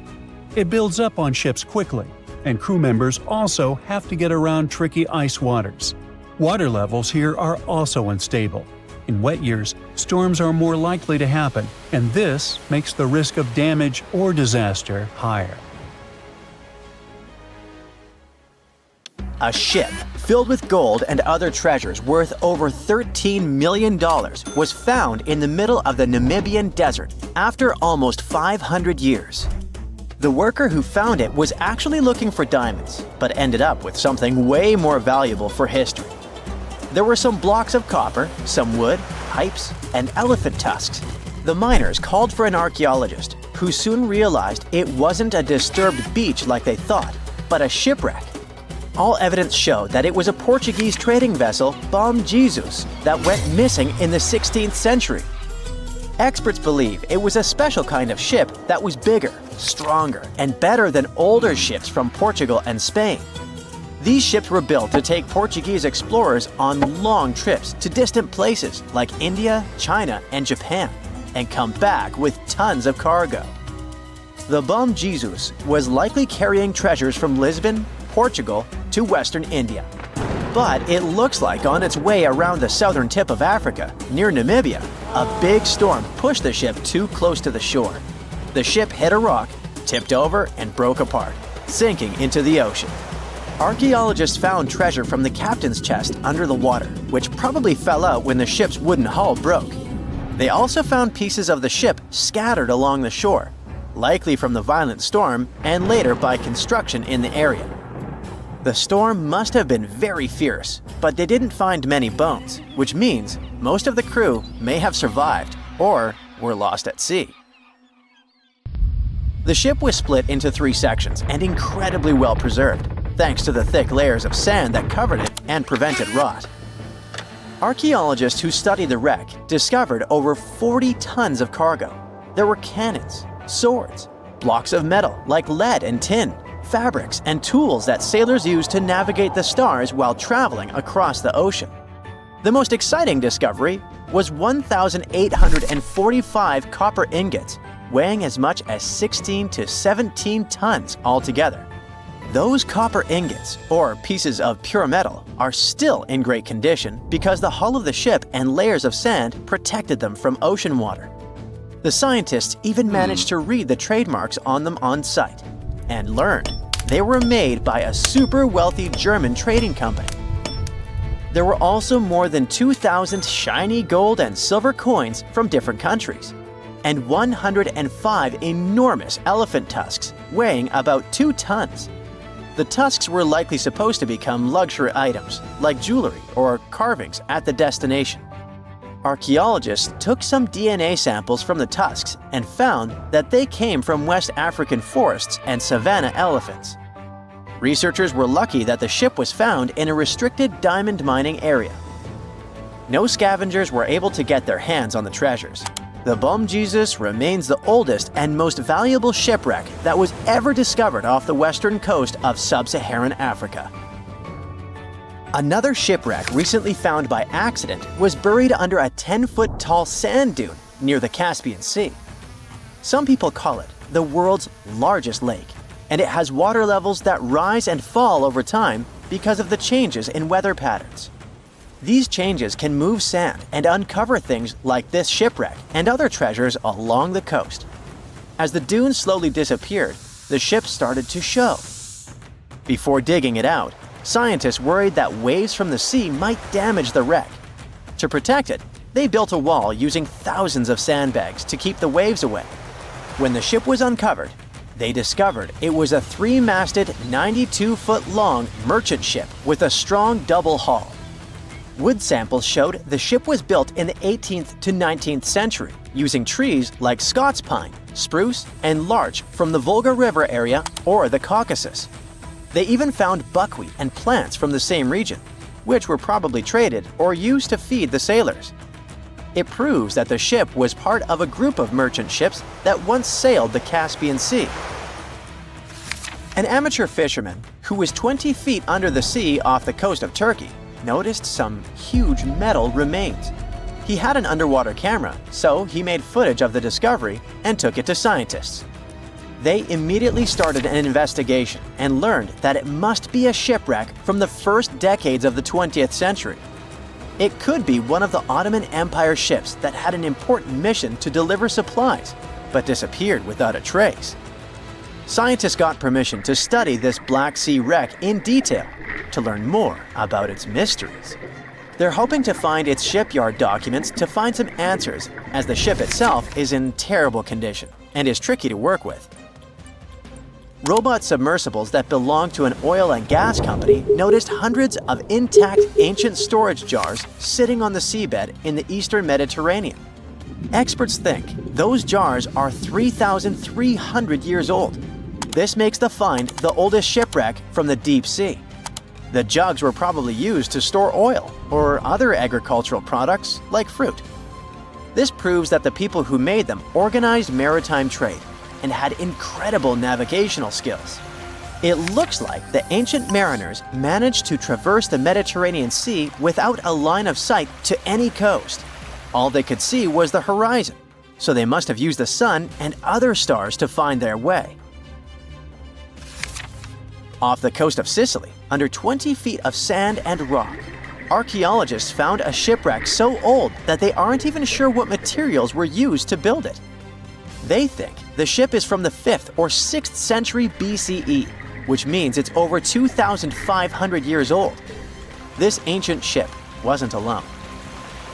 It builds up on ships quickly, and crew members also have to get around tricky ice waters. Water levels here are also unstable. In wet years, storms are more likely to happen, and this makes the risk of damage or disaster higher. A ship filled with gold and other treasures worth over $13 million was found in the middle of the Namibian desert after almost 500 years. The worker who found it was actually looking for diamonds, but ended up with something way more valuable for history. There were some blocks of copper, some wood, pipes, and elephant tusks. The miners called for an archaeologist, who soon realized it wasn't a disturbed beach like they thought, but a shipwreck. All evidence showed that it was a Portuguese trading vessel, Bom Jesus, that went missing in the 16th century. Experts believe it was a special kind of ship that was bigger, stronger, and better than older ships from Portugal and Spain. These ships were built to take Portuguese explorers on long trips to distant places like India, China, and Japan, and come back with tons of cargo. The Bom Jesus was likely carrying treasures from Lisbon, Portugal, to Western India. But it looks like on its way around the southern tip of Africa, near Namibia, a big storm pushed the ship too close to the shore. The ship hit a rock, tipped over, and broke apart, sinking into the ocean. Archaeologists found treasure from the captain's chest under the water, which probably fell out when the ship's wooden hull broke. They also found pieces of the ship scattered along the shore, likely from the violent storm and later by construction in the area. The storm must have been very fierce, but they didn't find many bones, which means most of the crew may have survived or were lost at sea. The ship was split into 3 sections and incredibly well preserved, thanks to the thick layers of sand that covered it and prevented rot. Archaeologists who studied the wreck discovered over 40 tons of cargo. There were cannons, swords, blocks of metal like lead and tin, fabrics, and tools that sailors used to navigate the stars while traveling across the ocean. The most exciting discovery was 1,845 copper ingots, weighing as much as 16 to 17 tons altogether. Those copper ingots, or pieces of pure metal, are still in great condition because the hull of the ship and layers of sand protected them from ocean water. The scientists even managed to read the trademarks on them on site, and learned they were made by a super wealthy German trading company. There were also more than 2,000 shiny gold and silver coins from different countries, and 105 enormous elephant tusks weighing about 2 tons. The tusks were likely supposed to become luxury items, like jewelry or carvings at the destination. Archaeologists took some DNA samples from the tusks and found that they came from West African forests and savanna elephants. Researchers were lucky that the ship was found in a restricted diamond mining area. No scavengers were able to get their hands on the treasures. The Bom Jesus remains the oldest and most valuable shipwreck that was ever discovered off the western coast of sub-Saharan Africa. Another shipwreck recently found by accident was buried under a 10-foot tall sand dune near the Caspian Sea. Some people call it the world's largest lake, and it has water levels that rise and fall over time because of the changes in weather patterns. These changes can move sand and uncover things like this shipwreck and other treasures along the coast. As the dunes slowly disappeared, the ship started to show. Before digging it out, scientists worried that waves from the sea might damage the wreck. To protect it, they built a wall using thousands of sandbags to keep the waves away. When the ship was uncovered, they discovered it was a 3-masted, 92-foot-long merchant ship with a strong double hull. Wood samples showed the ship was built in the 18th to 19th century using trees like Scots pine, spruce, and larch from the Volga River area or the Caucasus. They even found buckwheat and plants from the same region, which were probably traded or used to feed the sailors. It proves that the ship was part of a group of merchant ships that once sailed the Caspian Sea. An amateur fisherman who was 20 feet under the sea off the coast of Turkey noticed some huge metal remains. He had an underwater camera, so he made footage of the discovery and took it to scientists. They immediately started an investigation and learned that it must be a shipwreck from the first decades of the 20th century. It could be one of the Ottoman Empire ships that had an important mission to deliver supplies, but disappeared without a trace. Scientists got permission to study this Black Sea wreck in detail to learn more about its mysteries. They're hoping to find its shipyard documents to find some answers, as the ship itself is in terrible condition and is tricky to work with. Robot submersibles that belong to an oil and gas company noticed hundreds of intact ancient storage jars sitting on the seabed in the eastern Mediterranean. Experts think those jars are 3,300 years old. This makes the find the oldest shipwreck from the deep sea. The jugs were probably used to store oil or other agricultural products like fruit. This proves that the people who made them organized maritime trade and had incredible navigational skills. It looks like the ancient mariners managed to traverse the Mediterranean Sea without a line of sight to any coast. All they could see was the horizon, so they must have used the sun and other stars to find their way. Off the coast of Sicily, under 20 feet of sand and rock, archaeologists found a shipwreck so old that they aren't even sure what materials were used to build it. They think the ship is from the 5th or 6th century BCE, which means it's over 2,500 years old. This ancient ship wasn't alone.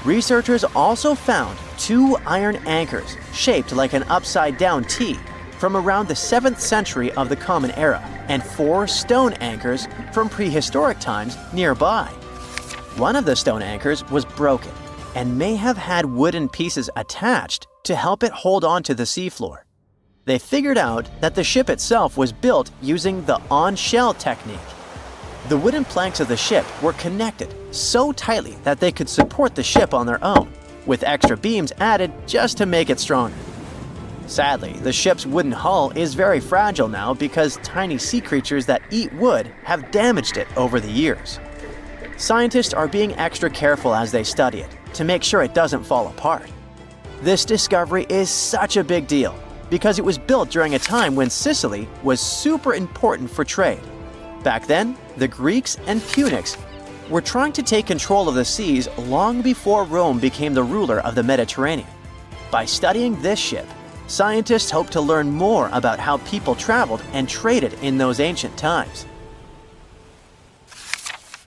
Researchers also found 2 iron anchors shaped like an upside-down T from around the 7th century of the Common Era, and 4 stone anchors from prehistoric times nearby. One of the stone anchors was broken and may have had wooden pieces attached to help it hold on to the seafloor. They figured out that the ship itself was built using the on-shell technique. The wooden planks of the ship were connected so tightly that they could support the ship on their own, with extra beams added just to make it stronger. Sadly, the ship's wooden hull is very fragile now because tiny sea creatures that eat wood have damaged it over the years. Scientists are being extra careful as they study it to make sure it doesn't fall apart. This discovery is such a big deal because it was built during a time when Sicily was super important for trade. Back then, the Greeks and Punics were trying to take control of the seas long before Rome became the ruler of the Mediterranean. By studying this ship, scientists hope to learn more about how people traveled and traded in those ancient times.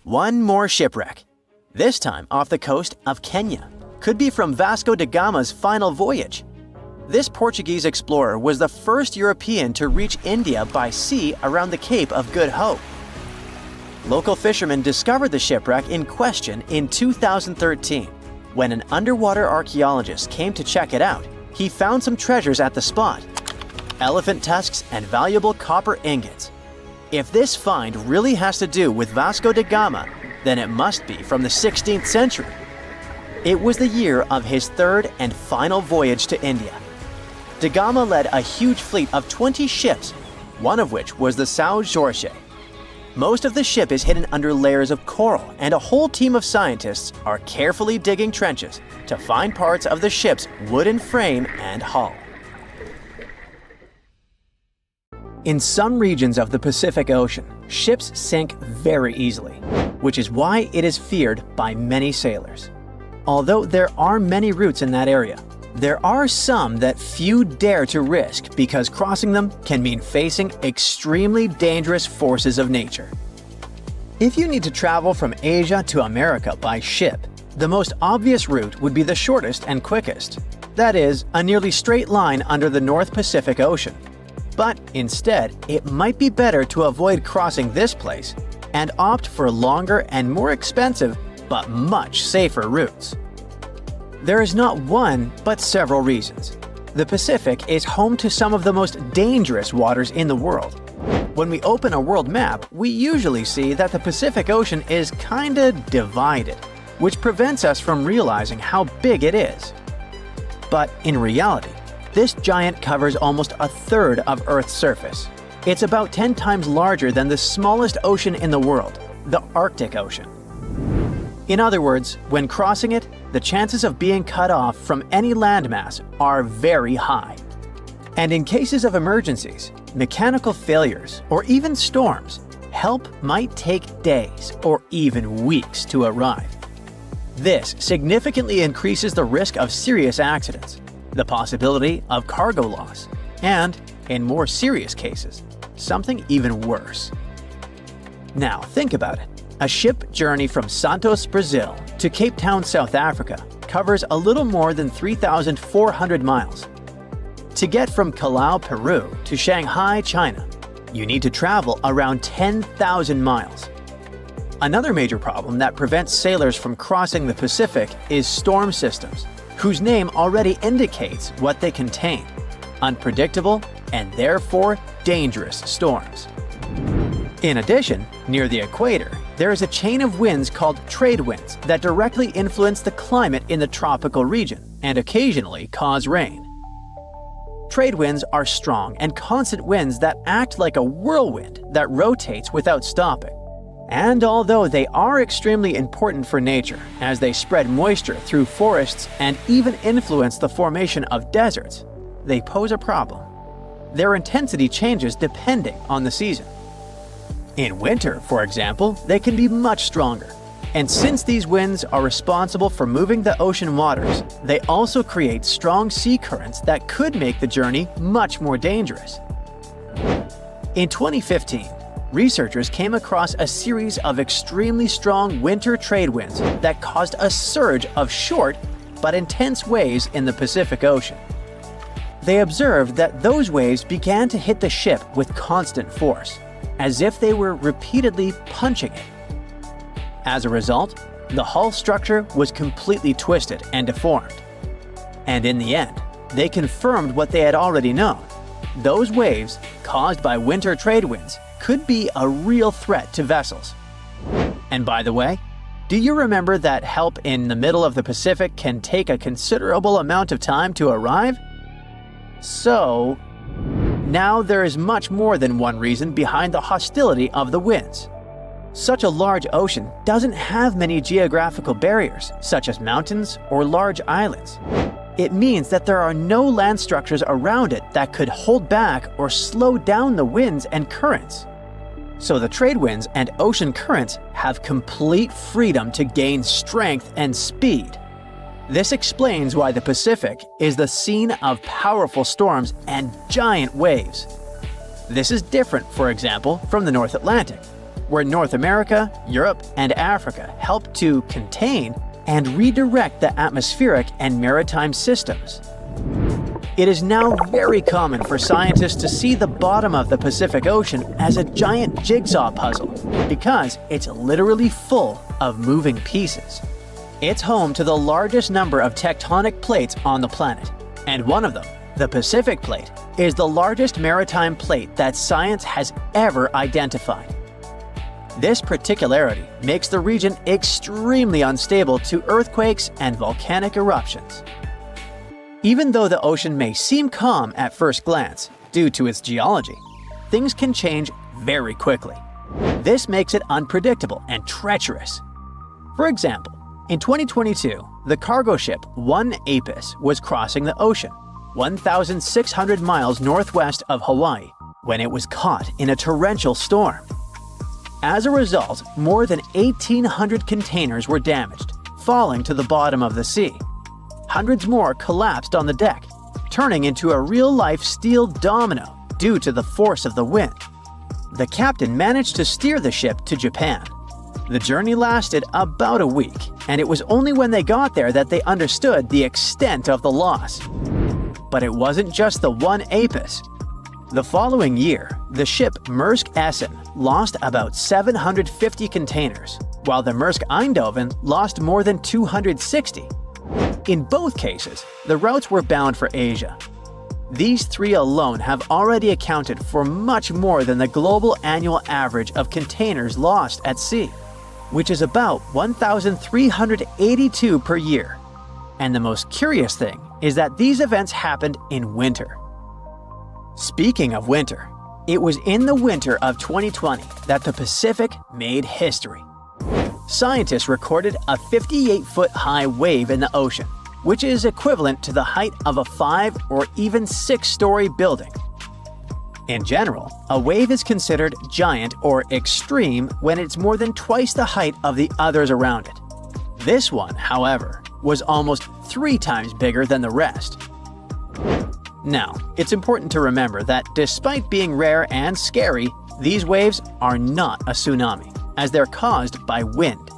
One more shipwreck, this time off the coast of Kenya. Could be from Vasco da Gama's final voyage. This Portuguese explorer was the first European to reach India by sea around the Cape of Good Hope. Local fishermen discovered the shipwreck in question in 2013. When an underwater archaeologist came to check it out, he found some treasures at the spot: elephant tusks and valuable copper ingots. If this find really has to do with Vasco da Gama, then it must be from the 16th century. It was the year of his 3rd and final voyage to India. Da Gama led a huge fleet of 20 ships, one of which was the São Jorge. Most of the ship is hidden under layers of coral, and a whole team of scientists are carefully digging trenches to find parts of the ship's wooden frame and hull. In some regions of the Pacific Ocean, ships sink very easily, which is why it is feared by many sailors. Although there are many routes in that area, there are some that few dare to risk because crossing them can mean facing extremely dangerous forces of nature. If you need to travel from Asia to America by ship, the most obvious route would be the shortest and quickest. That is, a nearly straight line under the North Pacific Ocean. But instead, it might be better to avoid crossing this place and opt for longer and more expensive but much safer routes. There is not one, but several reasons. The Pacific is home to some of the most dangerous waters in the world. When we open a world map, we usually see that the Pacific Ocean is kinda divided, which prevents us from realizing how big it is. But in reality, this giant covers almost a third of Earth's surface. It's about 10 times larger than the smallest ocean in the world, the Arctic Ocean. In other words, when crossing it, the chances of being cut off from any landmass are very high. And in cases of emergencies, mechanical failures, or even storms, help might take days or even weeks to arrive. This significantly increases the risk of serious accidents, the possibility of cargo loss, and, in more serious cases, something even worse. Now think about it. A ship journey from Santos, Brazil to Cape Town, South Africa covers a little more than 3,400 miles. To get from Callao, Peru to Shanghai, China, you need to travel around 10,000 miles. Another major problem that prevents sailors from crossing the Pacific is storm systems, whose name already indicates what they contain: unpredictable and therefore dangerous storms. In addition, near the equator, there is a chain of winds called trade winds that directly influence the climate in the tropical region and occasionally cause rain. Trade winds are strong and constant winds that act like a whirlwind that rotates without stopping. And although they are extremely important for nature, as they spread moisture through forests and even influence the formation of deserts, they pose a problem. Their intensity changes depending on the season. In winter, for example, they can be much stronger. And since these winds are responsible for moving the ocean waters, they also create strong sea currents that could make the journey much more dangerous. In 2015, researchers came across a series of extremely strong winter trade winds that caused a surge of short but intense waves in the Pacific Ocean. They observed that those waves began to hit the ship with constant force, as if they were repeatedly punching it. As a result, the hull structure was completely twisted and deformed. And in the end, they confirmed what they had already known. Those waves, caused by winter trade winds, could be a real threat to vessels. And by the way, do you remember that help in the middle of the Pacific can take a considerable amount of time to arrive? So, now there is much more than one reason behind the hostility of the winds. Such a large ocean doesn't have many geographical barriers, such as mountains or large islands. It means that there are no land structures around it that could hold back or slow down the winds and currents. So the trade winds and ocean currents have complete freedom to gain strength and speed. This explains why the Pacific is the scene of powerful storms and giant waves. This is different, for example, from the North Atlantic, where North America, Europe, and Africa help to contain and redirect the atmospheric and maritime systems. It is now very common for scientists to see the bottom of the Pacific Ocean as a giant jigsaw puzzle because it's literally full of moving pieces. It's home to the largest number of tectonic plates on the planet, and one of them, the Pacific Plate, is the largest maritime plate that science has ever identified. This particularity makes the region extremely unstable to earthquakes and volcanic eruptions. Even though the ocean may seem calm at first glance due to its geology, things can change very quickly. This makes it unpredictable and treacherous. For example, in 2022, the cargo ship 1 Apis was crossing the ocean, 1,600 miles northwest of Hawaii, when it was caught in a torrential storm. As a result, more than 1,800 containers were damaged, falling to the bottom of the sea. Hundreds more collapsed on the deck, turning into a real-life steel domino due to the force of the wind. The captain managed to steer the ship to Japan. The journey lasted about a week, and it was only when they got there that they understood the extent of the loss. But it wasn't just the one Apis. The following year, the ship Maersk Essen lost about 750 containers, while the Maersk Eindhoven lost more than 260. In both cases, the routes were bound for Asia. These three alone have already accounted for much more than the global annual average of containers lost at sea, which is about 1,382 per year. And the most curious thing is that these events happened in winter. Speaking of winter, it was in the winter of 2020 that the Pacific made history. Scientists recorded a 58-foot-high wave in the ocean, which is equivalent to the height of a 5 or even 6-story building. In general, a wave is considered giant or extreme when it's more than twice the height of the others around it. This one, however, was almost 3 times bigger than the rest. Now, it's important to remember that despite being rare and scary, these waves are not a tsunami, as they're caused by wind.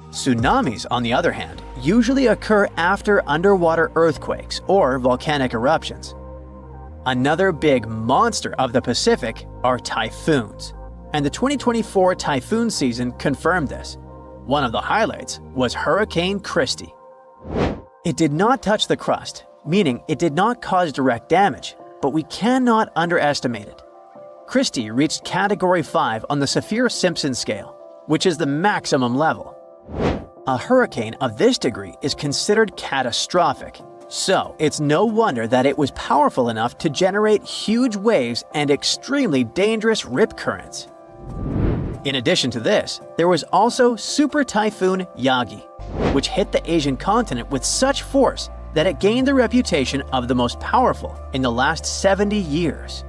Tsunamis, on the other hand, usually occur after underwater earthquakes or volcanic eruptions. Another big monster of the Pacific are typhoons, and the 2024 typhoon season confirmed this. One of the highlights was Hurricane Christy. It did not touch the crust, meaning it did not cause direct damage, but we cannot underestimate it. Christy reached Category 5 on the Saffir-Simpson scale, which is the maximum level. A hurricane of this degree is considered catastrophic, so it's no wonder that it was powerful enough to generate huge waves and extremely dangerous rip currents. In addition to this, there was also Super Typhoon Yagi, which hit the Asian continent with such force that it gained the reputation of the most powerful in the last 70 years.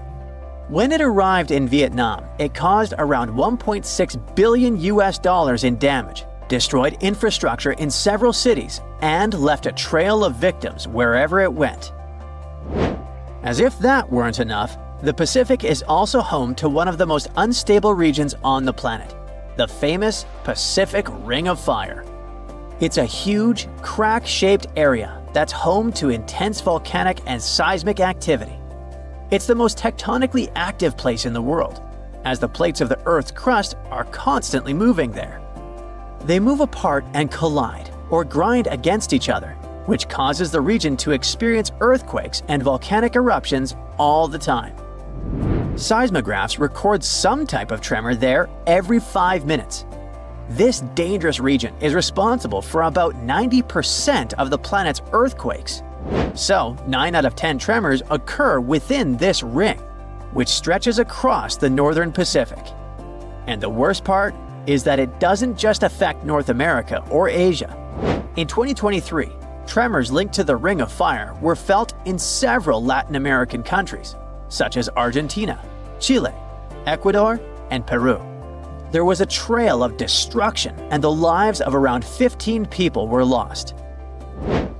When it arrived in Vietnam, it caused around $1.6 billion in damage, destroyed infrastructure in several cities, and left a trail of victims wherever it went. As if that weren't enough, the Pacific is also home to one of the most unstable regions on the planet, the famous Pacific Ring of Fire. It's a huge, crack-shaped area that's home to intense volcanic and seismic activity. It's the most tectonically active place in the world, as the plates of the Earth's crust are constantly moving there. They move apart and collide, or grind against each other, which causes the region to experience earthquakes and volcanic eruptions all the time. Seismographs record some type of tremor there every 5 minutes. This dangerous region is responsible for about 90% of the planet's earthquakes. So, 9 out of 10 tremors occur within this ring, which stretches across the northern Pacific. And the worst part is that it doesn't just affect North America or Asia. In 2023, tremors linked to the Ring of Fire were felt in several Latin American countries, such as Argentina, Chile, Ecuador, and Peru. There was a trail of destruction, and the lives of around 15 people were lost.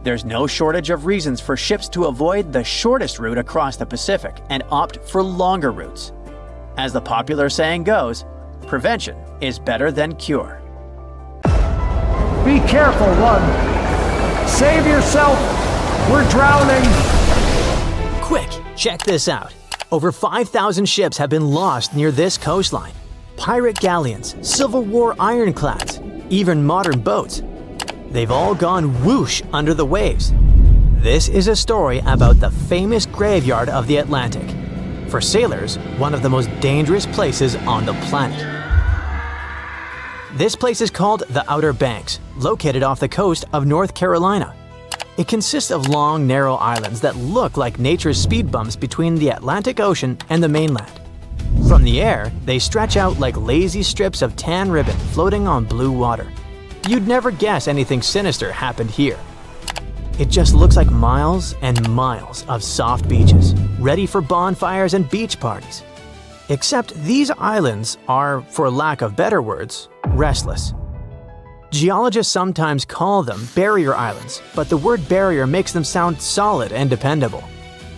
There's no shortage of reasons for ships to avoid the shortest route across the Pacific and opt for longer routes. As the popular saying goes, prevention is better than cure. Be careful, one. Save yourself. We're drowning. Quick, check this out. Over 5,000 ships have been lost near this coastline. Pirate galleons, Civil War ironclads, even modern boats. They've all gone whoosh under the waves. This is a story about the famous graveyard of the Atlantic. For sailors, one of the most dangerous places on the planet. This place is called the Outer Banks, located off the coast of North Carolina. It consists of long, narrow islands that look like nature's speed bumps between the Atlantic Ocean and the mainland. From the air, they stretch out like lazy strips of tan ribbon floating on blue water. You'd never guess anything sinister happened here. It just looks like miles and miles of soft beaches, ready for bonfires and beach parties. Except these islands are, for lack of better words, restless. Geologists sometimes call them barrier islands, but the word barrier makes them sound solid and dependable.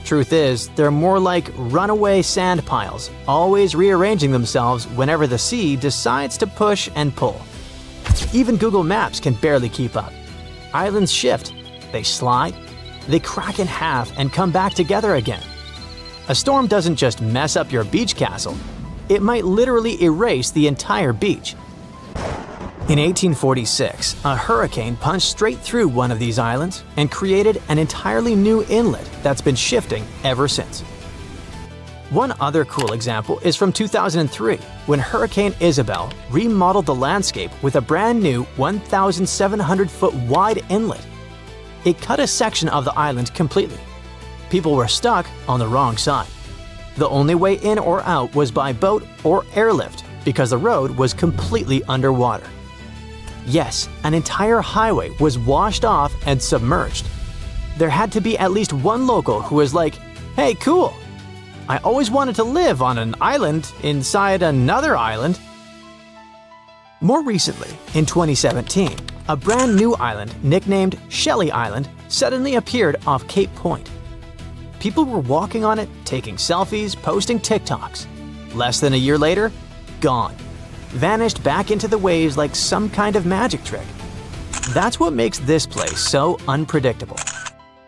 Truth is, they're more like runaway sand piles, always rearranging themselves whenever the sea decides to push and pull. Even Google Maps can barely keep up. Islands shift, they slide, they crack in half and come back together again. A storm doesn't just mess up your beach castle, it might literally erase the entire beach. In 1846, a hurricane punched straight through one of these islands and created an entirely new inlet that's been shifting ever since. One other cool example is from 2003, when Hurricane Isabel remodeled the landscape with a brand new 1,700-foot wide inlet. It cut a section of the island completely. People were stuck on the wrong side. The only way in or out was by boat or airlift because the road was completely underwater. Yes, an entire highway was washed off and submerged. There had to be at least one local who was like, "Hey, cool! I always wanted to live on an island inside another island." More recently, in 2017, a brand new island nicknamed Shelly Island suddenly appeared off Cape Point. People were walking on it, taking selfies, posting TikToks. Less than a year later, gone. Vanished back into the waves like some kind of magic trick. That's what makes this place so unpredictable.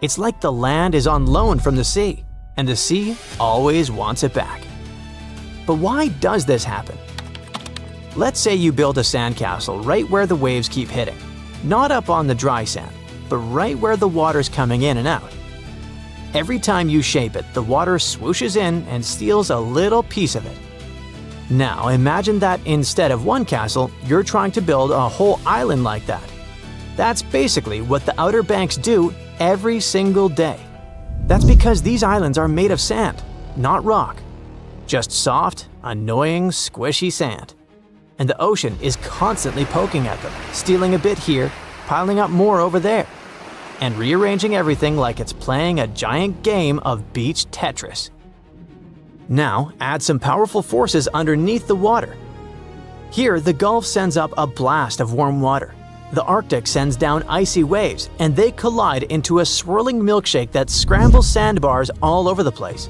It's like the land is on loan from the sea, and the sea always wants it back. But why does this happen? Let's say you build a sandcastle right where the waves keep hitting. Not up on the dry sand, but right where the water's coming in and out. Every time you shape it, the water swooshes in and steals a little piece of it. Now imagine that instead of one castle, you're trying to build a whole island like that. That's basically what the Outer Banks do every single day. That's because these islands are made of sand, not rock. Just soft, annoying, squishy sand. And the ocean is constantly poking at them, stealing a bit here, piling up more over there, and rearranging everything like it's playing a giant game of beach Tetris. Now, add some powerful forces underneath the water. Here, the Gulf sends up a blast of warm water. The Arctic sends down icy waves, and they collide into a swirling milkshake that scrambles sandbars all over the place.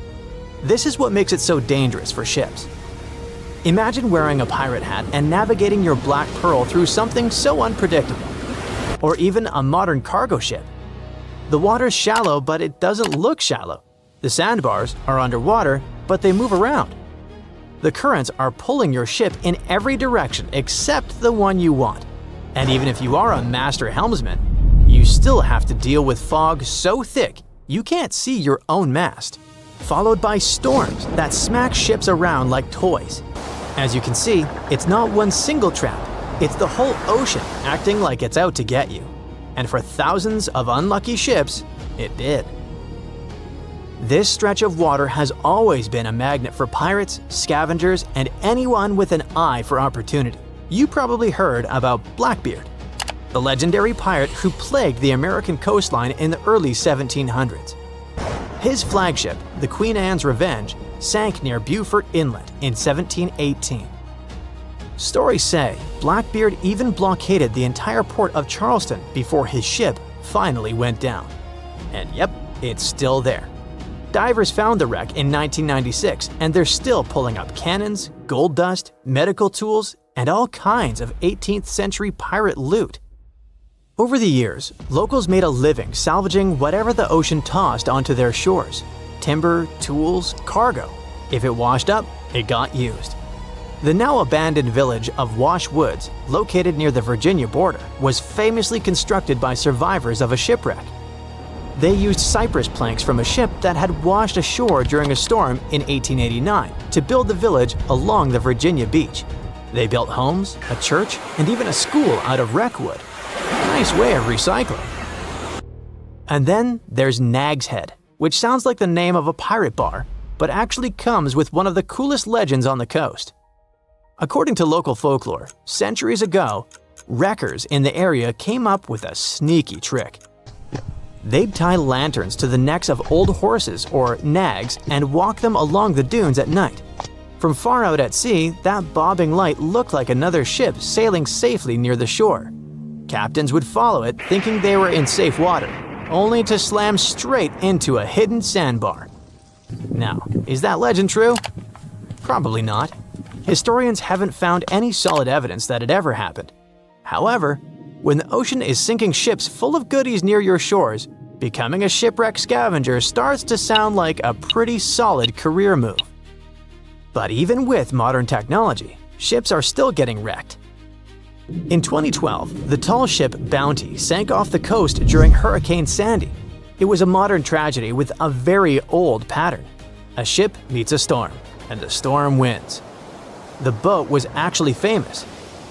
This is what makes it so dangerous for ships. Imagine wearing a pirate hat and navigating your Black Pearl through something so unpredictable. Or even a modern cargo ship. The water's shallow, but it doesn't look shallow. The sandbars are underwater, but they move around. The currents are pulling your ship in every direction except the one you want. And even if you are a master helmsman, you still have to deal with fog so thick you can't see your own mast, followed by storms that smack ships around like toys. As you can see, it's not one single trap, it's the whole ocean acting like it's out to get you. And for thousands of unlucky ships, it did. This stretch of water has always been a magnet for pirates, scavengers, and anyone with an eye for opportunity. You probably heard about Blackbeard, the legendary pirate who plagued the American coastline in the early 1700s. His flagship, the Queen Anne's Revenge, sank near Beaufort Inlet in 1718. Stories say Blackbeard even blockaded the entire port of Charleston before his ship finally went down. And yep, it's still there. Divers found the wreck in 1996, and they're still pulling up cannons, gold dust, medical tools, and all kinds of 18th century pirate loot. Over the years, locals made a living salvaging whatever the ocean tossed onto their shores. Timber, tools, cargo. If it washed up, it got used. The now abandoned village of Wash Woods, located near the Virginia border, was famously constructed by survivors of a shipwreck. They used cypress planks from a ship that had washed ashore during a storm in 1889 to build the village along the Virginia beach. They built homes, a church, and even a school out of wreck wood. Nice way of recycling. And then there's Nag's Head, which sounds like the name of a pirate bar, but actually comes with one of the coolest legends on the coast. According to local folklore, centuries ago, wreckers in the area came up with a sneaky trick. They'd tie lanterns to the necks of old horses or nags and walk them along the dunes at night. From far out at sea, that bobbing light looked like another ship sailing safely near the shore. Captains would follow it thinking they were in safe water, only to slam straight into a hidden sandbar. Now, is that legend true? Probably not. Historians haven't found any solid evidence that it ever happened. However, when the ocean is sinking ships full of goodies near your shores, becoming a shipwreck scavenger starts to sound like a pretty solid career move. But even with modern technology, ships are still getting wrecked. In 2012, the tall ship Bounty sank off the coast during Hurricane Sandy. It was a modern tragedy with a very old pattern. A ship meets a storm, and the storm wins. The boat was actually famous.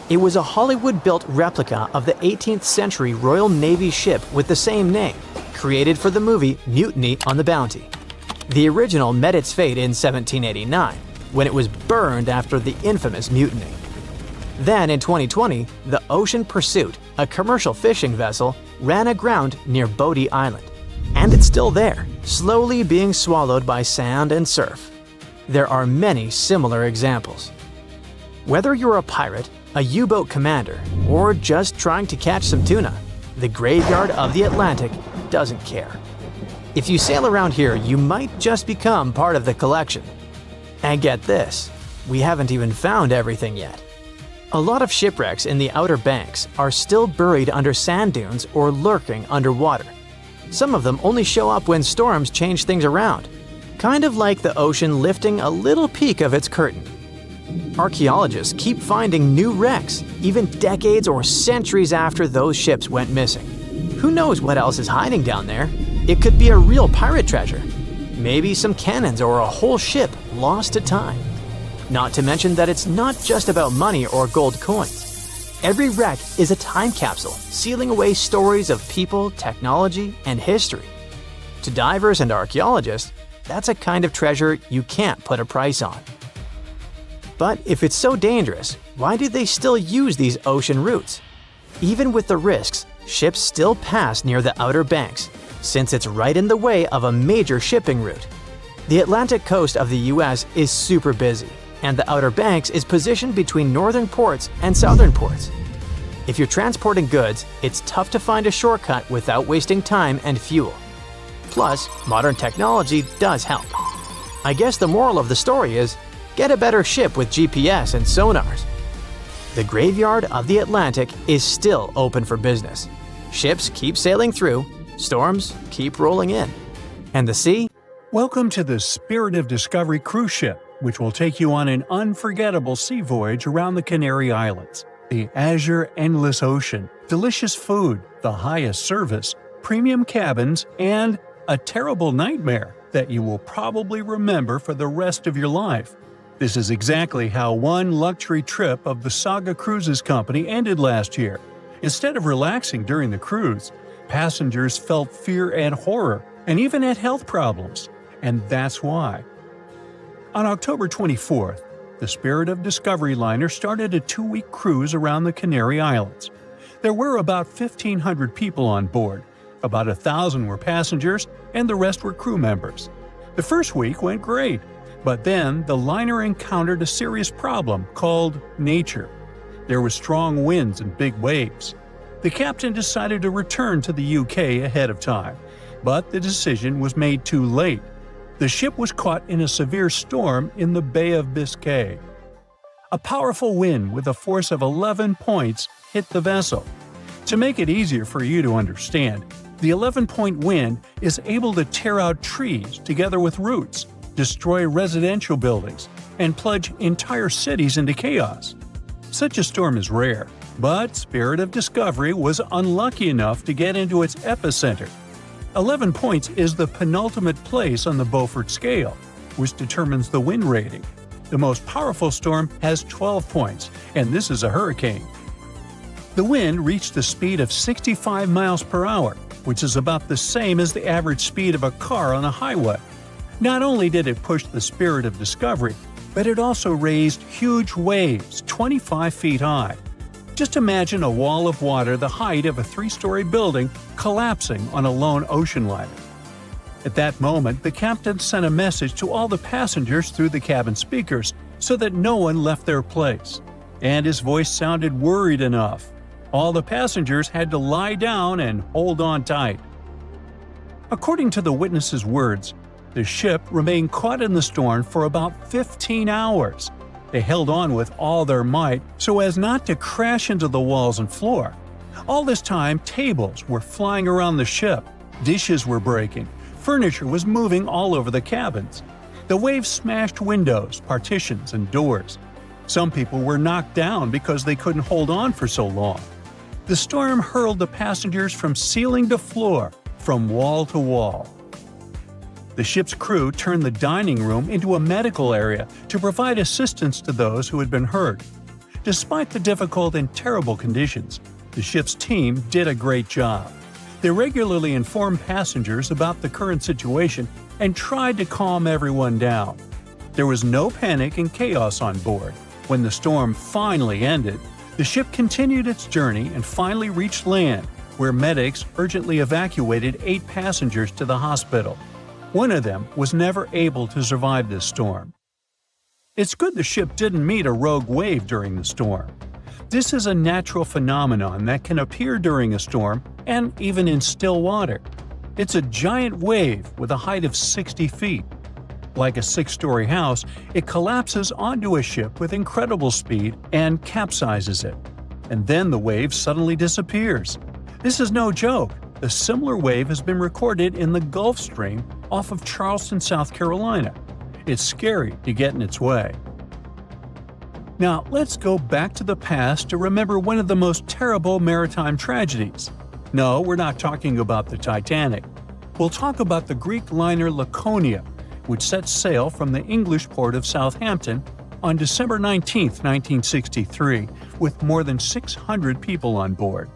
It was a Hollywood-built replica of the 18th century Royal Navy ship with the same name, created for the movie Mutiny on the Bounty. The original met its fate in 1789, when it was burned after the infamous mutiny. Then in 2020, the Ocean Pursuit, a commercial fishing vessel, ran aground near Bodie Island. And it's still there, slowly being swallowed by sand and surf. There are many similar examples. Whether you're a pirate, a U-boat commander, or just trying to catch some tuna, the graveyard of the Atlantic doesn't care. If you sail around here, you might just become part of the collection. And get this, we haven't even found everything yet. A lot of shipwrecks in the Outer Banks are still buried under sand dunes or lurking underwater. Some of them only show up when storms change things around, kind of like the ocean lifting a little peek of its curtain. Archaeologists keep finding new wrecks, even decades or centuries after those ships went missing. Who knows what else is hiding down there? It could be a real pirate treasure. Maybe some cannons or a whole ship lost to time. Not to mention that it's not just about money or gold coins. Every wreck is a time capsule, sealing away stories of people, technology, and history. To divers and archaeologists, that's a kind of treasure you can't put a price on. But if it's so dangerous, why do they still use these ocean routes? Even with the risks, ships still pass near the Outer Banks, since it's right in the way of a major shipping route. The Atlantic coast of the US is super busy, and the Outer Banks is positioned between northern ports and southern ports. If you're transporting goods, it's tough to find a shortcut without wasting time and fuel. Plus, modern technology does help. I guess the moral of the story is, get a better ship with GPS and sonars. The graveyard of the Atlantic is still open for business. Ships keep sailing through, storms keep rolling in. And the sea? Welcome to the Spirit of Discovery cruise ship, which will take you on an unforgettable sea voyage around the Canary Islands. The azure endless ocean, delicious food, the highest service, premium cabins, and a terrible nightmare that you will probably remember for the rest of your life. This is exactly how one luxury trip of the Saga Cruises Company ended last year. Instead of relaxing during the cruise, passengers felt fear and horror, and even had health problems. And that's why. On October 24th, the Spirit of Discovery liner started a 2-week cruise around the Canary Islands. There were about 1,500 people on board. About 1,000 were passengers, and the rest were crew members. The first week went great, but then the liner encountered a serious problem called nature. There were strong winds and big waves. The captain decided to return to the UK ahead of time, but the decision was made too late. The ship was caught in a severe storm in the Bay of Biscay. A powerful wind with a force of 11 points hit the vessel. To make it easier for you to understand, the 11-point wind is able to tear out trees together with roots, destroy residential buildings, and plunge entire cities into chaos. Such a storm is rare, but Spirit of Discovery was unlucky enough to get into its epicenter. 11 points is the penultimate place on the Beaufort scale, which determines the wind rating. The most powerful storm has 12 points, and this is a hurricane. The wind reached a speed of 65 miles per hour, which is about the same as the average speed of a car on a highway. Not only did it push the Spirit of Discovery, but it also raised huge waves 25 feet high. Just imagine a wall of water the height of a 3-story building collapsing on a lone ocean liner. At that moment, the captain sent a message to all the passengers through the cabin speakers so that no one left their place, and his voice sounded worried enough. All the passengers had to lie down and hold on tight. According to the witnesses' words, the ship remained caught in the storm for about 15 hours. They held on with all their might so as not to crash into the walls and floor. All this time, tables were flying around the ship, dishes were breaking, furniture was moving all over the cabins. The waves smashed windows, partitions, and doors. Some people were knocked down because they couldn't hold on for so long. The storm hurled the passengers from ceiling to floor, from wall to wall. The ship's crew turned the dining room into a medical area to provide assistance to those who had been hurt. Despite the difficult and terrible conditions, the ship's team did a great job. They regularly informed passengers about the current situation and tried to calm everyone down. There was no panic and chaos on board. When the storm finally ended, the ship continued its journey and finally reached land, where medics urgently evacuated 8 passengers to the hospital. One of them was never able to survive this storm. It's good the ship didn't meet a rogue wave during the storm. This is a natural phenomenon that can appear during a storm and even in still water. It's a giant wave with a height of 60 feet. Like a 6-story house, it collapses onto a ship with incredible speed and capsizes it. And then the wave suddenly disappears. This is no joke. A similar wave has been recorded in the Gulf Stream off of Charleston, South Carolina. It's scary to get in its way. Now, let's go back to the past to remember one of the most terrible maritime tragedies. No, we're not talking about the Titanic. We'll talk about the Greek liner Laconia, which set sail from the English port of Southampton on December 19, 1963, with more than 600 people on board.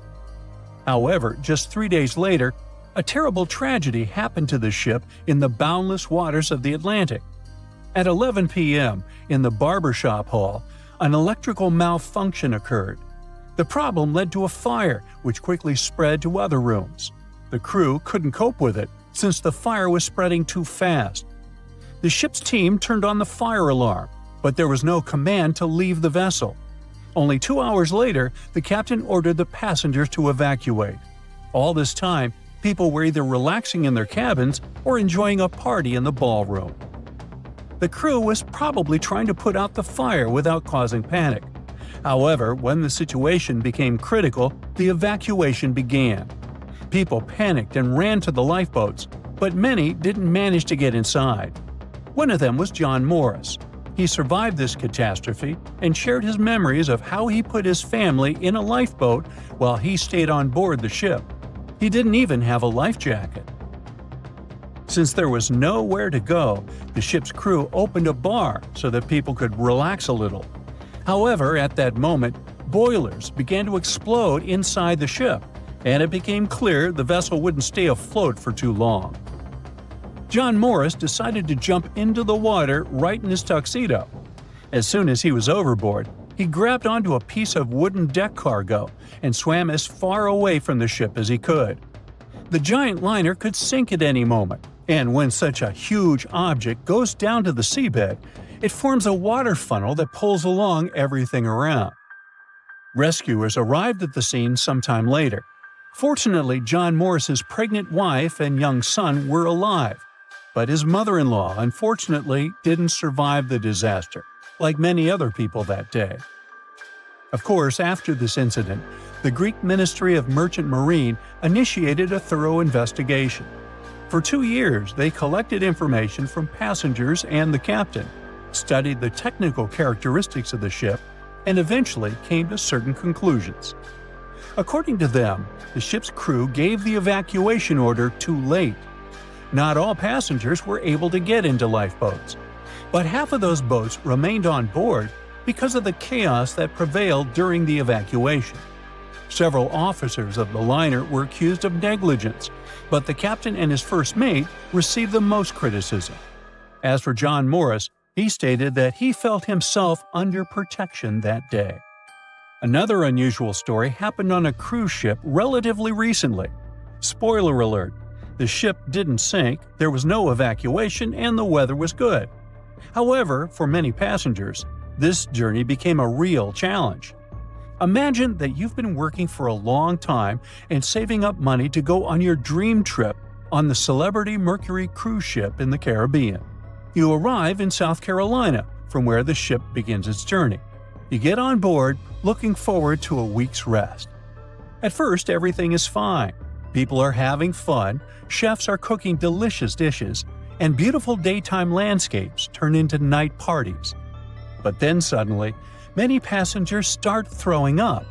However, just 3 days later, a terrible tragedy happened to the ship in the boundless waters of the Atlantic. At 11 p.m., in the barbershop hall, an electrical malfunction occurred. The problem led to a fire, which quickly spread to other rooms. The crew couldn't cope with it, since the fire was spreading too fast. The ship's team turned on the fire alarm, but there was no command to leave the vessel. Only 2 hours later, the captain ordered the passengers to evacuate. All this time, people were either relaxing in their cabins or enjoying a party in the ballroom. The crew was probably trying to put out the fire without causing panic. However, when the situation became critical, the evacuation began. People panicked and ran to the lifeboats, but many didn't manage to get inside. One of them was John Morris. He survived this catastrophe and shared his memories of how he put his family in a lifeboat while he stayed on board the ship. He didn't even have a life jacket. Since there was nowhere to go, the ship's crew opened a bar so that people could relax a little. However, at that moment, boilers began to explode inside the ship, and it became clear the vessel wouldn't stay afloat for too long. John Morris decided to jump into the water right in his tuxedo. As soon as he was overboard, he grabbed onto a piece of wooden deck cargo and swam as far away from the ship as he could. The giant liner could sink at any moment, and when such a huge object goes down to the seabed, it forms a water funnel that pulls along everything around. Rescuers arrived at the scene sometime later. Fortunately, John Morris's pregnant wife and young son were alive, but his mother-in-law unfortunately didn't survive the disaster, like many other people that day. Of course, after this incident, the Greek Ministry of Merchant Marine initiated a thorough investigation. For 2 years, they collected information from passengers and the captain, studied the technical characteristics of the ship, and eventually came to certain conclusions. According to them, the ship's crew gave the evacuation order too late. Not all passengers were able to get into lifeboats, but half of those boats remained on board because of the chaos that prevailed during the evacuation. Several officers of the liner were accused of negligence, but the captain and his first mate received the most criticism. As for John Morris, he stated that he felt himself under protection that day. Another unusual story happened on a cruise ship relatively recently. Spoiler alert, the ship didn't sink, there was no evacuation, and the weather was good. However, for many passengers, This journey became a real challenge. Imagine that you've been working for a long time and saving up money to go on your dream trip on the Celebrity Mercury cruise ship in the Caribbean. You arrive in South Carolina, from where the ship begins its journey. You get on board, looking forward to a week's rest. At first, everything is fine. People are having fun, chefs are cooking delicious dishes, and beautiful daytime landscapes turn into night parties. But then suddenly, many passengers start throwing up.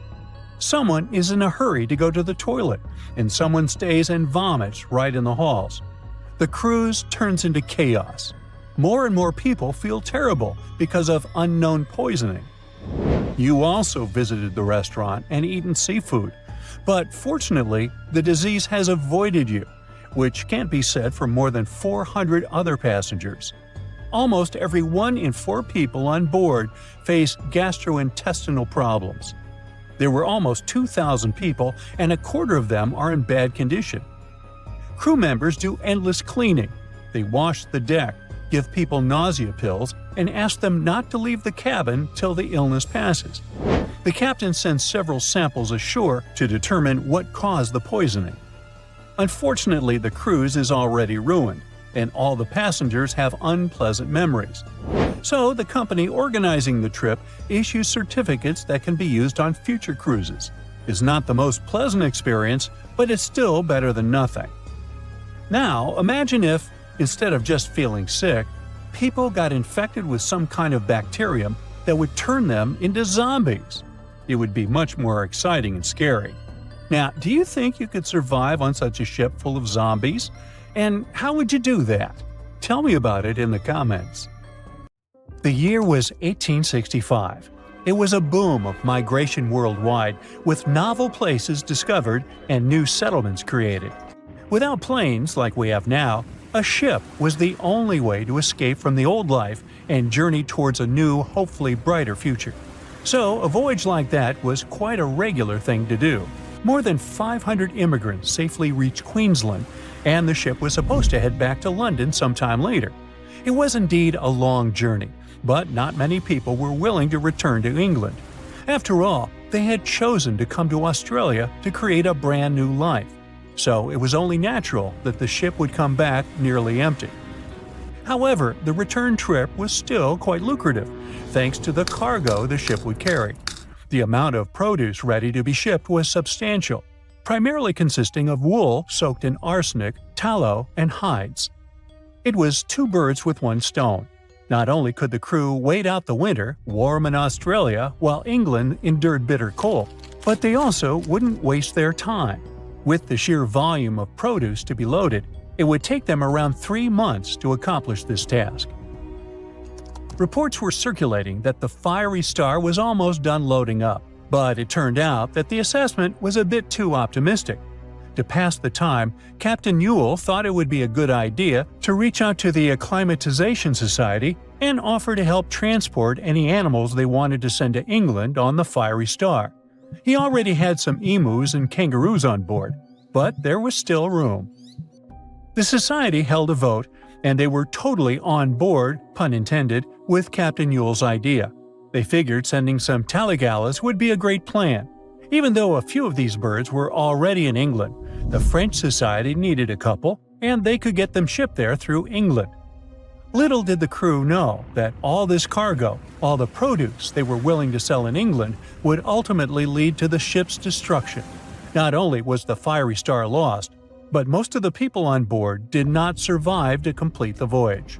Someone is in a hurry to go to the toilet, and someone stays and vomits right in the halls. The cruise turns into chaos. More and more people feel terrible because of unknown poisoning. You also visited the restaurant and eaten seafood, but fortunately, the disease has avoided you, which can't be said for more than 400 other passengers. Almost every 1 in 4 people on board face gastrointestinal problems. There were almost 2,000 people, and a quarter of them are in bad condition. Crew members do endless cleaning. They wash the deck, give people nausea pills, and ask them not to leave the cabin till the illness passes. The captain sends several samples ashore to determine what caused the poisoning. Unfortunately, the cruise is already ruined, and all the passengers have unpleasant memories. So the company organizing the trip issues certificates that can be used on future cruises. It's not the most pleasant experience, but it's still better than nothing. Now, imagine if, instead of just feeling sick, people got infected with some kind of bacterium that would turn them into zombies. It would be much more exciting and scary. Now, do you think you could survive on such a ship full of zombies? And how would you do that? Tell me about it in the comments. The year was 1865. It was a boom of migration worldwide, with novel places discovered and new settlements created. Without planes like we have now, a ship was the only way to escape from the old life and journey towards a new, hopefully brighter future. So, a voyage like that was quite a regular thing to do. More than 500 immigrants safely reached Queensland, and the ship was supposed to head back to London sometime later. It was indeed a long journey, but not many people were willing to return to England. After all, they had chosen to come to Australia to create a brand new life. So it was only natural that the ship would come back nearly empty. However, the return trip was still quite lucrative, thanks to the cargo the ship would carry. The amount of produce ready to be shipped was substantial, primarily consisting of wool soaked in arsenic, tallow, and hides. It was 2 birds with 1 stone. Not only could the crew wait out the winter, warm in Australia, while England endured bitter cold, but they also wouldn't waste their time. With the sheer volume of produce to be loaded, it would take them around 3 months to accomplish this task. Reports were circulating that the Fiery Star was almost done loading up, but it turned out that the assessment was a bit too optimistic. To pass the time, Captain Joola thought it would be a good idea to reach out to the Acclimatization Society and offer to help transport any animals they wanted to send to England on the Fiery Star. He already had some emus and kangaroos on board, but there was still room. The society held a vote, and they were totally on board, pun intended, with Captain Joola's idea. They figured sending some taligalas would be a great plan. Even though a few of these birds were already in England, the French Society needed a couple, and they could get them shipped there through England. Little did the crew know that all this cargo, all the produce they were willing to sell in England, would ultimately lead to the ship's destruction. Not only was the Fiery Star lost, but most of the people on board did not survive to complete the voyage.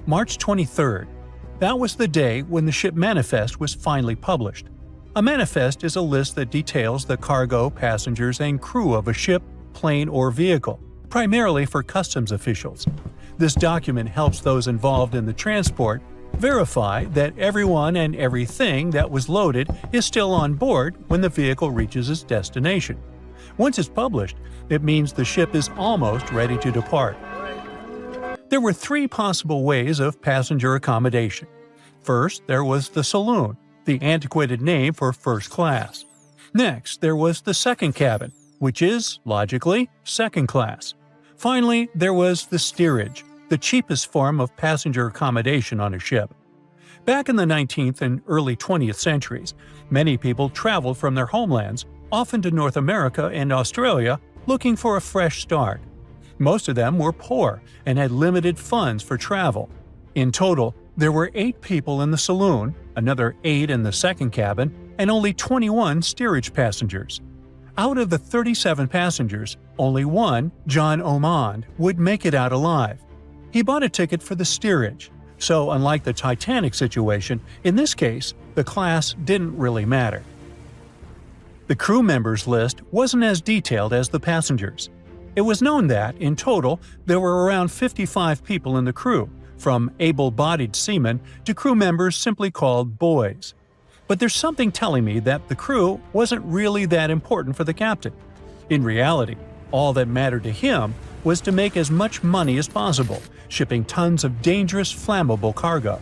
March 23rd. That was the day when the ship manifest was finally published. A manifest is a list that details the cargo, passengers, and crew of a ship, plane, or vehicle, primarily for customs officials. This document helps those involved in the transport verify that everyone and everything that was loaded is still on board when the vehicle reaches its destination. Once it's published, it means the ship is almost ready to depart. There were 3 possible ways of passenger accommodation. First, there was the saloon, the antiquated name for first class. Next, there was the second cabin, which is, logically, second class. Finally, there was the steerage, the cheapest form of passenger accommodation on a ship. Back in the 19th and early 20th centuries, many people traveled from their homelands, often to North America and Australia, looking for a fresh start. Most of them were poor and had limited funds for travel. In total, there were 8 people in the saloon, another 8 in the second cabin, and only 21 steerage passengers. Out of the 37 passengers, only one, John Omond, would make it out alive. He bought a ticket for the steerage, so unlike the Titanic situation, in this case, the class didn't really matter. The crew members list wasn't as detailed as the passengers. It was known that, in total, there were around 55 people in the crew, from able-bodied seamen to crew members simply called boys. But there's something telling me that the crew wasn't really that important for the captain. In reality, all that mattered to him was to make as much money as possible, shipping tons of dangerous, flammable cargo.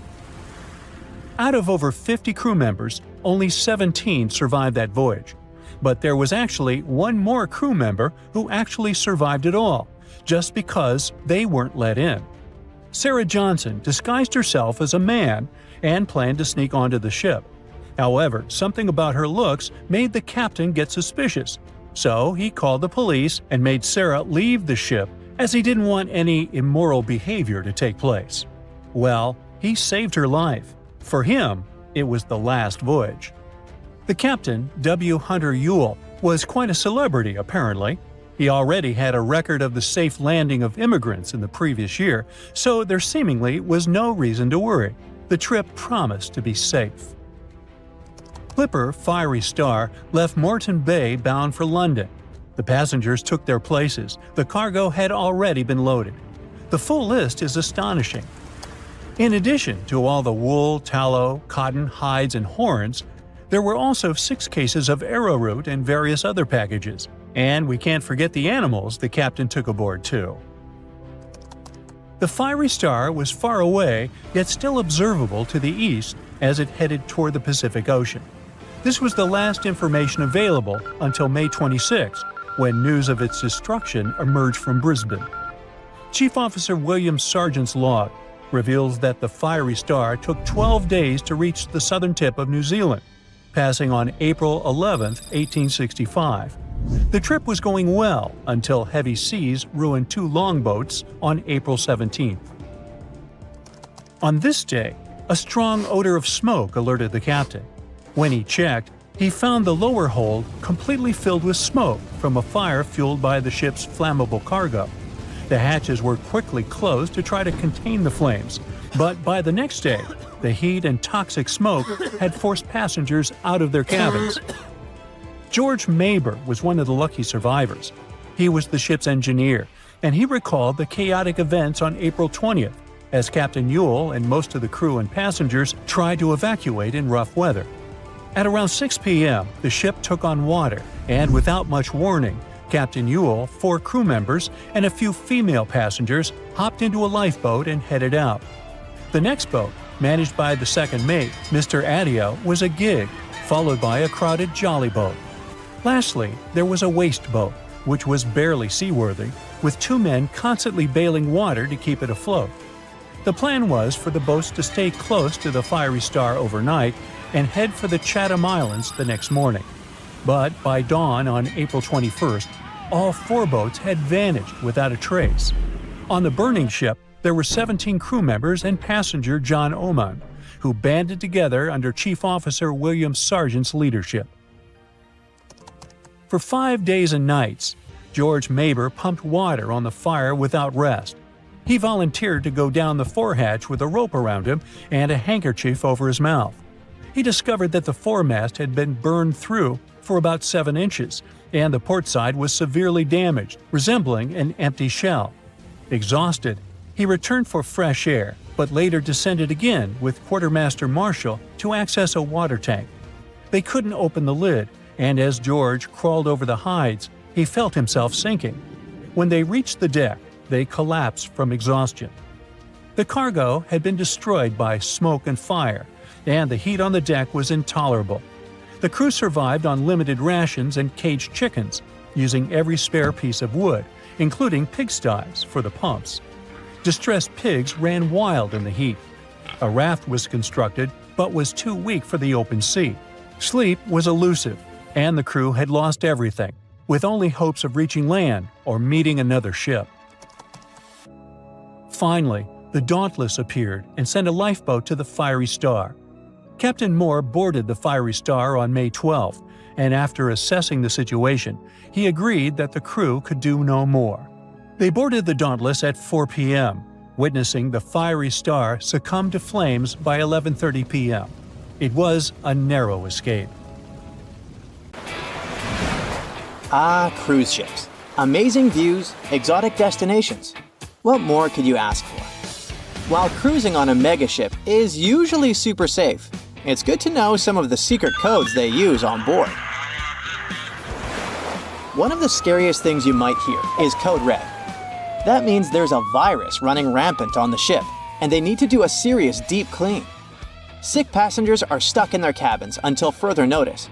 Out of over 50 crew members, only 17 survived that voyage. But there was actually one more crew member who actually survived it all, just because they weren't let in. Sarah Johnson disguised herself as a man and planned to sneak onto the ship. However, something about her looks made the captain get suspicious, so he called the police and made Sarah leave the ship as he didn't want any immoral behavior to take place. Well, he saved her life. For him, it was the last voyage. The captain, W. Hunter Joola, was quite a celebrity apparently. He already had a record of the safe landing of immigrants in the previous year, so there seemingly was no reason to worry. The trip promised to be safe. Clipper Fiery Star left Moreton Bay bound for London. The passengers took their places. The cargo had already been loaded. The full list is astonishing. In addition to all the wool, tallow, cotton, hides, and horns, there were also 6 cases of arrowroot and various other packages. And we can't forget the animals the captain took aboard too. The Fiery Star was far away, yet still observable to the east as it headed toward the Pacific Ocean. This was the last information available until May 26, when news of its destruction emerged from Brisbane. Chief Officer William Sargent's log reveals that the Fiery Star took 12 days to reach the southern tip of New Zealand, passing on April 11, 1865. The trip was going well until heavy seas ruined 2 longboats on April 17. On this day, a strong odor of smoke alerted the captain. When he checked, he found the lower hold completely filled with smoke from a fire fueled by the ship's flammable cargo. The hatches were quickly closed to try to contain the flames, but by the next day, the heat and toxic smoke had forced passengers out of their cabins. George Maber was one of the lucky survivors. He was the ship's engineer, and he recalled the chaotic events on April 20th, as Captain Joola and most of the crew and passengers tried to evacuate in rough weather. At around 6 p.m., the ship took on water, and without much warning, Captain Joola, 4 crew members, and a few female passengers hopped into a lifeboat and headed out. The next boat, managed by the second mate, Mr. Adio, was a gig, followed by a crowded jolly boat. Lastly, there was a waste boat, which was barely seaworthy, with 2 men constantly bailing water to keep it afloat. The plan was for the boats to stay close to the Fiery Star overnight and head for the Chatham Islands the next morning. But by dawn on April 21st, all 4 boats had vanished without a trace. On the burning ship, there were 17 crew members and passenger John Omond, who banded together under Chief Officer William Sargent's leadership. For 5 days and nights, George Maber pumped water on the fire without rest. He volunteered to go down the forehatch with a rope around him and a handkerchief over his mouth. He discovered that the foremast had been burned through for about 7 inches, and the port side was severely damaged, resembling an empty shell. Exhausted, he returned for fresh air, but later descended again with Quartermaster Marshall to access a water tank. They couldn't open the lid, and as George crawled over the hides, he felt himself sinking. When they reached the deck, they collapsed from exhaustion. The cargo had been destroyed by smoke and fire, and the heat on the deck was intolerable. The crew survived on limited rations and caged chickens, using every spare piece of wood, including pigsties, for the pumps. Distressed pigs ran wild in the heat. A raft was constructed, but was too weak for the open sea. Sleep was elusive, and the crew had lost everything, with only hopes of reaching land or meeting another ship. Finally, the Dauntless appeared and sent a lifeboat to the Fiery Star. Captain Moore boarded the Fiery Star on May 12th, and after assessing the situation, he agreed that the crew could do no more. They boarded the Dauntless at 4 p.m., witnessing the Fiery Star succumb to flames by 11:30 p.m. It was a narrow escape. Ah, cruise ships. Amazing views, exotic destinations. What more could you ask for? While cruising on a megaship is usually super safe, it's good to know some of the secret codes they use on board. One of the scariest things you might hear is Code Red. That means there's a virus running rampant on the ship, and they need to do a serious deep clean. Sick passengers are stuck in their cabins until further notice.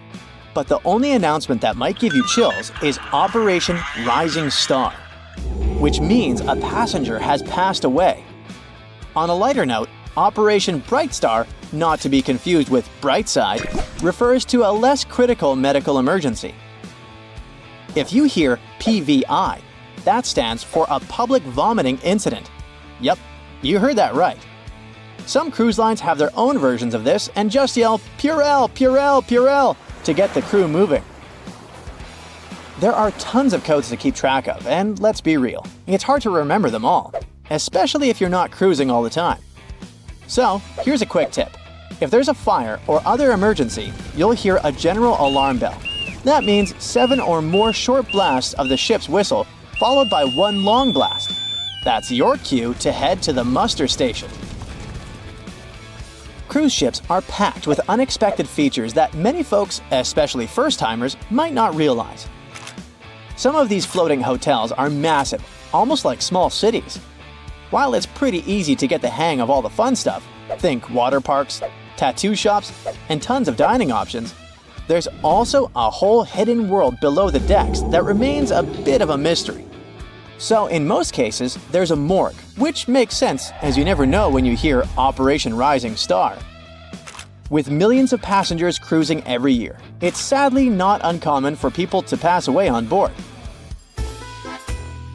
But the only announcement that might give you chills is Operation Rising Star, which means a passenger has passed away. On a lighter note, Operation Bright Star, not to be confused with Brightside, refers to a less critical medical emergency. If you hear PVI, that stands for a public vomiting incident. Yep, you heard that right. Some cruise lines have their own versions of this and just yell Purell, Purell, Purell to get the crew moving. There are tons of codes to keep track of, and let's be real, it's hard to remember them all, especially if you're not cruising all the time. So, here's a quick tip. If there's a fire or other emergency, you'll hear a general alarm bell. That means 7 or more short blasts of the ship's whistle, followed by 1 long blast. That's your cue to head to the muster station. Cruise ships are packed with unexpected features that many folks, especially first-timers, might not realize. Some of these floating hotels are massive, almost like small cities. While it's pretty easy to get the hang of all the fun stuff, think water parks, tattoo shops, and tons of dining options, there's also a whole hidden world below the decks that remains a bit of a mystery. So in most cases, there's a morgue, which makes sense as you never know when you hear Operation Rising Star. With millions of passengers cruising every year, it's sadly not uncommon for people to pass away on board.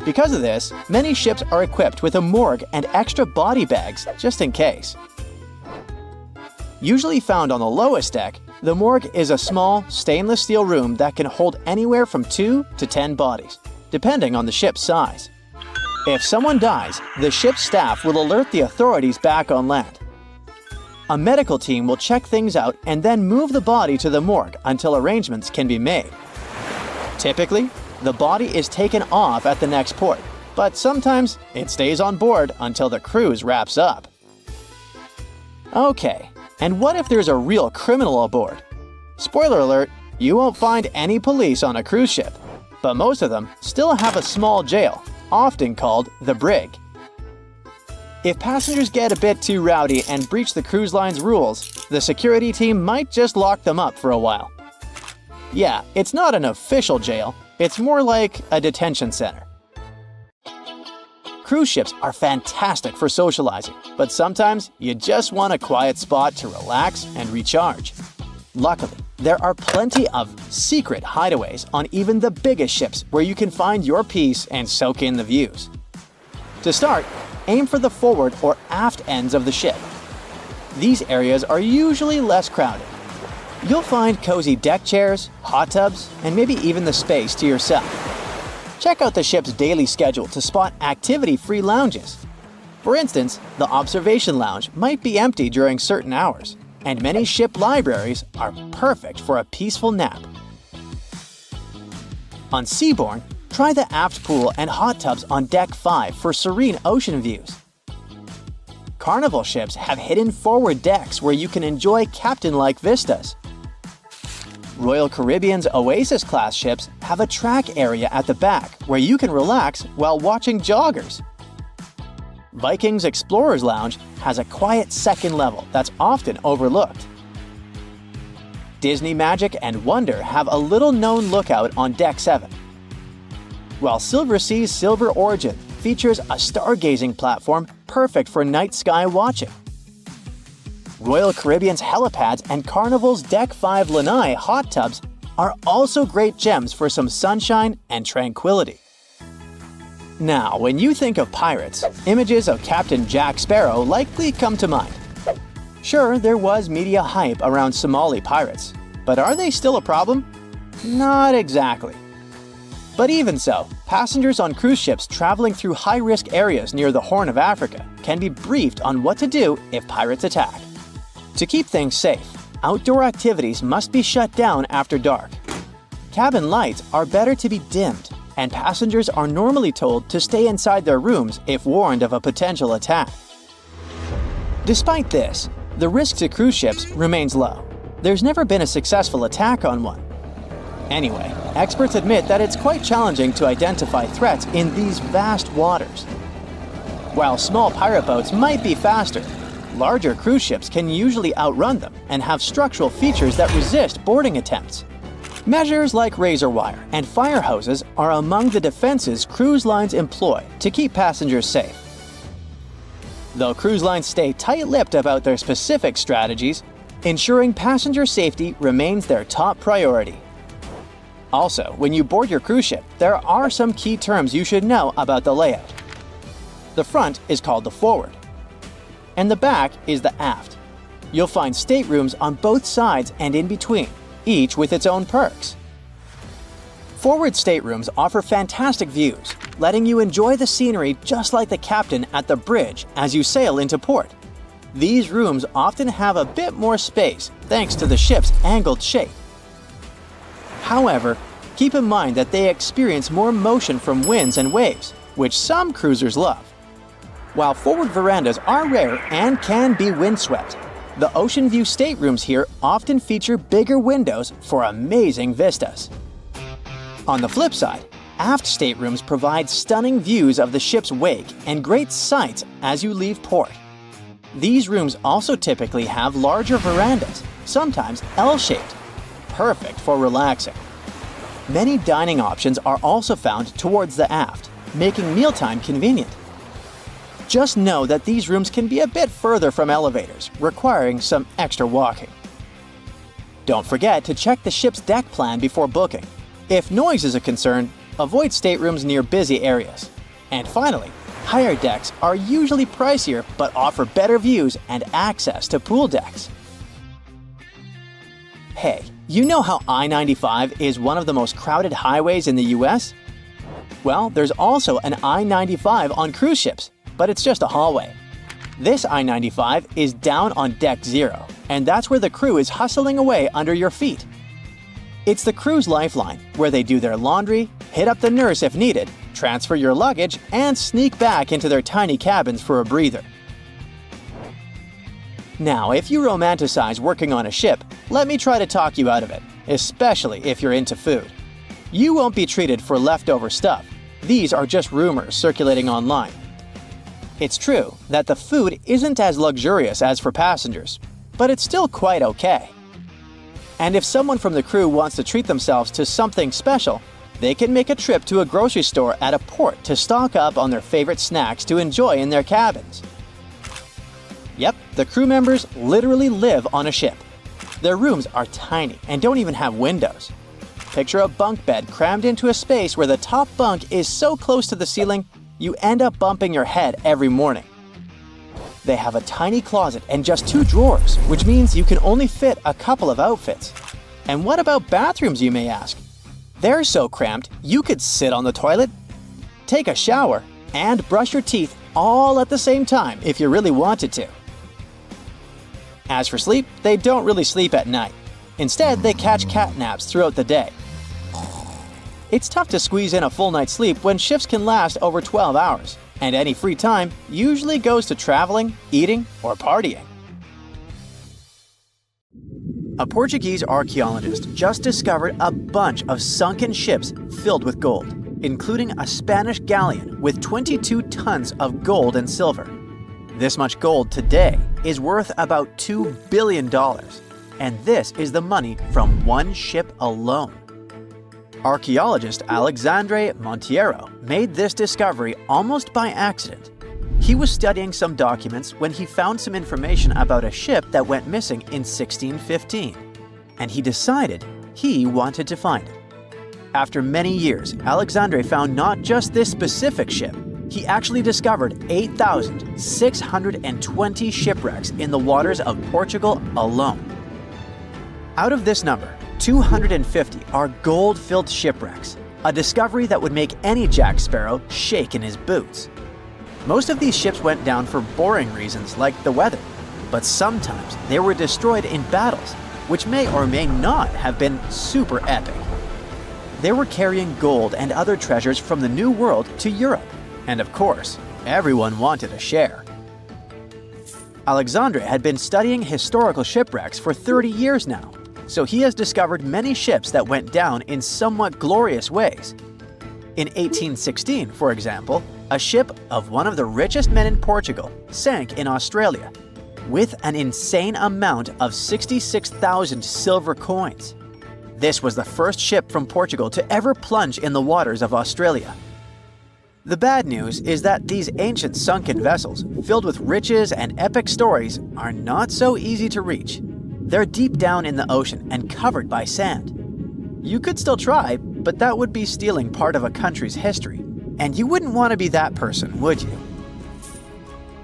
Because of this, many ships are equipped with a morgue and extra body bags just in case. Usually found on the lowest deck, the morgue is a small, stainless steel room that can hold anywhere from 2 to 10 bodies, depending on the ship's size. If someone dies, the ship's staff will alert the authorities back on land. A medical team will check things out and then move the body to the morgue until arrangements can be made. Typically, the body is taken off at the next port, but sometimes it stays on board until the cruise wraps up. Okay, and what if there's a real criminal aboard? Spoiler alert, you won't find any police on a cruise ship, but most of them still have a small jail, often called the brig. If passengers get a bit too rowdy and breach the cruise line's rules, the security team might just lock them up for a while. Yeah, it's not an official jail, it's more like a detention center. Cruise ships are fantastic for socializing, but sometimes you just want a quiet spot to relax and recharge. Luckily, there are plenty of secret hideaways on even the biggest ships where you can find your peace and soak in the views. To start, aim for the forward or aft ends of the ship. These areas are usually less crowded. You'll find cozy deck chairs, hot tubs, and maybe even the space to yourself. Check out the ship's daily schedule to spot activity-free lounges. For instance, the observation lounge might be empty during certain hours, and many ship libraries are perfect for a peaceful nap. On Seabourn, try the aft pool and hot tubs on Deck 5 for serene ocean views. Carnival ships have hidden forward decks where you can enjoy captain-like vistas. Royal Caribbean's Oasis-class ships have a track area at the back where you can relax while watching joggers. Viking's Explorer's Lounge has a quiet second level that's often overlooked. Disney Magic and Wonder have a little-known lookout on Deck 7. While Silversea's Silver Origin features a stargazing platform perfect for night sky watching. Royal Caribbean's helipads and Carnival's Deck 5 lanai hot tubs are also great gems for some sunshine and tranquility. Now, when you think of pirates, images of Captain Jack Sparrow likely come to mind. Sure, there was media hype around Somali pirates, but are they still a problem? Not exactly. But even so, passengers on cruise ships traveling through high-risk areas near the Horn of Africa can be briefed on what to do if pirates attack. To keep things safe, outdoor activities must be shut down after dark. Cabin lights are better to be dimmed, and passengers are normally told to stay inside their rooms if warned of a potential attack. Despite this, the risk to cruise ships remains low. There's never been a successful attack on one. Anyway, experts admit that it's quite challenging to identify threats in these vast waters. While small pirate boats might be faster, larger cruise ships can usually outrun them and have structural features that resist boarding attempts. Measures like razor wire and fire hoses are among the defenses cruise lines employ to keep passengers safe. Though cruise lines stay tight-lipped about their specific strategies, ensuring passenger safety remains their top priority. Also, when you board your cruise ship, there are some key terms you should know about the layout. The front is called the forward, and the back is the aft. You'll find staterooms on both sides and in between, each with its own perks. Forward staterooms offer fantastic views, letting you enjoy the scenery just like the captain at the bridge as you sail into port. These rooms often have a bit more space thanks to the ship's angled shape. However, keep in mind that they experience more motion from winds and waves, which some cruisers love. While forward verandas are rare and can be windswept, the ocean view staterooms here often feature bigger windows for amazing vistas. On the flip side, aft staterooms provide stunning views of the ship's wake and great sights as you leave port. These rooms also typically have larger verandas, sometimes L-shaped, perfect for relaxing. Many dining options are also found towards the aft, making mealtime convenient. Just know that these rooms can be a bit further from elevators, requiring some extra walking. Don't forget to check the ship's deck plan before booking. If noise is a concern, avoid staterooms near busy areas. And finally, higher decks are usually pricier but offer better views and access to pool decks. Hey, you know how I-95 is one of the most crowded highways in the US? Well, there's also an I-95 on cruise ships, but it's just a hallway. This I-95 is down on Deck 0, and that's where the crew is hustling away under your feet. It's the crew's lifeline, where they do their laundry, hit up the nurse if needed, transfer your luggage, and sneak back into their tiny cabins for a breather. Now, if you romanticize working on a ship, let me try to talk you out of it, especially if you're into food. You won't be treated for leftover stuff. These are just rumors circulating online. It's true that the food isn't as luxurious as for passengers, but it's still quite okay. And if someone from the crew wants to treat themselves to something special, they can make a trip to a grocery store at a port to stock up on their favorite snacks to enjoy in their cabins. Yep, the crew members literally live on a ship. Their rooms are tiny and don't even have windows. Picture a bunk bed crammed into a space where the top bunk is so close to the ceiling, you end up bumping your head every morning. They have a tiny closet and just 2 drawers, which means you can only fit a couple of outfits. And what about bathrooms, you may ask? They're so cramped, you could sit on the toilet, take a shower, and brush your teeth all at the same time if you really wanted to. As for sleep, they don't really sleep at night. Instead, they catch cat naps throughout the day. It's tough to squeeze in a full night's sleep when shifts can last over 12 hours, and any free time usually goes to traveling, eating, or partying. A Portuguese archaeologist just discovered a bunch of sunken ships filled with gold, including a Spanish galleon with 22 tons of gold and silver. This much gold today is worth about $2 billion, and this is the money from one ship alone. Archaeologist Alexandre Monteiro made this discovery almost by accident. He was studying some documents when he found some information about a ship that went missing in 1615, and he decided he wanted to find it. After many years, Alexandre found not just this specific ship, he actually discovered 8,620 shipwrecks in the waters of Portugal alone. Out of this number, 250 are gold-filled shipwrecks, a discovery that would make any Jack Sparrow shake in his boots. Most of these ships went down for boring reasons like the weather, but sometimes they were destroyed in battles, which may or may not have been super epic. They were carrying gold and other treasures from the New World to Europe, and of course, everyone wanted a share. Alexandre had been studying historical shipwrecks for 30 years now, so he has discovered many ships that went down in somewhat glorious ways. In 1816, for example, a ship of one of the richest men in Portugal sank in Australia with an insane amount of 66,000 silver coins. This was the first ship from Portugal to ever plunge in the waters of Australia. The bad news is that these ancient sunken vessels, filled with riches and epic stories, are not so easy to reach. They're deep down in the ocean and covered by sand. You could still try, but that would be stealing part of a country's history, and you wouldn't want to be that person, would you?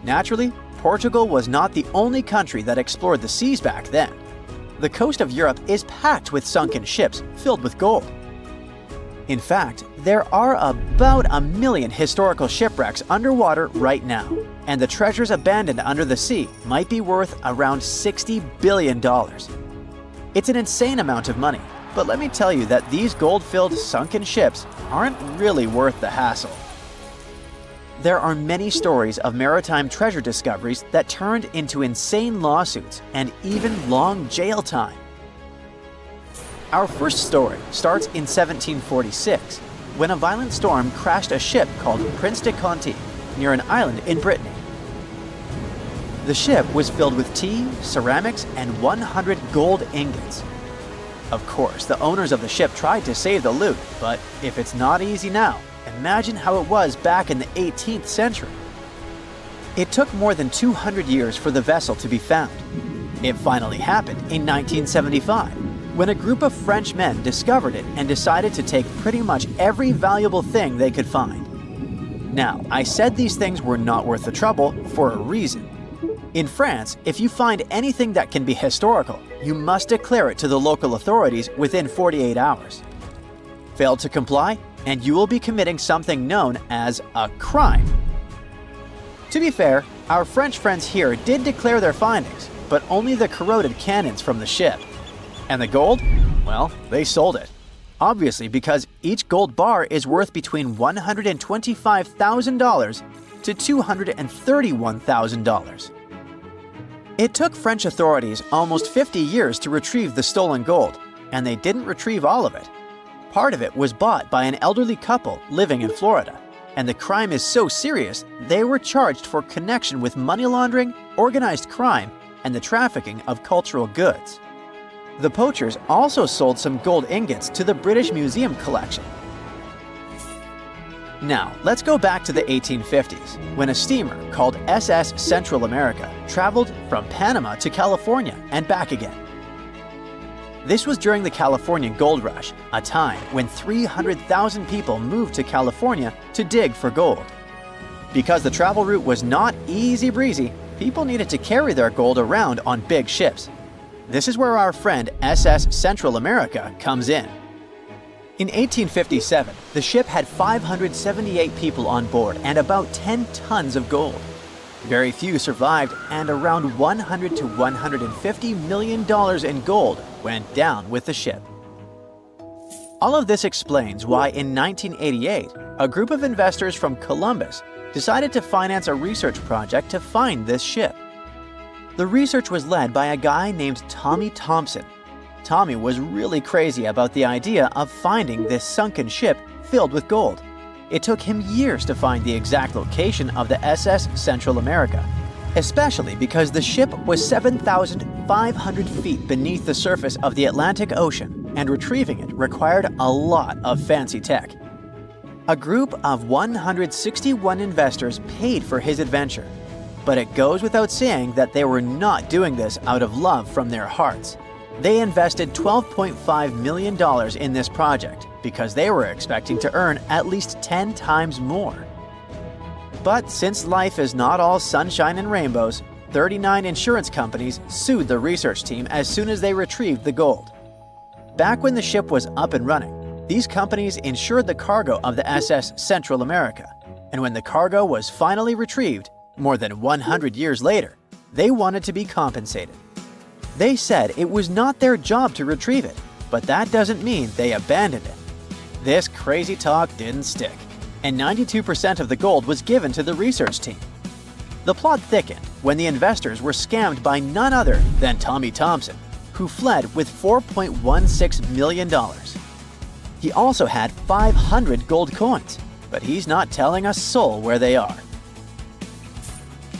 Naturally, Portugal was not the only country that explored the seas back then. The coast of Europe is packed with sunken ships filled with gold. In fact, there are about 1 million historical shipwrecks underwater right now, and the treasures abandoned under the sea might be worth around $60 billion. It's an insane amount of money, but let me tell you that these gold-filled sunken ships aren't really worth the hassle. There are many stories of maritime treasure discoveries that turned into insane lawsuits and even long jail time. Our first story starts in 1746, when a violent storm crashed a ship called Prince de Conti near an island in Brittany. The ship was filled with tea, ceramics, and 100 gold ingots. Of course, the owners of the ship tried to save the loot, but if it's not easy now, imagine how it was back in the 18th century. It took more than 200 years for the vessel to be found. It finally happened in 1975, when a group of French men discovered it and decided to take pretty much every valuable thing they could find. Now, I said these things were not worth the trouble for a reason. In France, if you find anything that can be historical, you must declare it to the local authorities within 48 hours. Fail to comply, and you will be committing something known as a crime. To be fair, our French friends here did declare their findings, but only the corroded cannons from the ship. And the gold? Well, they sold it. Obviously, because each gold bar is worth between $125,000 to $231,000. It took French authorities almost 50 years to retrieve the stolen gold, and they didn't retrieve all of it. Part of it was bought by an elderly couple living in Florida, and the crime is so serious they were charged for connection with money laundering, organized crime, and the trafficking of cultural goods. The poachers also sold some gold ingots to the British Museum collection. Now, let's go back to the 1850s, when a steamer called SS Central America traveled from Panama to California and back again. This was during the Californian Gold Rush, a time when 300,000 people moved to California to dig for gold. Because the travel route was not easy breezy, people needed to carry their gold around on big ships. This is where our friend SS Central America comes in. In 1857, the ship had 578 people on board and about 10 tons of gold. Very few survived, and around $100 to $150 million in gold went down with the ship. All of this explains why in 1988, a group of investors from Columbus decided to finance a research project to find this ship. The research was led by a guy named Tommy Thompson. Tommy was really crazy about the idea of finding this sunken ship filled with gold. It took him years to find the exact location of the SS Central America, especially because the ship was 7,500 feet beneath the surface of the Atlantic Ocean, and retrieving it required a lot of fancy tech. A group of 161 investors paid for his adventure, but it goes without saying that they were not doing this out of love from their hearts. They invested $12.5 million in this project because they were expecting to earn at least 10 times more. But since life is not all sunshine and rainbows, 39 insurance companies sued the research team as soon as they retrieved the gold. Back when the ship was up and running, these companies insured the cargo of the SS Central America, and when the cargo was finally retrieved, more than 100 years later, they wanted to be compensated. They said it was not their job to retrieve it, but that doesn't mean they abandoned it. This crazy talk didn't stick, and 92% of the gold was given to the research team. The plot thickened when the investors were scammed by none other than Tommy Thompson, who fled with $4.16 million. He also had 500 gold coins, but he's not telling a soul where they are.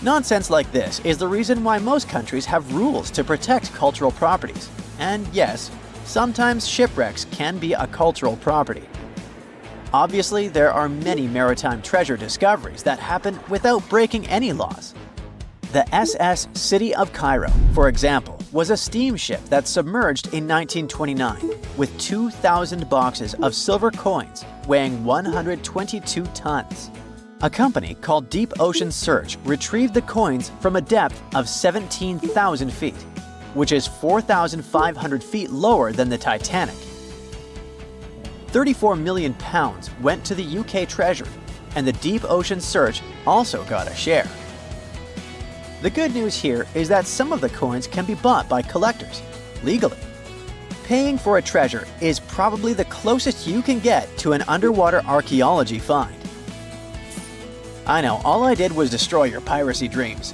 Nonsense like this is the reason why most countries have rules to protect cultural properties. And yes, sometimes shipwrecks can be a cultural property. Obviously, there are many maritime treasure discoveries that happen without breaking any laws. The SS City of Cairo, for example, was a steamship that submerged in 1929 with 2,000 boxes of silver coins weighing 122 tons. A company called Deep Ocean Search retrieved the coins from a depth of 17,000 feet, which is 4,500 feet lower than the Titanic. 34 million pounds went to the UK Treasury, and the Deep Ocean Search also got a share. The good news here is that some of the coins can be bought by collectors, legally. Paying for a treasure is probably the closest you can get to an underwater archaeology find. I know, all I did was destroy your piracy dreams.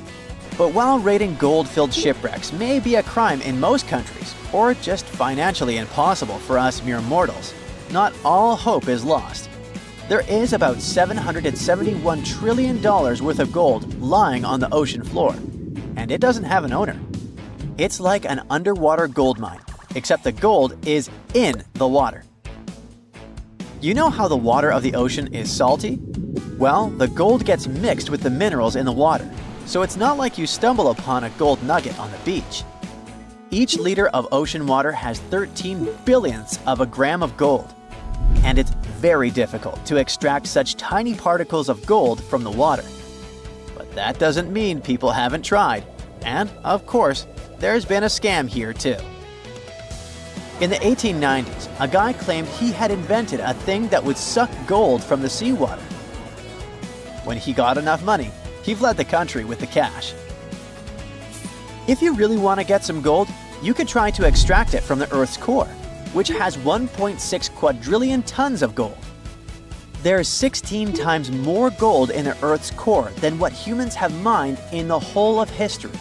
But while raiding gold-filled shipwrecks may be a crime in most countries, or just financially impossible for us mere mortals, not all hope is lost. There is about $771 trillion worth of gold lying on the ocean floor, and it doesn't have an owner. It's like an underwater gold mine, except the gold is in the water. You know how the water of the ocean is salty? Well, the gold gets mixed with the minerals in the water, so it's not like you stumble upon a gold nugget on the beach. Each liter of ocean water has 13 billionths of a gram of gold, and it's very difficult to extract such tiny particles of gold from the water. But that doesn't mean people haven't tried, and, of course, there's been a scam here too. In the 1890s, a guy claimed he had invented a thing that would suck gold from the seawater. When he got enough money, he fled the country with the cash. If you really want to get some gold, you could try to extract it from the Earth's core, which has 1.6 quadrillion tons of gold. There's 16 times more gold in the Earth's core than what humans have mined in the whole of history.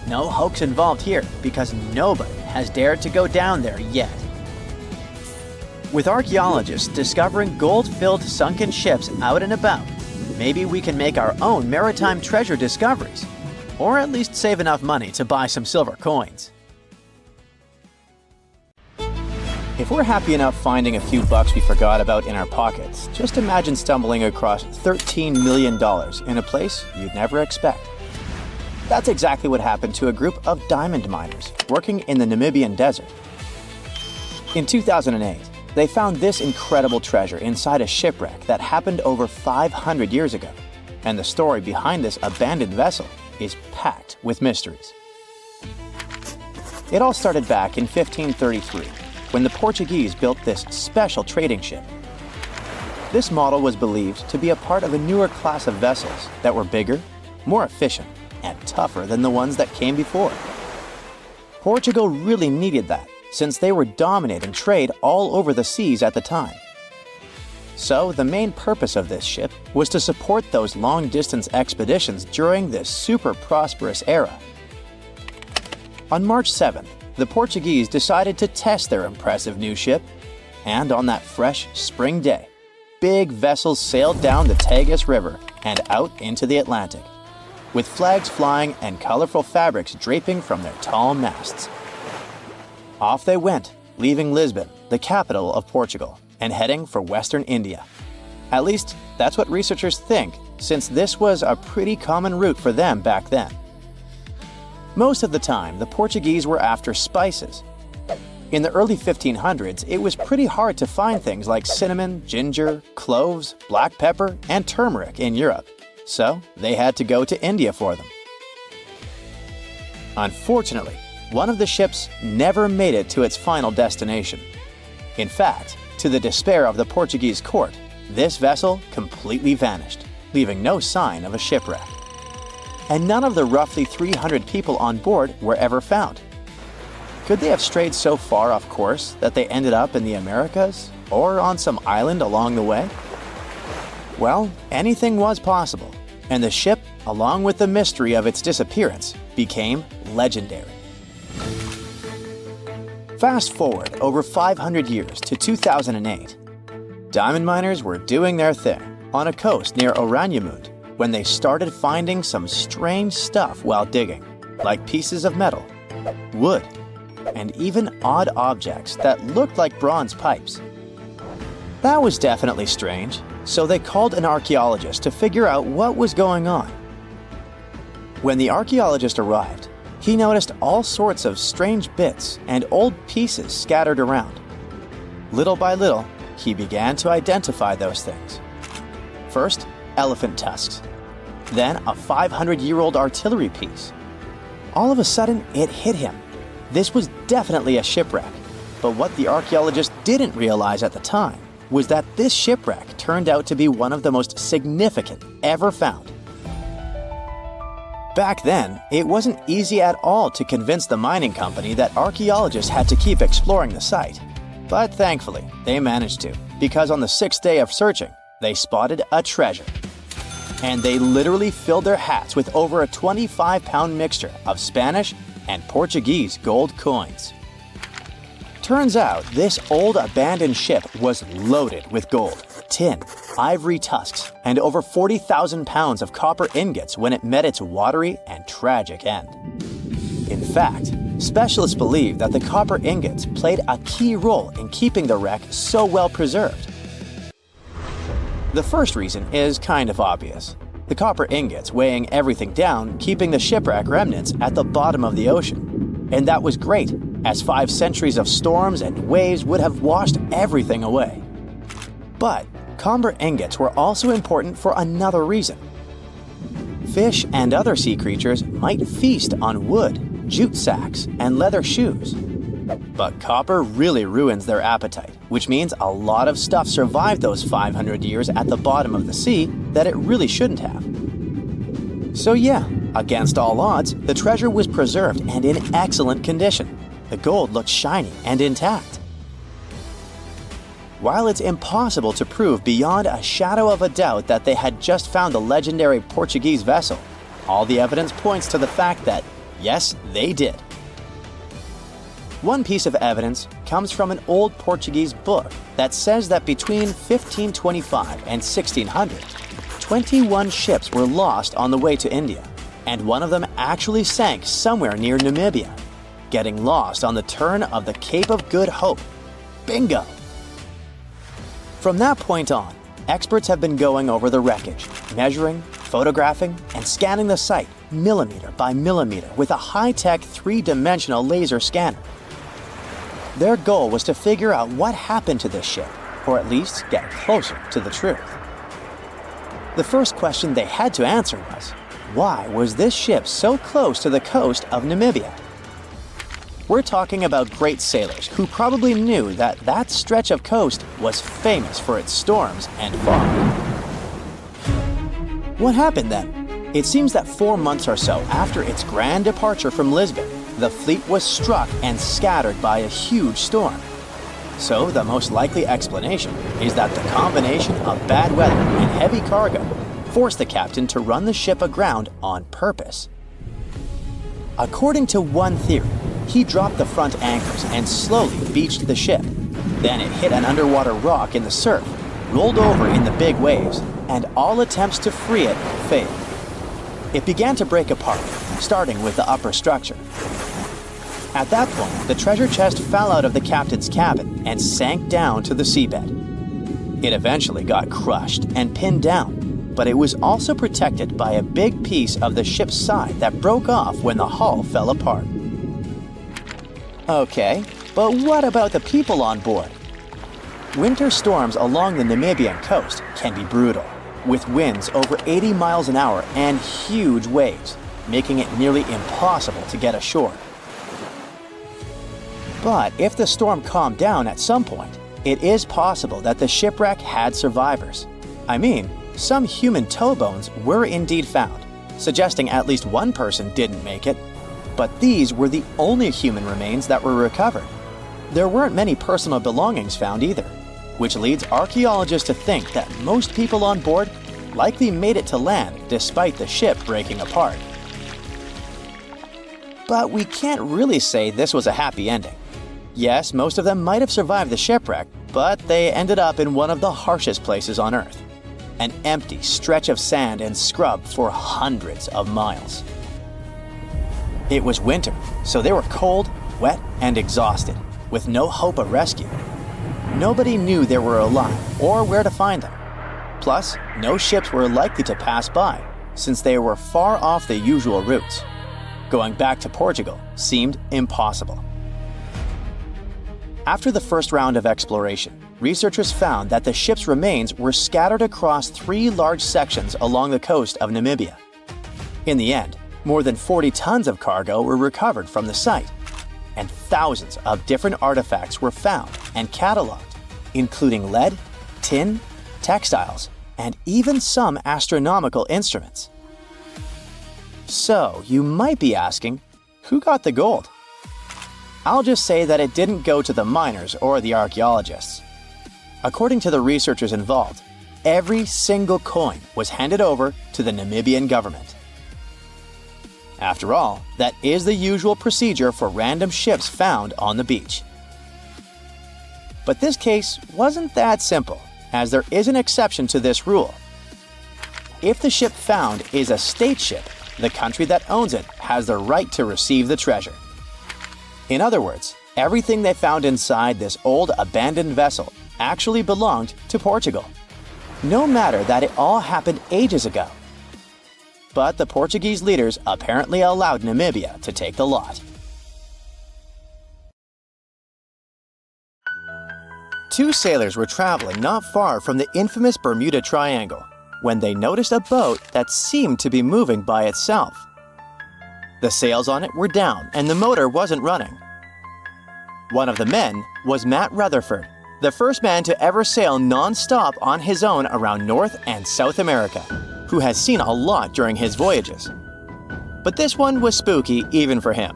No hoax involved here, because nobody has dared to go down there yet. With archaeologists discovering gold-filled sunken ships out and about, maybe we can make our own maritime treasure discoveries, or at least save enough money to buy some silver coins. If we're happy enough finding a few bucks we forgot about in our pockets, just imagine stumbling across $13 million in a place you'd never expect. That's exactly what happened to a group of diamond miners working in the Namibian desert. In 2008, they found this incredible treasure inside a shipwreck that happened over 500 years ago, and the story behind this abandoned vessel is packed with mysteries. It all started back in 1533, when the Portuguese built this special trading ship. This model was believed to be a part of a newer class of vessels that were bigger, more efficient, and tougher than the ones that came before. Portugal really needed that, since they were dominating trade all over the seas at the time. So the main purpose of this ship was to support those long-distance expeditions during this super prosperous era. On March 7th, the Portuguese decided to test their impressive new ship, and on that fresh spring day, big vessels sailed down the Tagus River and out into the Atlantic, with flags flying and colorful fabrics draping from their tall masts. Off they went, leaving Lisbon, the capital of Portugal, and heading for Western India. At least, that's what researchers think, since this was a pretty common route for them back then. Most of the time, the Portuguese were after spices. In the early 1500s, it was pretty hard to find things like cinnamon, ginger, cloves, black pepper, and turmeric in Europe, so they had to go to India for them. Unfortunately, one of the ships never made it to its final destination. In fact, to the despair of the Portuguese court, this vessel completely vanished, leaving no sign of a shipwreck. And none of the roughly 300 people on board were ever found. Could they have strayed so far off course that they ended up in the Americas or on some island along the way? Well, anything was possible, and the ship, along with the mystery of its disappearance, became legendary. Fast forward over 500 years to 2008. Diamond miners were doing their thing on a coast near Oranienburg when they started finding some strange stuff while digging, like pieces of metal, wood, and even odd objects that looked like bronze pipes. That was definitely strange, so they called an archaeologist to figure out what was going on. When the archaeologist arrived, he noticed all sorts of strange bits and old pieces scattered around. Little by little, he began to identify those things. First, elephant tusks. Then a 500-year-old artillery piece. All of a sudden, it hit him. This was definitely a shipwreck, but what the archaeologist didn't realize at the time was that this shipwreck turned out to be one of the most significant ever found. Back then, it wasn't easy at all to convince the mining company that archaeologists had to keep exploring the site. But thankfully, they managed to, because on the 6th day of searching, they spotted a treasure. And they literally filled their hats with over a 25-pound mixture of Spanish and Portuguese gold coins. Turns out this old abandoned ship was loaded with gold, tin, ivory tusks, and over 40,000 pounds of copper ingots when it met its watery and tragic end. In fact, specialists believe that the copper ingots played a key role in keeping the wreck so well preserved. The first reason is kind of obvious. The copper ingots weighing everything down, keeping the shipwreck remnants at the bottom of the ocean. And that was great, as 5 centuries of storms and waves would have washed everything away. But copper ingots were also important for another reason. Fish and other sea creatures might feast on wood, jute sacks, and leather shoes. But copper really ruins their appetite, which means a lot of stuff survived those 500 years at the bottom of the sea that it really shouldn't have. So yeah, against all odds, the treasure was preserved and in excellent condition. The gold looked shiny and intact. While it's impossible to prove beyond a shadow of a doubt that they had just found the legendary Portuguese vessel, all the evidence points to the fact that, yes, they did. One piece of evidence comes from an old Portuguese book that says that between 1525 and 1600, 21 ships were lost on the way to India, and one of them actually sank somewhere near Namibia, getting lost on the turn of the Cape of Good Hope. Bingo! From that point on, experts have been going over the wreckage, measuring, photographing, and scanning the site millimeter by millimeter with a high-tech 3-dimensional laser scanner. Their goal was to figure out what happened to this ship, or at least get closer to the truth. The first question they had to answer was, why was this ship so close to the coast of Namibia? We're talking about great sailors who probably knew that that stretch of coast was famous for its storms and fog. What happened then? It seems that 4 months or so after its grand departure from Lisbon, the fleet was struck and scattered by a huge storm. So the most likely explanation is that the combination of bad weather and heavy cargo forced the captain to run the ship aground on purpose. According to one theory, he dropped the front anchors and slowly beached the ship. Then it hit an underwater rock in the surf, rolled over in the big waves, and all attempts to free it failed. It began to break apart, starting with the upper structure. At that point, the treasure chest fell out of the captain's cabin and sank down to the seabed. It eventually got crushed and pinned down, but it was also protected by a big piece of the ship's side that broke off when the hull fell apart. Okay, but what about the people on board? Winter storms along the Namibian coast can be brutal, with winds over 80 miles an hour and huge waves, making it nearly impossible to get ashore. But if the storm calmed down at some point, it is possible that the shipwreck had survivors. I mean, some human toe bones were indeed found, suggesting at least one person didn't make it, but these were the only human remains that were recovered. There weren't many personal belongings found either, which leads archaeologists to think that most people on board likely made it to land despite the ship breaking apart. But we can't really say this was a happy ending. Yes, most of them might have survived the shipwreck, but they ended up in one of the harshest places on Earth. An empty stretch of sand and scrub for hundreds of miles. It was winter, so they were cold, wet, and exhausted, with no hope of rescue. Nobody knew they were alive or where to find them. Plus, no ships were likely to pass by, since they were far off the usual routes. Going back to Portugal seemed impossible. After the first round of exploration, researchers found that the ship's remains were scattered across 3 large sections along the coast of Namibia. In the end, more than 40 tons of cargo were recovered from the site, and thousands of different artifacts were found and cataloged, including lead, tin, textiles, and even some astronomical instruments. So, you might be asking, who got the gold? I'll just say that it didn't go to the miners or the archaeologists. According to the researchers involved, every single coin was handed over to the Namibian government. After all, that is the usual procedure for random ships found on the beach. But this case wasn't that simple, as there is an exception to this rule. If the ship found is a state ship, the country that owns it has the right to receive the treasure. In other words, everything they found inside this old abandoned vessel actually belonged to Portugal, no matter that it all happened ages ago. But the Portuguese leaders apparently allowed Namibia to take the lot. Two sailors were traveling not far from the infamous Bermuda Triangle when they noticed a boat that seemed to be moving by itself. The sails on it were down and the motor wasn't running. One of the men was Matt Rutherford, the first man to ever sail non-stop on his own around North and South America, who has seen a lot during his voyages. But this one was spooky even for him.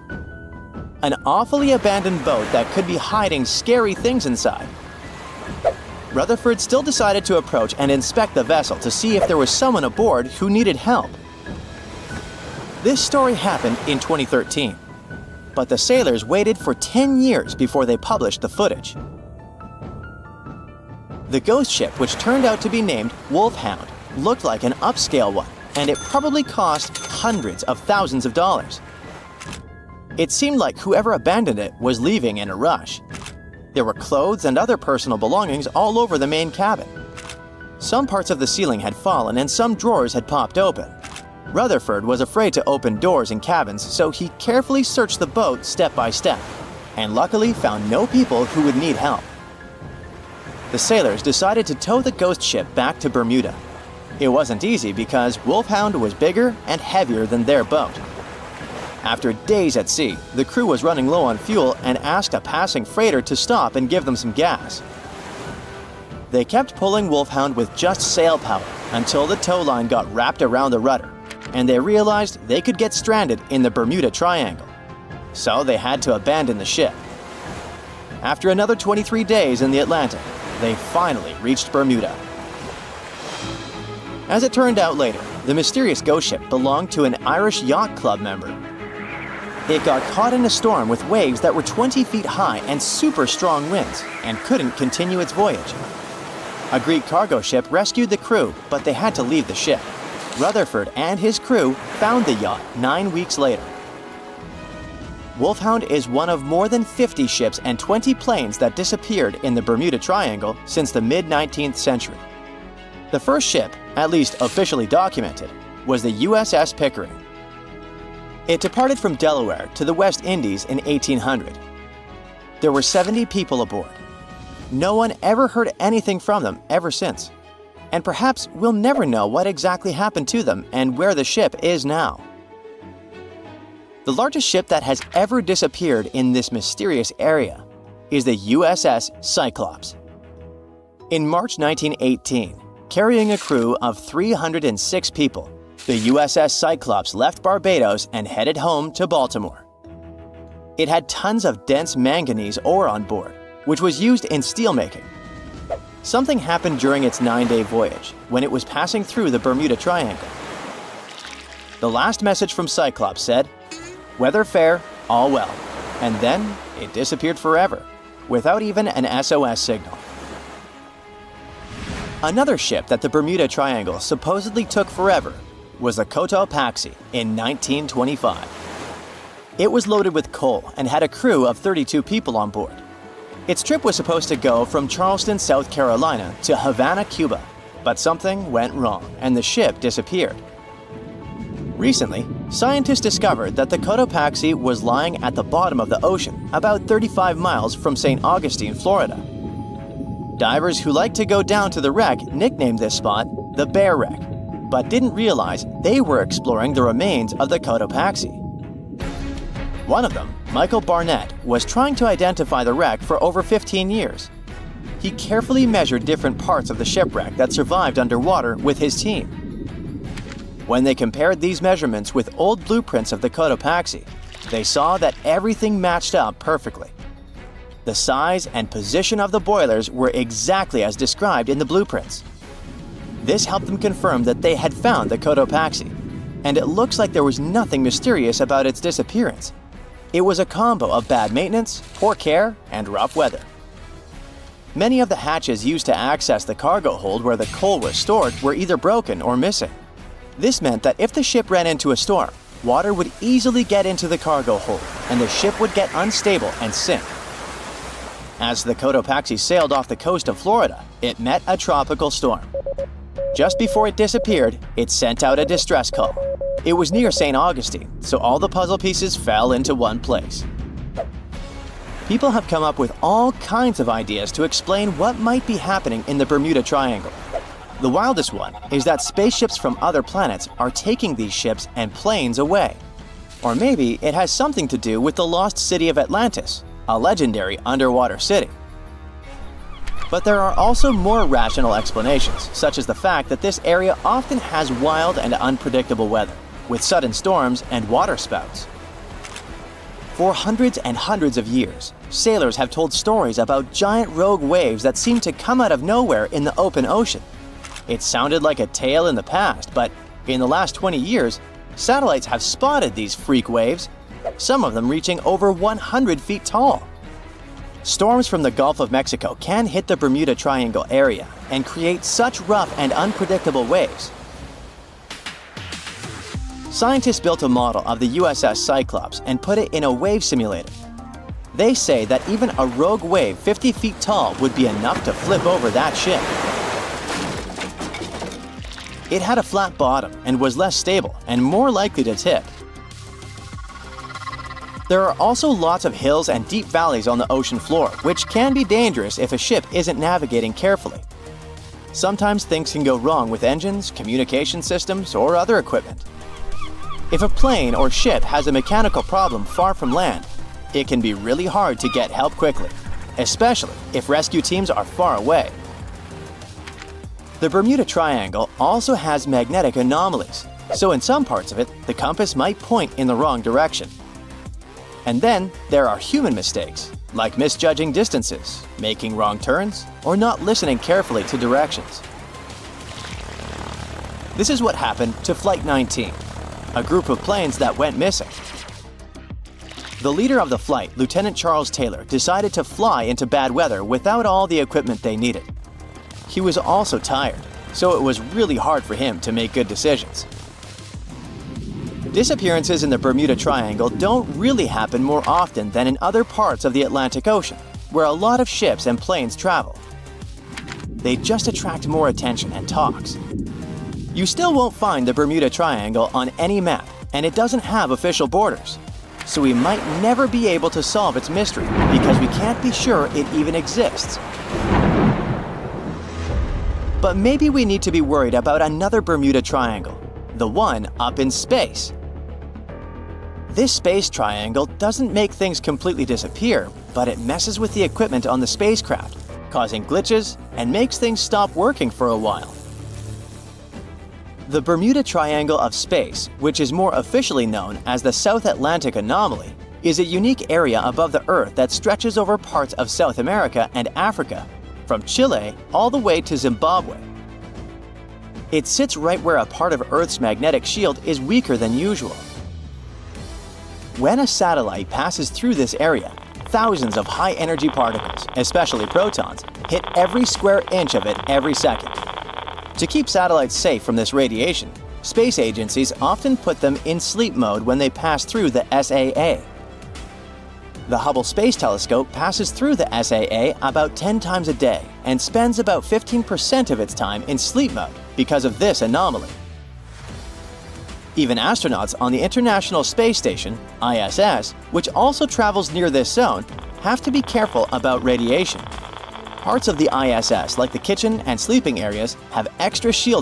An awfully abandoned boat that could be hiding scary things inside. Rutherford still decided to approach and inspect the vessel to see if there was someone aboard who needed help. This story happened in 2013, but the sailors waited for 10 years before they published the footage. The ghost ship, which turned out to be named Wolfhound, looked like an upscale one, and it probably cost hundreds of thousands of dollars. It seemed like whoever abandoned it was leaving in a rush. There were clothes and other personal belongings all over the main cabin. Some parts of the ceiling had fallen and some drawers had popped open. Rutherford was afraid to open doors in cabins, so he carefully searched the boat step by step, and luckily found no people who would need help. The sailors decided to tow the ghost ship back to Bermuda. It wasn't easy because Wolfhound was bigger and heavier than their boat. After days at sea, the crew was running low on fuel and asked a passing freighter to stop and give them some gas. They kept pulling Wolfhound with just sail power until the tow line got wrapped around the rudder, and they realized they could get stranded in the Bermuda Triangle. So they had to abandon the ship. After another 23 days in the Atlantic, they finally reached Bermuda. As it turned out later, the mysterious ghost ship belonged to an Irish yacht club member. It got caught in a storm with waves that were 20 feet high and super strong winds, and couldn't continue its voyage. A Greek cargo ship rescued the crew, but they had to leave the ship. Rutherford and his crew found the yacht 9 weeks later. Wolfhound is one of more than 50 ships and 20 planes that disappeared in the Bermuda Triangle since the mid-19th century. The first ship, at least officially documented, was the USS Pickering. It departed from Delaware to the West Indies in 1800. There were 70 people aboard. No one ever heard anything from them ever since. And perhaps we'll never know what exactly happened to them and where the ship is now. The largest ship that has ever disappeared in this mysterious area is the USS Cyclops. In March 1918, carrying a crew of 306 people, the USS Cyclops left Barbados and headed home to Baltimore. It had tons of dense manganese ore on board, which was used in steelmaking. Something happened during its 9-day voyage when it was passing through the Bermuda Triangle. The last message from Cyclops said, "Weather fair, all well," and then it disappeared forever, without even an SOS signal. Another ship that the Bermuda Triangle supposedly took forever was the Cotopaxi in 1925. It was loaded with coal and had a crew of 32 people on board. Its trip was supposed to go from Charleston, South Carolina to Havana, Cuba, but something went wrong and the ship disappeared. Recently, scientists discovered that the Cotopaxi was lying at the bottom of the ocean about 35 miles from St. Augustine, Florida. Divers who like to go down to the wreck nicknamed this spot the Bear Wreck, but didn't realize they were exploring the remains of the Cotopaxi. One of them, Michael Barnett, was trying to identify the wreck for over 15 years. He carefully measured different parts of the shipwreck that survived underwater with his team. When they compared these measurements with old blueprints of the Cotopaxi, they saw that everything matched up perfectly. The size and position of the boilers were exactly as described in the blueprints. This helped them confirm that they had found the Cotopaxi, and it looks like there was nothing mysterious about its disappearance. It was a combo of bad maintenance, poor care, and rough weather. Many of the hatches used to access the cargo hold where the coal was stored were either broken or missing. This meant that if the ship ran into a storm, water would easily get into the cargo hold, and the ship would get unstable and sink. As the Cotopaxi sailed off the coast of Florida, it met a tropical storm. Just before it disappeared, it sent out a distress call. It was near St. Augustine, so all the puzzle pieces fell into one place. People have come up with all kinds of ideas to explain what might be happening in the Bermuda Triangle. The wildest one is that spaceships from other planets are taking these ships and planes away. Or maybe it has something to do with the lost city of Atlantis, a legendary underwater city. But there are also more rational explanations, such as the fact that this area often has wild and unpredictable weather, with sudden storms and water spouts. For hundreds and hundreds of years, sailors have told stories about giant rogue waves that seem to come out of nowhere in the open ocean. It sounded like a tale in the past, but in the last 20 years, satellites have spotted these freak waves, some of them reaching over 100 feet tall. Storms from the Gulf of Mexico can hit the Bermuda Triangle area and create such rough and unpredictable waves. Scientists built a model of the USS Cyclops and put it in a wave simulator. They say that even a rogue wave 50 feet tall would be enough to flip over that ship. It had a flat bottom and was less stable and more likely to tip. There are also lots of hills and deep valleys on the ocean floor, which can be dangerous if a ship isn't navigating carefully. Sometimes things can go wrong with engines, communication systems, or other equipment. If a plane or ship has a mechanical problem far from land, it can be really hard to get help quickly, especially if rescue teams are far away. The Bermuda Triangle also has magnetic anomalies, so in some parts of it, the compass might point in the wrong direction. And then there are human mistakes, like misjudging distances, making wrong turns, or not listening carefully to directions. This is what happened to Flight 19, a group of planes that went missing. The leader of the flight, Lieutenant Charles Taylor, decided to fly into bad weather without all the equipment they needed. He was also tired, so it was really hard for him to make good decisions. Disappearances in the Bermuda Triangle don't really happen more often than in other parts of the Atlantic Ocean, where a lot of ships and planes travel. They just attract more attention and talks. You still won't find the Bermuda Triangle on any map, and it doesn't have official borders. So we might never be able to solve its mystery because we can't be sure it even exists. But maybe we need to be worried about another Bermuda Triangle, the one up in space. This space triangle doesn't make things completely disappear, but it messes with the equipment on the spacecraft, causing glitches and makes things stop working for a while. The Bermuda Triangle of Space, which is more officially known as the South Atlantic Anomaly, is a unique area above the Earth that stretches over parts of South America and Africa, from Chile all the way to Zimbabwe. It sits right where a part of Earth's magnetic shield is weaker than usual. When a satellite passes through this area, thousands of high-energy particles, especially protons, hit every square inch of it every second. To keep satellites safe from this radiation, space agencies often put them in sleep mode when they pass through the SAA. The Hubble Space Telescope passes through the SAA about 10 times a day and spends about 15% of its time in sleep mode because of this anomaly. Even astronauts on the International Space Station, ISS, which also travels near this zone, have to be careful about radiation. Parts of the ISS, like the kitchen and sleeping areas, have extra shielding